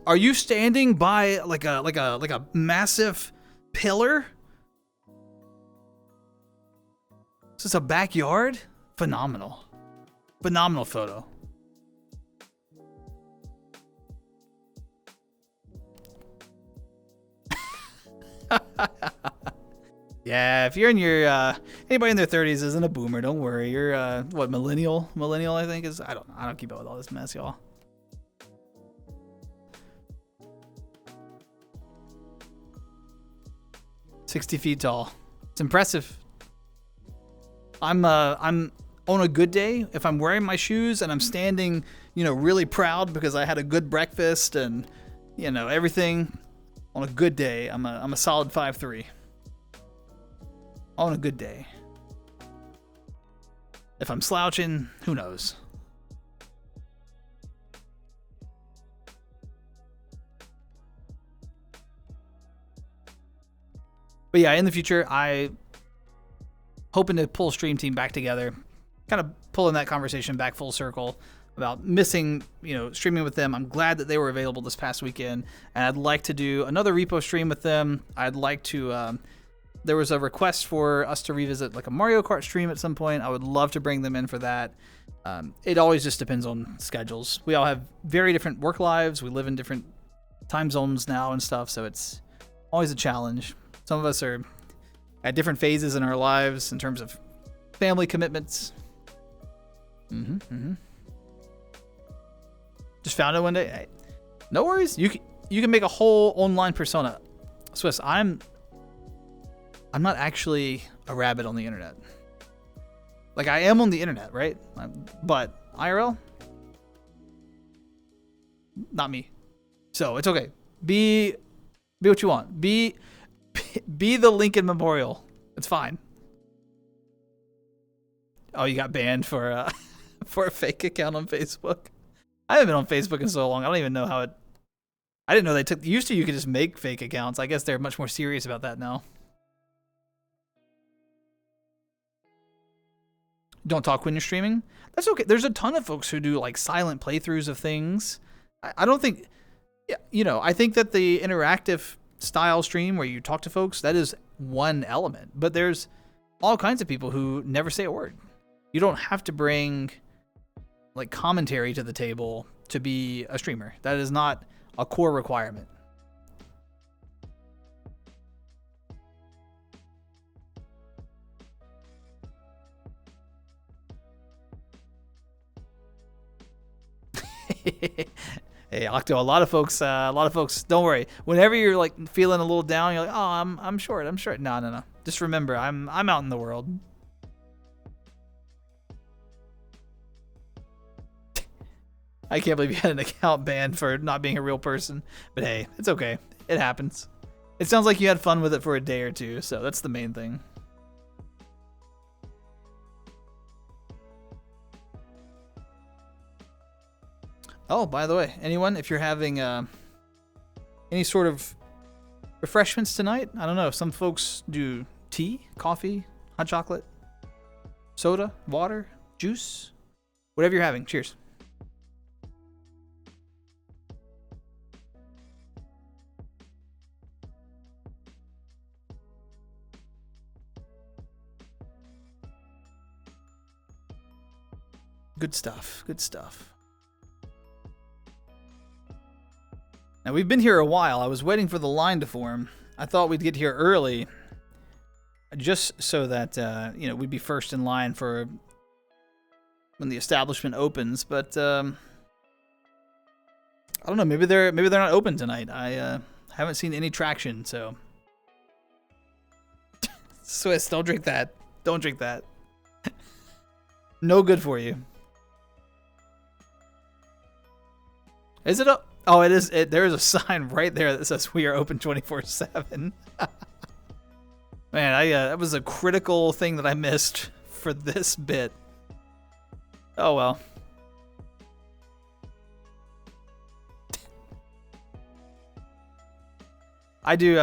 Are you standing by like a massive pillar? Is this a backyard? Phenomenal. Phenomenal photo. Yeah, if you're in your anybody in their 30s isn't a boomer, don't worry. You're what, millennial? Millennial, I think is. I don't keep up with all this mess, y'all. "60 feet tall." It's impressive. I'm on a good day, if I'm wearing my shoes and I'm standing, you know, really proud because I had a good breakfast and, you know, everything. On a good day, I'm a solid 5'3". On a good day. If I'm slouching, who knows? But yeah, in the future, I hoping to pull Stream Team back together, kind of pulling that conversation back full circle about missing, you know, streaming with them. I'm glad that they were available this past weekend, and I'd like to do another repo stream with them. I'd like to There was a request for us to revisit like a Mario Kart stream at some point. I would love to bring them in for that. It always just depends on schedules. We all have very different work lives. We live in different time zones now and stuff, so it's always a challenge. Some of us are at different phases in our lives in terms of family commitments. Just found it one day. Hey, no worries. You can make a whole online persona. Swiss, I'm not actually a rabbit on the internet. Like, I am on the internet, right? But IRL, not me. So it's okay. Be what you want. Be the Lincoln Memorial. It's fine. Oh, you got banned for for a fake account on Facebook. I haven't been on Facebook in so long. I don't even know how it. I didn't know they took. Used to, you could just make fake accounts. I guess they're much more serious about that now. Don't talk when you're streaming. That's okay. There's a ton of folks who do like silent playthroughs of things. I don't think. Yeah, I think that the interactive style stream where you talk to folks, that is one element. But there's all kinds of people who never say a word. You don't have to bring like commentary to the table to be a streamer. That is not a core requirement. Hey, Octo, a lot of folks, don't worry. Whenever you're like feeling a little down, you're like, oh, I'm short. No. Just remember, I'm out in the world. I can't believe you had an account banned for not being a real person. But hey, it's okay. It happens. It sounds like you had fun with it for a day or two, so that's the main thing. Oh, by the way, anyone, if you're having any sort of refreshments tonight, I don't know. Some folks do tea, coffee, hot chocolate, soda, water, juice, whatever you're having. Cheers. Good stuff. Good stuff. Now, we've been here a while. I was waiting for the line to form. I thought we'd get here early just so that, we'd be first in line for when the establishment opens. But, I don't know. Maybe they're not open tonight. I haven't seen any traction, so. Swiss, don't drink that. Don't drink that. No good for you. Is it up? Oh, it is. There is a sign right there that says we are open 24/7. Man, that was a critical thing that I missed for this bit. Oh well. I do.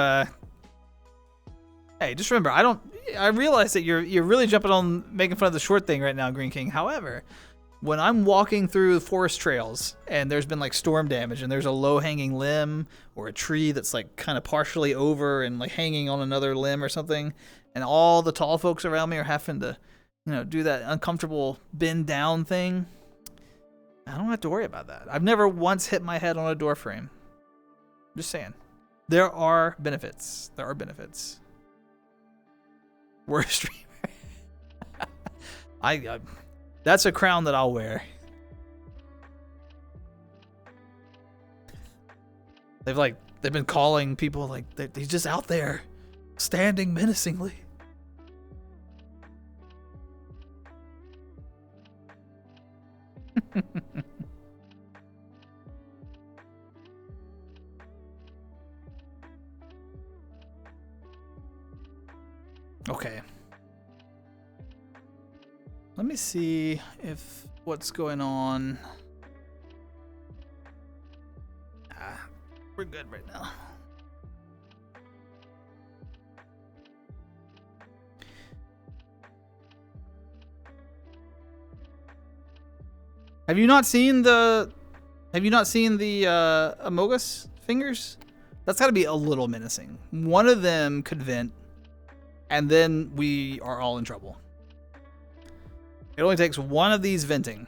Hey, just remember, I realize that you're really jumping on making fun of the short thing right now, Green King. However, when I'm walking through forest trails and there's been like storm damage and there's a low hanging limb or a tree that's like kind of partially over and like hanging on another limb or something, and all the tall folks around me are having to, do that uncomfortable bend down thing, I don't have to worry about that. I've never once hit my head on a door frame. Just saying. There are benefits. We're a streamer. That's a crown that I'll wear. They've been calling people like he's just out there, standing menacingly. Okay. Let me see if what's going on. We're good right now. Have you not seen the Amogus fingers? That's got to be a little menacing. One of them could vent and then we are all in trouble. It only takes one of these venting,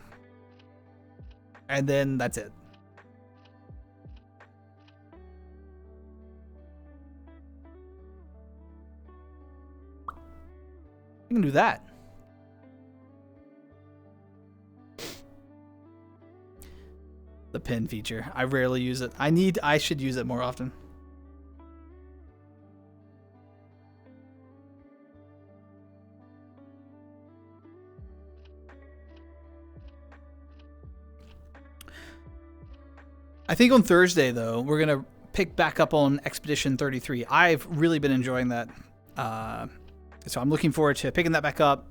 and then that's it. You can do that. The pin feature. I rarely use it. I should use it more often. I think on Thursday, though, we're going to pick back up on Expedition 33. I've really been enjoying that. So I'm looking forward to picking that back up.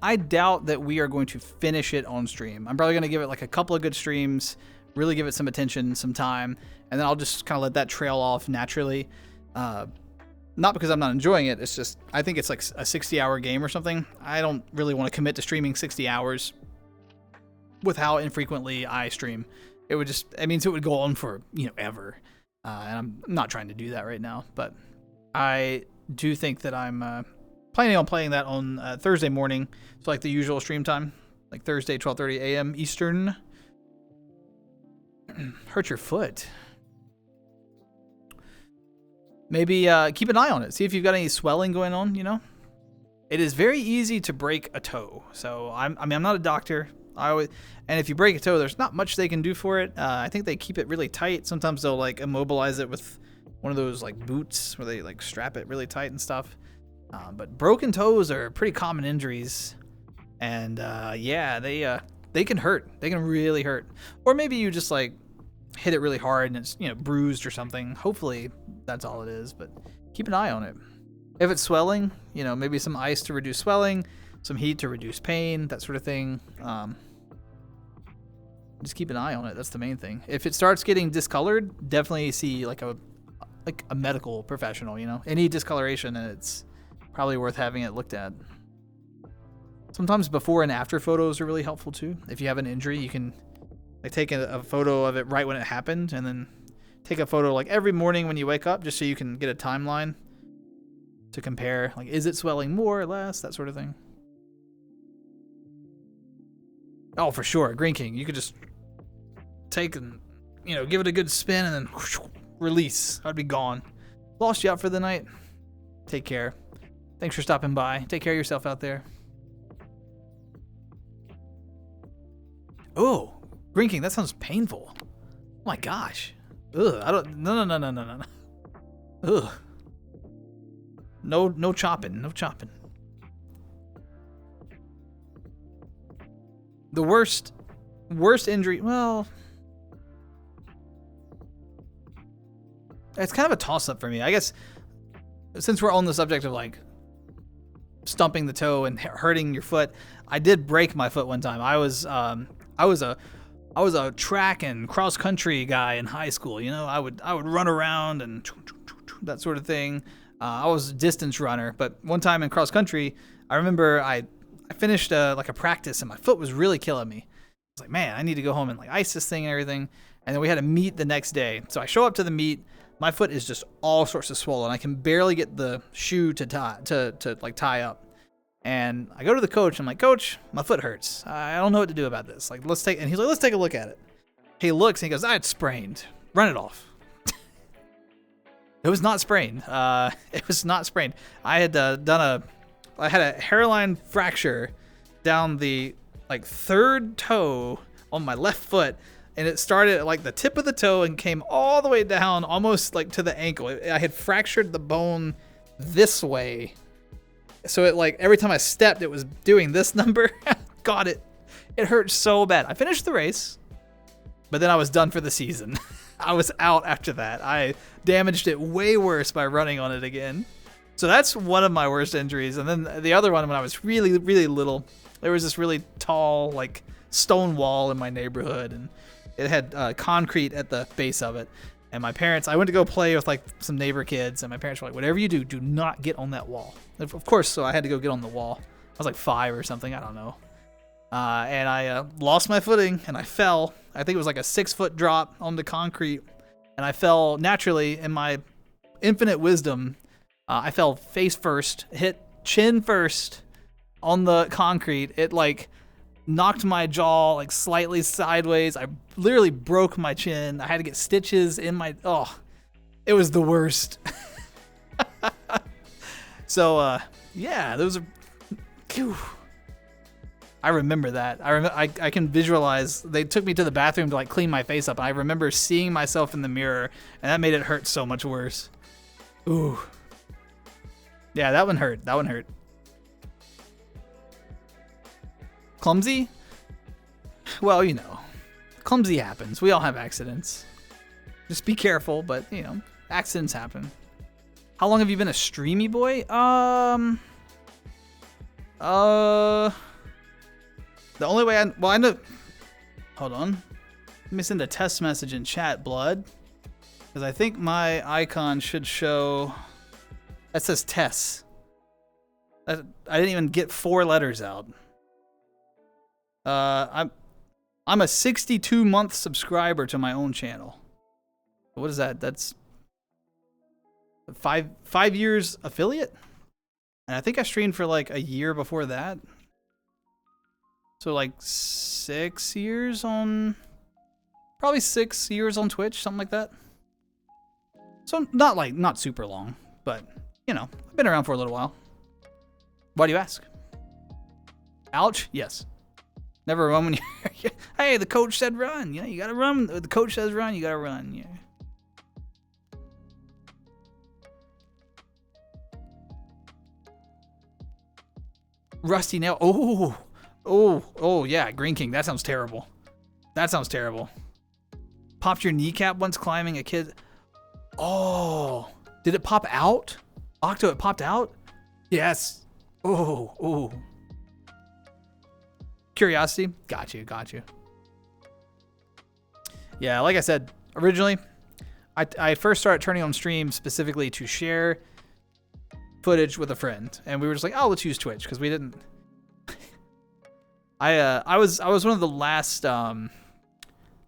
I doubt that we are going to finish it on stream. I'm probably going to give it like a couple of good streams, really give it some attention, some time, and then I'll just kind of let that trail off naturally. Not because I'm not enjoying it. It's just, I think it's like a 60-hour game or something. I don't really want to commit to streaming 60 hours with how infrequently I stream. It means it would go on for, ever. And I'm not trying to do that right now, but I do think that I'm planning on playing that on Thursday morning. So like the usual stream time, like Thursday, 12:30 a.m. Eastern. Hurt your foot. Maybe keep an eye on it. See if you've got any swelling going on, It is very easy to break a toe. So I'm not a doctor. And if you break a toe, there's not much they can do for it. I think they keep it really tight. Sometimes they'll like immobilize it with one of those like boots where they like strap it really tight and stuff. But broken toes are pretty common injuries, and they can hurt. They can really hurt. Or maybe you just like hit it really hard and it's bruised or something. Hopefully that's all it is. But keep an eye on it. If it's swelling, maybe some ice to reduce swelling, some heat to reduce pain, that sort of thing. Just keep an eye on it. That's the main thing. If it starts getting discolored, definitely see like a medical professional. Any discoloration, and it's probably worth having it looked at. Sometimes before and after photos are really helpful too. If you have an injury, you can like take a photo of it right when it happened, and then take a photo like every morning when you wake up, just so you can get a timeline to compare. Like, is it swelling more or less? That sort of thing. Oh, for sure. Green King. You could just take and, give it a good spin and then whoosh, release. I'd be gone. Lost you out for the night. Take care. Thanks for stopping by. Take care of yourself out there. Oh, Green King, that sounds painful. Oh my gosh. Ugh, no. Ugh. No chopping. No chopping. The worst injury, well, it's kind of a toss-up for me. I guess since we're on the subject of like stumping the toe and hurting your foot, I did break my foot one time. I was a track and cross country guy in high school. I would run around and that sort of thing. I was a distance runner, but one time in cross country, I remember I finished a practice and my foot was really killing me. I was like, man, I need to go home and like ice this thing and everything. And then we had a meet the next day. So I show up to the meet. My foot is just all sorts of swollen. I can barely get the shoe to tie up. And I go to the coach. I'm like, Coach, my foot hurts. I don't know what to do about this. Like, let's take a look at it. He looks and he goes, it's sprained. Run it off. It was not sprained. It was not sprained. I had I had a hairline fracture down the third toe on my left foot, and it started at the tip of the toe and came all the way down almost to the ankle. I had fractured the bone this way, so it every time I stepped it was doing this number. God, it hurt so bad. I finished the race, but then I was done for the season. I was out after that. I damaged it way worse by running on it again. So that's one of my worst injuries. And then the other one, when I was really, really little, there was this really tall, stone wall in my neighborhood, and it had concrete at the base of it. And my parents, I went to go play with some neighbor kids, and my parents were like, whatever you do not get on that wall. Of course, so I had to go get on the wall. I was 5 or something, I don't know. And I lost my footing, and I fell. I think it was a 6-foot drop on the concrete, and I fell naturally. In my infinite wisdom, I fell face first, hit chin first on the concrete. It like knocked my jaw like slightly sideways. I literally broke my chin. I had to get stitches in my, it was the worst. So, yeah, those are, phew. I remember that. I can visualize, they took me to the bathroom to like clean my face up, and I remember seeing myself in the mirror, and that made it hurt so much worse. Ooh. Yeah, that one hurt. That one hurt. Clumsy? Well, you know, clumsy happens. We all have accidents. Just be careful, but, you know, accidents happen. How long have you been a streamy boy? The only way I know, hold on. Let me send a test message in chat, blood. Because I think my icon should show, that says Tess. I didn't even get 4 letters out. I'm a 62-month subscriber to my own channel. What is that? That's 5 years affiliate? And I think I streamed for like a year before that. So like 6 years on, probably 6 years on Twitch, something like that. So not super long, but you know, I've been around for a little while. Why do you ask? Ouch? Yes. Never run when you, hey, the coach said run. You know, you gotta run. The coach says run, you gotta run. Yeah. Rusty nail. Oh, yeah, Green King. That sounds terrible. That sounds terrible. Popped your kneecap once climbing a kid. Oh, did it pop out? Octo, it popped out? Yes. Oh. Curiosity. Got you. Yeah, like I said, originally, I first started turning on stream specifically to share footage with a friend, and we were just like, oh, let's use Twitch, because we didn't. I was one of the last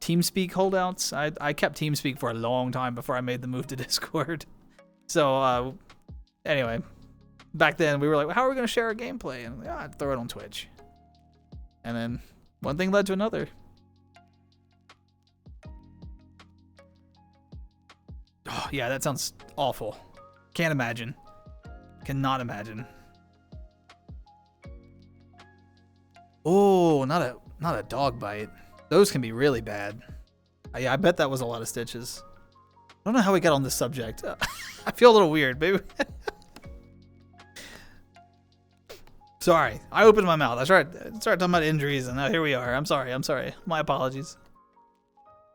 TeamSpeak holdouts. I kept TeamSpeak for a long time before I made the move to Discord. So anyway, back then we were like, well, how are we gonna share our gameplay? And like, I'd throw it on Twitch. And then one thing led to another. Oh yeah, that sounds awful. Can't imagine. Cannot imagine. Oh, not a dog bite. Those can be really bad. I bet that was a lot of stitches. I don't know how we got on this subject. I feel a little weird, baby. Sorry, I opened my mouth. I started talking about injuries, and now here we are. I'm sorry. My apologies.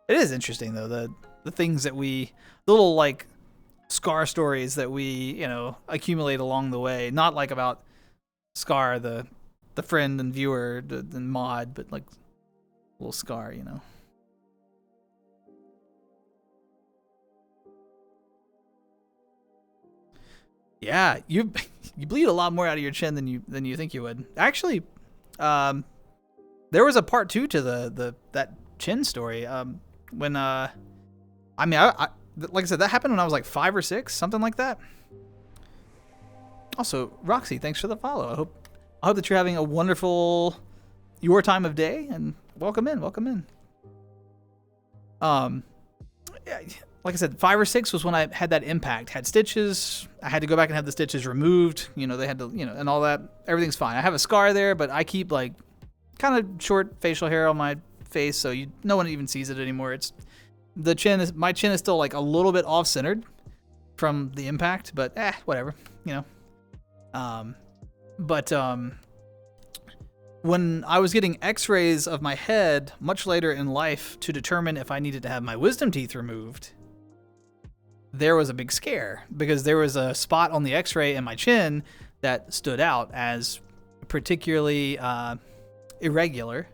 It is interesting though, the things that the little like Scar stories that we, you know, accumulate along the way. Not like about Scar, the friend and viewer, the mod, but like little Scar, you know. Yeah, you bleed a lot more out of your chin than you think you would. Actually, there was a part 2 to that chin story. When I like I said, that happened when I was like 5 or 6, something like that. Also, Roxy, thanks for the follow. I hope that you're having a wonderful your time of day, and welcome in. Yeah, like I said, 5 or 6 was when I had that impact. Had stitches. I had to go back and have the stitches removed. You know, they had to, you know, and all that. Everything's fine. I have a scar there, but I keep like kind of short facial hair on my face, so no one even sees it anymore. It's my chin is still like a little bit off centered from the impact, but whatever, you know. But when I was getting x-rays of my head much later in life to determine if I needed to have my wisdom teeth removed, there was a big scare because there was a spot on the x-ray in my chin that stood out as particularly irregular.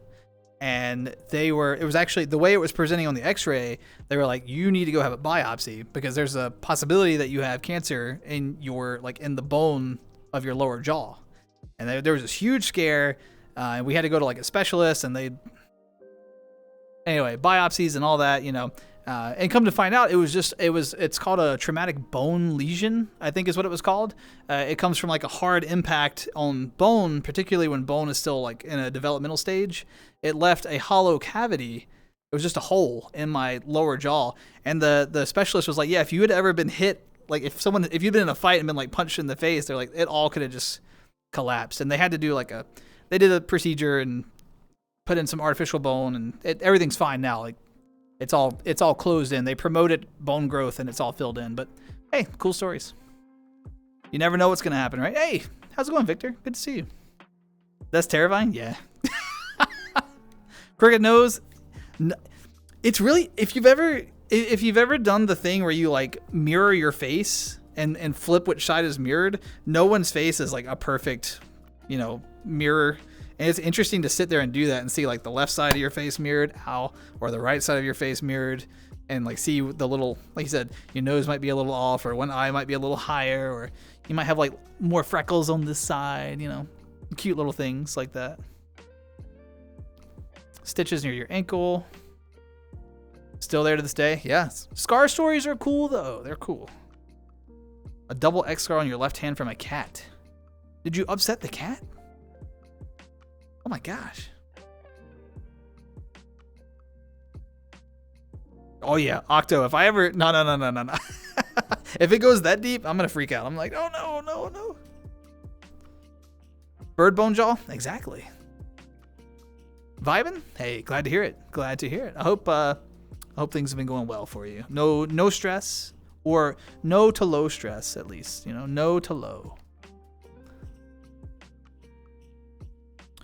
And it was actually the way it was presenting on the x-ray, they were like, you need to go have a biopsy because there's a possibility that you have cancer in the bone of your lower jaw. And there was this huge scare. And we had to go to like a specialist, and anyway, biopsies and all that, you know. And come to find out, it's called a traumatic bone lesion, I think is what it was called. It comes from like a hard impact on bone, particularly when bone is still like in a developmental stage. It left a hollow cavity. It was just a hole in my lower jaw. And the specialist was like, yeah, if you had ever been hit, like if you'd been in a fight and been like punched in the face, they're like, it all could have just collapsed. And they had to do they did a procedure and put in some artificial bone, and everything's fine now. Like it's all closed in. They promoted bone growth and it's all filled in. But hey, cool stories. You never know what's gonna happen, right? Hey, how's it going, Victor? Good to see you. That's terrifying. Yeah. Crooked nose. It's really, if you've ever done the thing where you like mirror your face and flip which side is mirrored, no one's face is like a perfect, mirror. And it's interesting to sit there and do that and see like the left side of your face mirrored, or the right side of your face mirrored, and like see the little, like you said, your nose might be a little off, or one eye might be a little higher, or you might have like more freckles on this side, cute little things like that. Stitches near your ankle. Still there to this day. Yeah. Scar stories are cool though. They're cool. A double X scar on your left hand from a cat. Did you upset the cat? Oh my gosh. Oh yeah, Octo, if I ever, no. If it goes that deep, I'm going to freak out. I'm like, oh no. Bird bone jaw? Exactly. Vibin'? Hey, glad to hear it. I hope things have been going well for you. No stress, or no to low stress at least, no to low.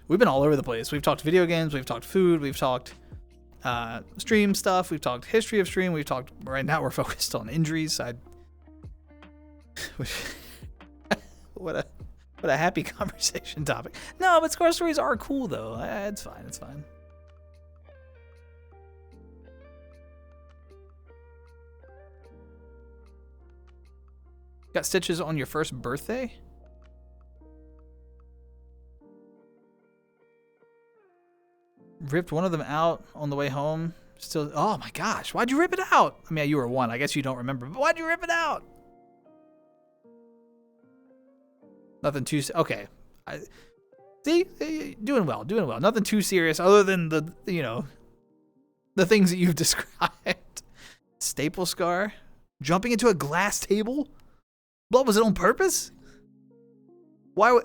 We've been all over the place. We've talked video games, we've talked food, we've talked stream stuff, we've talked history of stream, right now we're focused on injuries. What a happy conversation topic. No, but scar stories are cool though. It's fine. Got stitches on your first birthday? Ripped one of them out on the way home. Still, oh my gosh, why'd you rip it out? I mean, you were one. I guess you don't remember, but why'd you rip it out? Nothing too, okay. See, doing well. Nothing too serious other than the things that you've described. Staple scar, jumping into a glass table. Blood, was it on purpose? Why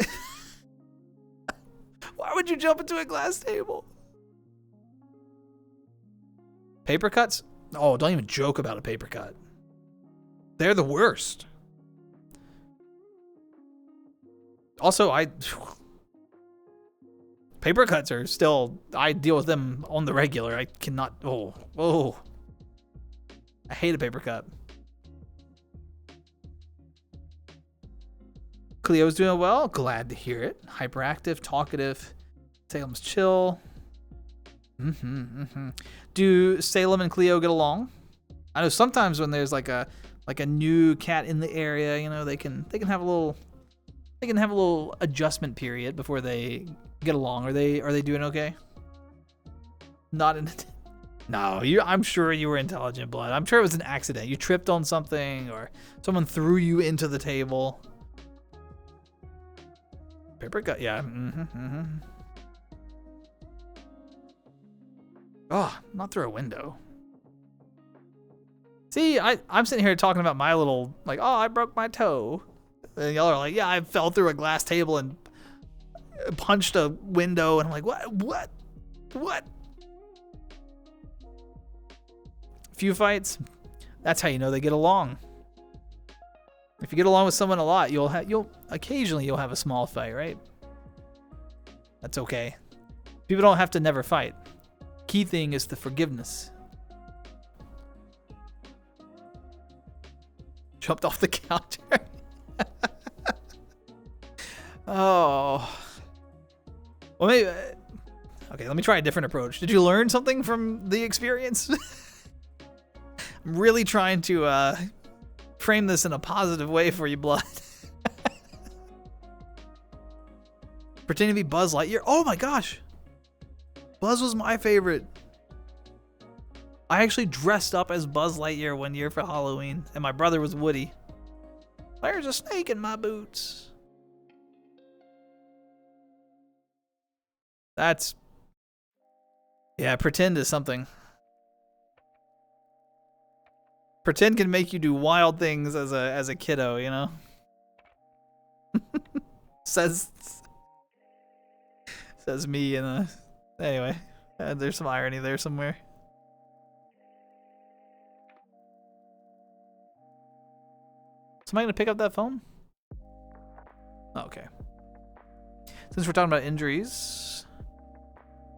would you jump into a glass table? Paper cuts? Oh, don't even joke about a paper cut. They're the worst. Also, paper cuts are still, I deal with them on the regular. I cannot, I hate a paper cut. Cleo's doing well. Glad to hear it. Hyperactive, talkative. Salem's chill. Do Salem and Cleo get along? I know sometimes when there's like a new cat in the area, they can have a little adjustment period before they get along. Are they doing okay? No, I'm sure you were intelligent, Blood. I'm sure it was an accident. You tripped on something or someone threw you into the table. Paper cut, yeah. Oh, not through a window. See, I'm sitting here talking about my little, I broke my toe. And y'all are like, yeah, I fell through a glass table and punched a window. And I'm like, what? Few fights. That's how you know they get along. If you get along with someone a lot, you'll occasionally have a small fight, right? That's okay. People don't have to never fight. Key thing is the forgiveness. Jumped off the counter. Oh. Well, maybe. Okay, let me try a different approach. Did you learn something from the experience? I'm really trying to frame this in a positive way for you, Blood. Pretending to be Buzz Lightyear. Oh my gosh. Buzz was my favorite. I actually dressed up as Buzz Lightyear one year for Halloween, and my brother was Woody. There's a snake in my boots. That's... yeah, pretend is something. Pretend can make you do wild things as a kiddo, you know? says me in a... anyway, there's some irony there somewhere. Somebody gonna pick up that phone? Oh, okay. Since we're talking about injuries,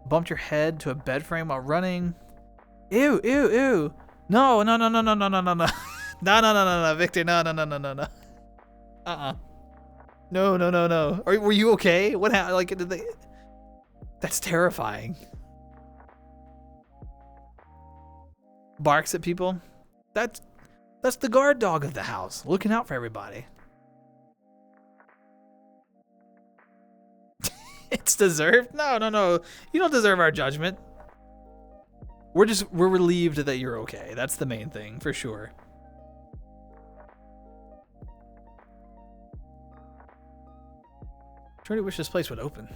bumped your head to a bed frame while running. Ew, ew, ew. No, no, no, no, no, no, no, no, no. No, no, no, no, no, Victor, no, no, no, no, no, no. No, no, no, no. Were you okay? What happened? Like, did they... That's terrifying. Barks at people. That's the guard dog of the house, looking out for everybody. It's deserved? No, no, no. You don't deserve our judgment. We're relieved that you're okay. That's the main thing, for sure. I really wish this place would open.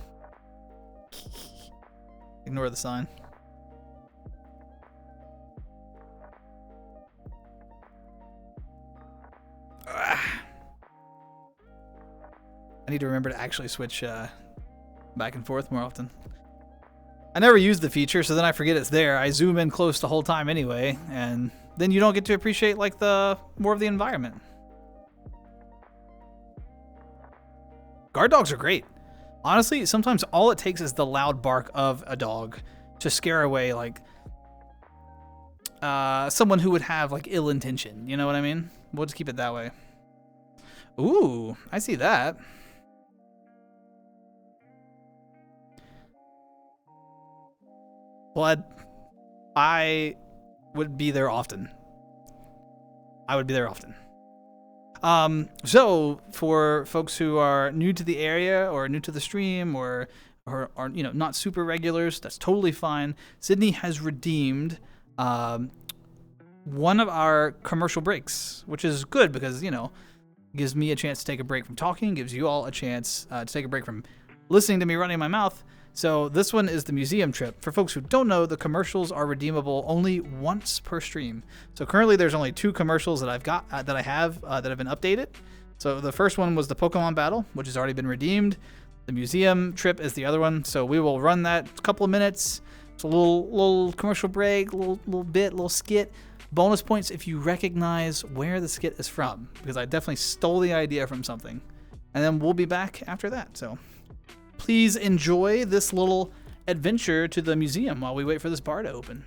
Ignore the sign. I need to remember to actually switch back and forth more often. I never use the feature, so then I forget it's there. I zoom in close the whole time anyway, and then you don't get to appreciate like the more of the environment. Guard dogs are great. Honestly, sometimes all it takes is the loud bark of a dog to scare away like someone who would have like ill intention. You know what I mean? We'll just keep it that way. Ooh, I see that. Blood. I would be there often. I would be there often. So for folks who are new to the area or new to the stream or you know, not super regulars, that's totally fine. Sydney has redeemed one of our commercial breaks, which is good because, you know, gives me a chance to take a break from talking, gives you all a chance to take a break from listening to me running my mouth. So this one is the museum trip. For folks who don't know, the commercials are redeemable only once per stream. So currently there's only 2 commercials that I've got that have been updated. So the first one was the Pokemon battle, which has already been redeemed. The museum trip is the other one. So we will run that a couple of minutes. It's a little commercial break, little skit. Bonus points if you recognize where the skit is from, because I definitely stole the idea from something. And then we'll be back after that. So please enjoy this little adventure to the museum while we wait for this bar to open.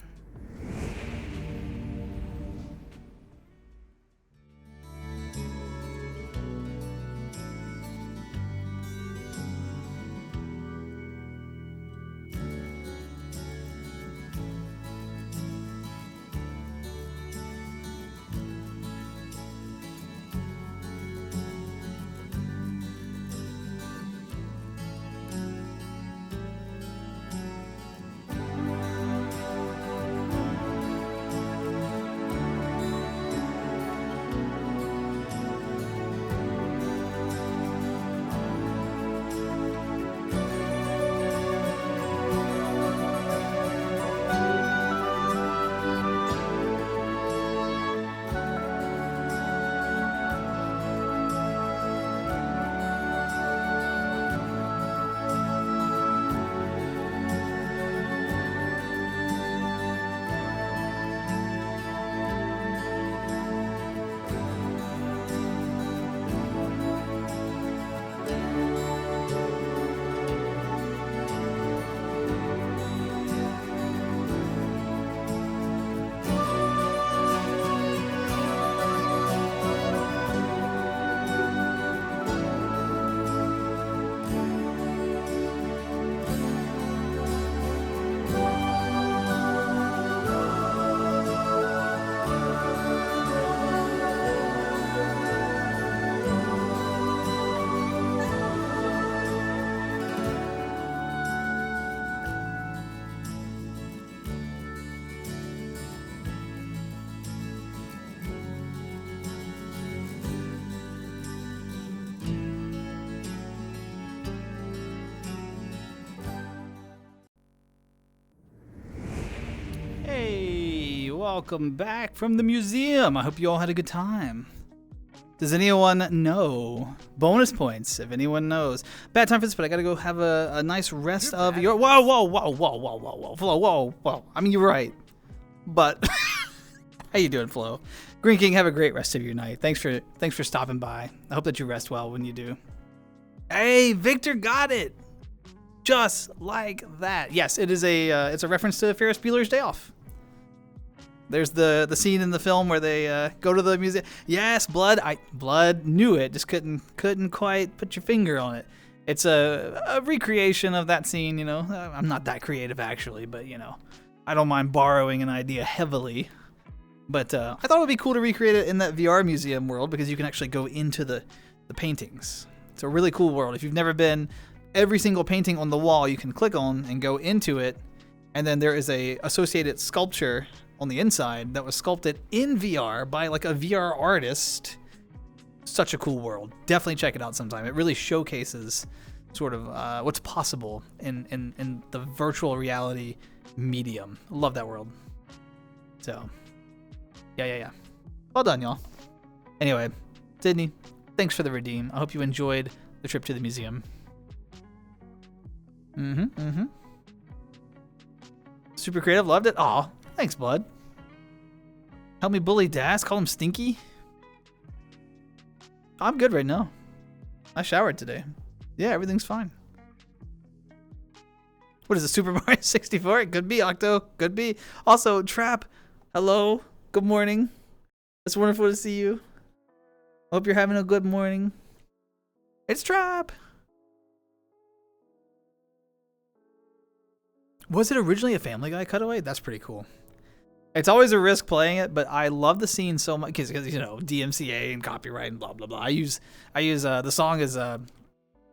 welcome back from the museum. I hope you all had a good time. Does anyone know? Bonus points, if anyone knows. Bad time for this, but I gotta go have a nice rest of your... Whoa. I mean, you're right. But, how you doing, Flo? Green King, have a great rest of your night. Thanks for stopping by. I hope that you rest well when you do. Hey, Victor got it! Just like that. Yes, it's a reference to Ferris Bueller's Day Off. There's the scene in the film where they go to the museum. Yes, Blood knew it, just couldn't quite put your finger on it. It's a recreation of that scene, you know. I'm not that creative actually, but you know, I don't mind borrowing an idea heavily. But I thought it would be cool to recreate it in that VR museum world because you can actually go into the paintings. It's a really cool world. If you've never been, every single painting on the wall you can click on and go into it, and then there is a associated sculpture on the inside that was sculpted in VR by like a VR artist. Such a cool world. Definitely check it out sometime. It really showcases sort of what's possible in the virtual reality medium. Love that world. So, yeah. Well done, y'all. Anyway, Sydney, thanks for the redeem. I hope you enjoyed the trip to the museum. Super creative, loved it. Aw, thanks, bud. Help me bully Das, call him Stinky. I'm good right now. I showered today. Yeah, everything's fine. What is it, Super Mario 64? It could be, Octo. Could be. Also, Trap, hello. Good morning. It's wonderful to see you. Hope you're having a good morning. It's Trap. Was it originally a Family Guy cutaway? That's pretty cool. It's always a risk playing it, but I love the scene so much because you know, DMCA and copyright and blah blah blah. I use the song is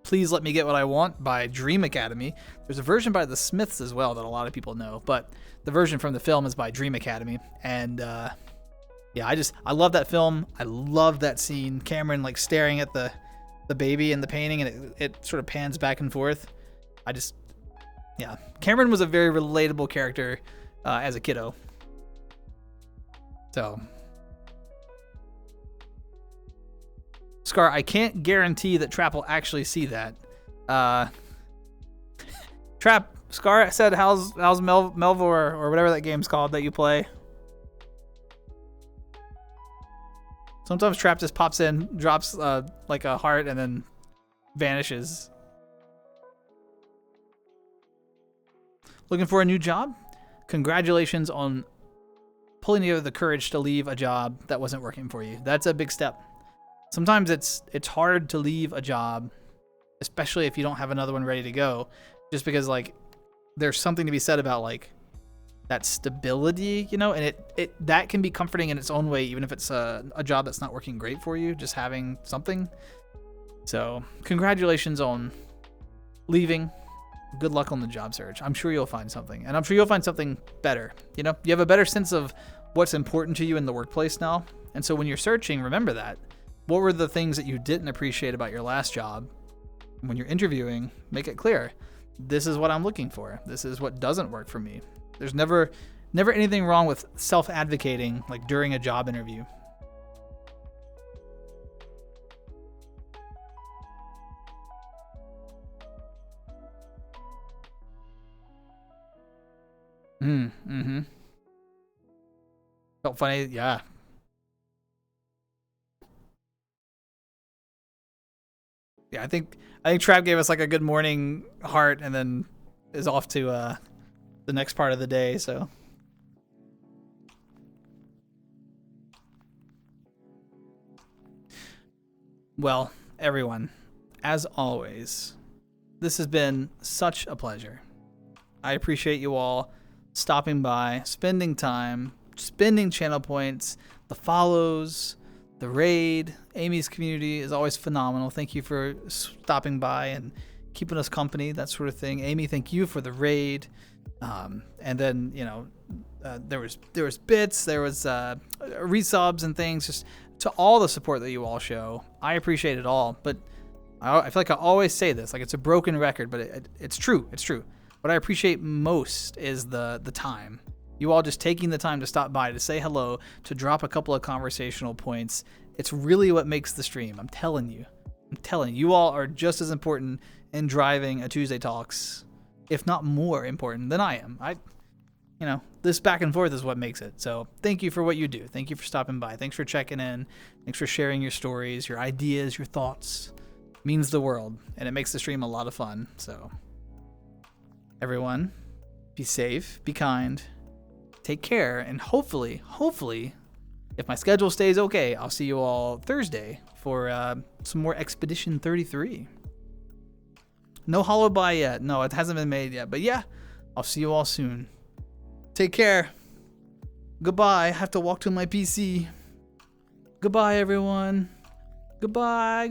"Please Let Me Get What I Want" by Dream Academy. There's a version by the Smiths as well that a lot of people know, but the version from the film is by Dream Academy. And yeah, I love that film. I love that scene. Cameron like staring at the baby in the painting, and it sort of pans back and forth. Yeah, Cameron was a very relatable character as a kiddo. So, Scar, I can't guarantee that Trap will actually see that. Trap, Scar said, how's Melvor or whatever that game's called that you play? Sometimes Trap just pops in, drops like a heart, and then vanishes. Looking for a new job? Congratulations on pulling together the courage to leave a job that wasn't working for you. That's a big step. Sometimes it's hard to leave a job, especially if you don't have another one ready to go, just because like there's something to be said about like that stability, you know, and it that can be comforting in its own way, even if it's a job that's not working great for you, just having something. So congratulations on leaving. Good luck on the job search. I'm sure you'll find something, and I'm sure you'll find something better. You know, you have a better sense of what's important to you in the workplace now. And so when you're searching, remember that. What were the things that you didn't appreciate about your last job? When you're interviewing, make it clear. This is what I'm looking for. This is what doesn't work for me. There's never anything wrong with self-advocating like during a job interview. Felt funny, yeah. Yeah, I think Trap gave us like a good morning heart and then is off to the next part of the day, so. Well, everyone, as always, this has been such a pleasure. I appreciate you all stopping by, spending time, spending channel points, the follows, the raid. Amy's community is always phenomenal. Thank you for stopping by and keeping us company, that sort of thing. Amy, thank you for the raid. And then, you know, there was bits, there was resubs and things, just to all the support that you all show. I appreciate it all, but I feel like I always say this, like it's a broken record, but it's true. It's true. What I appreciate most is the time You all just taking the time to stop by, to say hello, to drop a couple of conversational points. It's really what makes the stream. I'm telling you. You all are just as important in driving a Tuesday Talks, if not more important than I am. This back and forth is what makes it. So thank you for what you do. Thank you for stopping by. Thanks for checking in. Thanks for sharing your stories, your ideas, your thoughts. It means the world, and it makes the stream a lot of fun. So everyone, be safe, be kind, take care, and hopefully, if my schedule stays okay, I'll see you all Thursday for some more Expedition 33. No hollow buy yet. No, it hasn't been made yet. But yeah, I'll see you all soon. Take care. Goodbye. I have to walk to my PC. Goodbye, everyone. Goodbye.